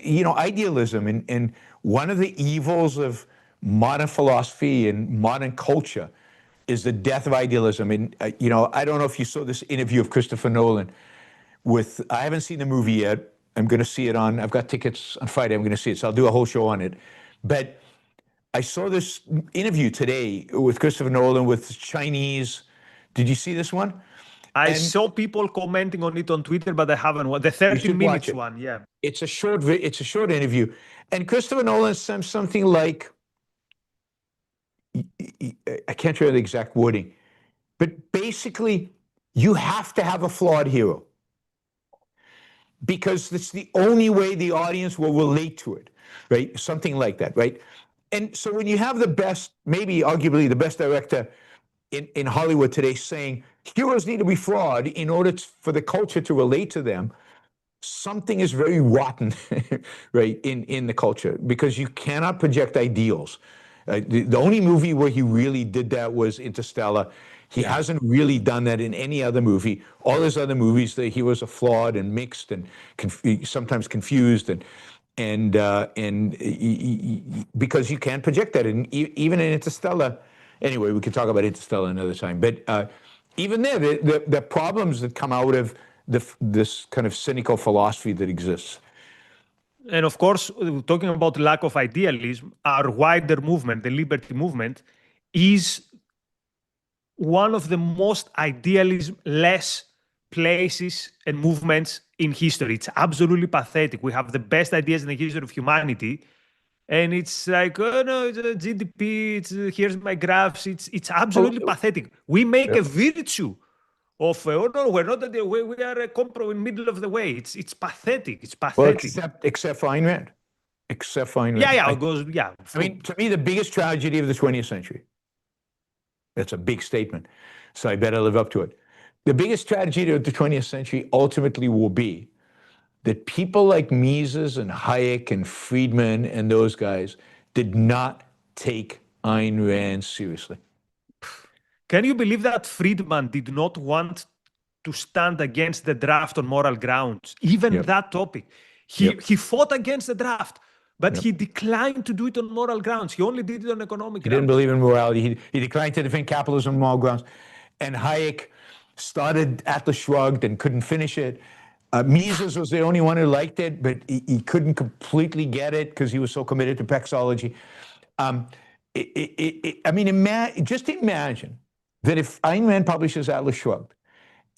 idealism. And one of the evils of modern philosophy and modern culture is the death of idealism. And, I don't know if you saw this interview of Christopher Nolan I haven't seen the movie yet. I'm going to see it I've got tickets on Friday. I'm going to see it. So I'll do a whole show on it. But I saw this interview today with Christopher Nolan with Chinese. Did you see this one? I saw people commenting on it on Twitter, but I haven't watched the 30 minutes one. Yeah. It's a short interview. And Christopher Nolan said something like, I can't remember the exact wording, but basically, you have to have a flawed hero because it's the only way the audience will relate to it, right? Something like that, right? And so when you have the best, maybe arguably the best director in Hollywood today saying heroes need to be flawed in order for the culture to relate to them, something is very rotten, right, in the culture, because you cannot project ideals. The only movie where he really did that was Interstellar. He hasn't really done that in any other movie. All his other movies, the heroes are flawed and mixed and sometimes confused, and because you can't project that. And even in Interstellar, anyway, we could talk about Interstellar another time. But even there, the problems that come out of this kind of cynical philosophy that exists. And of course, talking about lack of idealism, our wider movement, the liberty movement, is one of the most idealism-less places and movements in history. It's absolutely pathetic. We have the best ideas in the history of humanity, and it's like, oh no, it's a GDP. Here's my graphs. It's absolutely pathetic. We make a virtue of oh no, we're not at the way. We are a compromise in the middle of the way. It's pathetic. It's pathetic. Well, except for Ayn Rand. Except for Ayn Rand. I mean, to me, the biggest tragedy of the 20th century. That's a big statement, so I better live up to it. The biggest tragedy of the 20th century ultimately will be that people like Mises and Hayek and Friedman and those guys did not take Ayn Rand seriously. Can you believe that Friedman did not want to stand against the draft on moral grounds? Even that topic. He fought against the draft, but he declined to do it on moral grounds. He only did it on economic grounds. He didn't believe in morality. He declined to defend capitalism on moral grounds. And Hayek started Atlas Shrugged and couldn't finish it. Mises was the only one who liked it, but he couldn't completely get it because he was so committed to praxeology. I mean, just imagine that if Ayn Rand publishes Atlas Shrugged,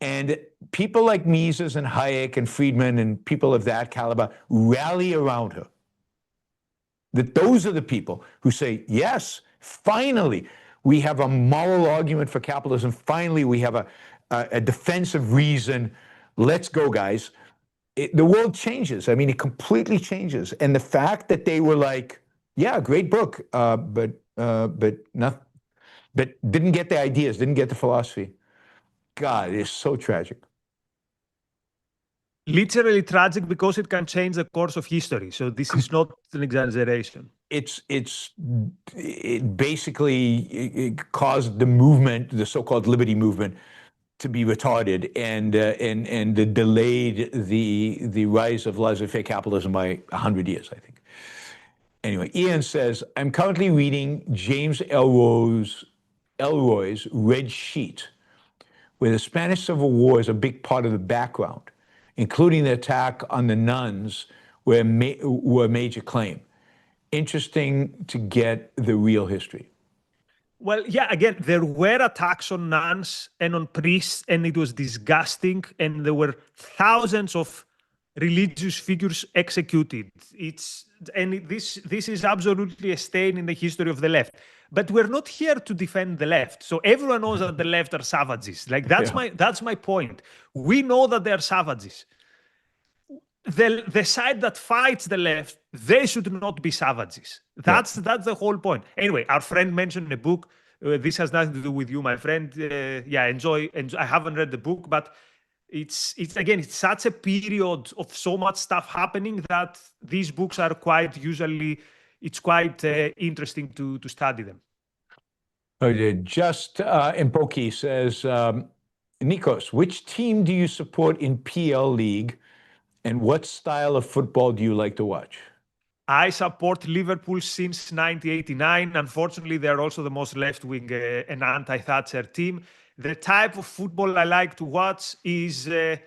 and people like Mises and Hayek and Friedman and people of that caliber rally around her, that those are the people who say, yes, finally, we have a moral argument for capitalism. Finally, we have a defense of reason. Let's go, guys. The world changes. I mean, it completely changes. And the fact that they were like, yeah, great book, but didn't get the ideas, didn't get the philosophy. God, it is so tragic. Literally tragic because it can change the course of history. So this is not an exaggeration. It basically caused the movement, the so-called liberty movement, to be retarded and delayed the rise of laissez-faire capitalism by 100 years, I think. Anyway, Ian says, I'm currently reading James Ellroy's Red Sheet, where the Spanish Civil War is a big part of the background, including the attack on the nuns were a major claim. Interesting to get the real history. Well, yeah, again, there were attacks on nuns and on priests, and it was disgusting, and there were thousands of religious figures executed. This is absolutely a stain in the history of the left. But we're not here to defend the left. So everyone knows that the left are savages. Like that's my point. We know that they are savages. The side that fights the left, they should not be savages. That's the whole point. Anyway, our friend mentioned a book. This has nothing to do with you, my friend. Enjoy. I haven't read the book, but it's such a period of so much stuff happening that these books are quite interesting to study them. Just Impoki says, Nikos, which team do you support in PL League, and what style of football do you like to watch? I support Liverpool since 1989. Unfortunately, they're also the most left-wing and anti-Thatcher team. The type of football I like to watch is the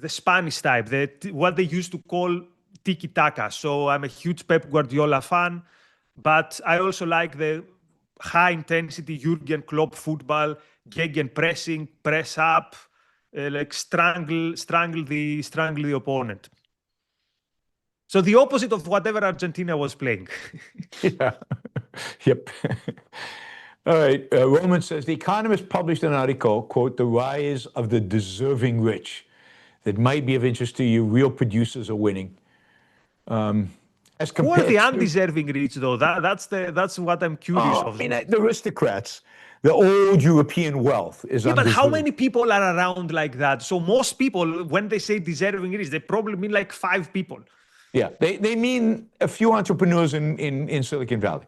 Spanish type, what they used to call tiki-taka. So I'm a huge Pep Guardiola fan, but I also like the high-intensity Jurgen Klopp football, gegenpressing, press up, like strangle the opponent. So the opposite of whatever Argentina was playing. Yeah. Yep. All right. Roman says, The Economist published an article, quote, "The rise of the deserving rich," that might be of interest to you. Real producers are winning. As Who are the compared to, undeserving rich, though? That's what I'm curious of. the aristocrats, the old European wealth is Yeah, but how undeserved. many people are around like that? So most people, when they say deserving rich, they probably mean like 5 people. Yeah, they mean a few entrepreneurs in Silicon Valley.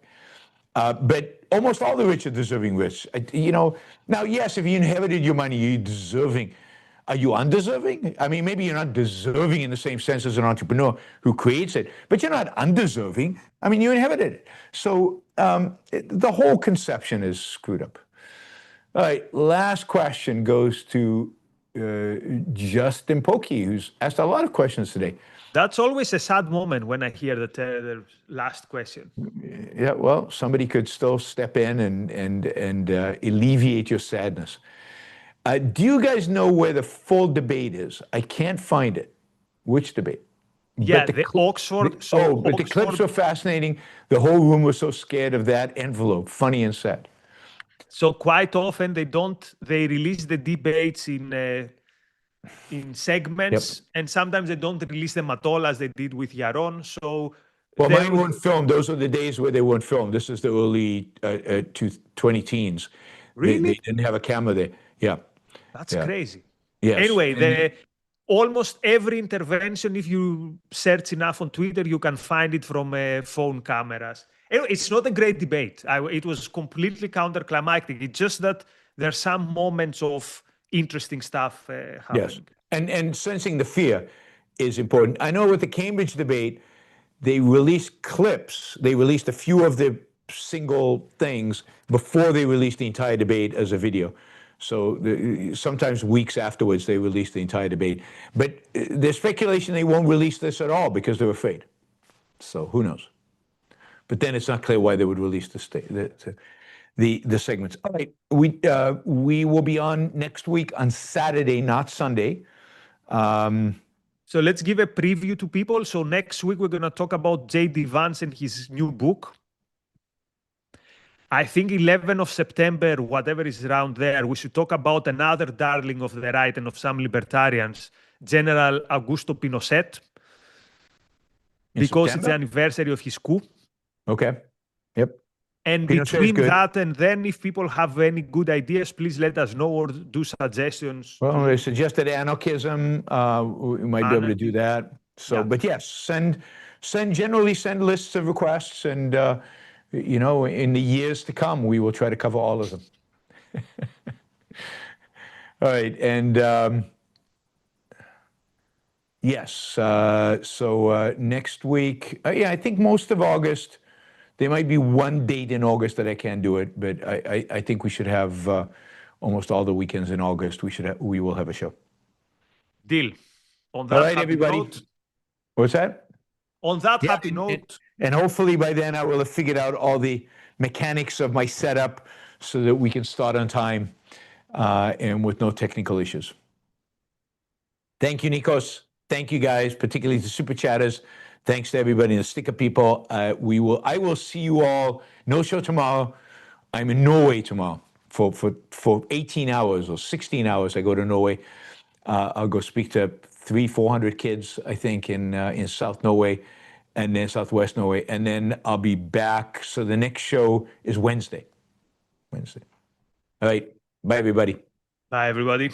But almost all the rich are deserving rich. Now, yes, if you inherited your money, you're deserving. Are you undeserving? I mean, maybe you're not deserving in the same sense as an entrepreneur who creates it, but you're not undeserving. I mean, you inherited it. So the whole conception is screwed up. All right, last question goes to Justin Pokey, who's asked a lot of questions today. That's always a sad moment when I hear the last question. Yeah, well, somebody could still step in and alleviate your sadness. Do you guys know where the full debate is? I can't find it. Which debate? Yeah, But the Oxford. but the clips were fascinating. The whole room was so scared of that envelope. Funny and sad. So quite often they release the debates in segments, and sometimes they don't release them at all, as they did with Yaron. So well, mine weren't filmed. Those were the days where they weren't filmed. This is the early 2010s. Really? They didn't have a camera there. Yeah. That's crazy. Yes. Anyway, almost every intervention, if you search enough on Twitter, you can find it from phone cameras. Anyway, it's not a great debate. It was completely counterclimactic. It's just that there's some moments of interesting stuff happening. Yes, and sensing the fear is important. I know with the Cambridge debate, they released clips. They released a few of the single things before they released the entire debate as a video. So sometimes weeks afterwards, they released the entire debate. But there's speculation they won't release this at all because they're afraid. So who knows? But then it's not clear why they would release the segments. All right, we will be on next week on Saturday, not Sunday. So let's give a preview to people. So next week, we're going to talk about J.D. Vance and his new book. I think 11th of September, whatever is around there, we should talk about another darling of the right and of some libertarians, General Augusto Pinochet, because it's the anniversary of his coup. Okay. Yep. And between that and then, if people have any good ideas, please let us know or do suggestions. Well, they suggested anarchism. We might be able to do that. So, yeah. But yes, generally send lists of requests, and in the years to come, we will try to cover all of them. All right, and yes, so next week, I think most of August. There might be one date in August that I can't do it, but I think we should have almost all the weekends in August. We will have a show. Deal. On that all right, everybody. Note, what's that? On that happy note. And hopefully by then I will have figured out all the mechanics of my setup so that we can start on time and with no technical issues. Thank you, Nikos. Thank you, guys, particularly the super chatters. Thanks to everybody, the sticker people. I will see you all. No show tomorrow. I'm in Norway tomorrow for 18 hours or 16 hours. I go to Norway. I'll go speak to 300-400 kids, I think, in South Norway and then Southwest Norway. And then I'll be back. So the next show is Wednesday. All right. Bye, everybody. Bye, everybody.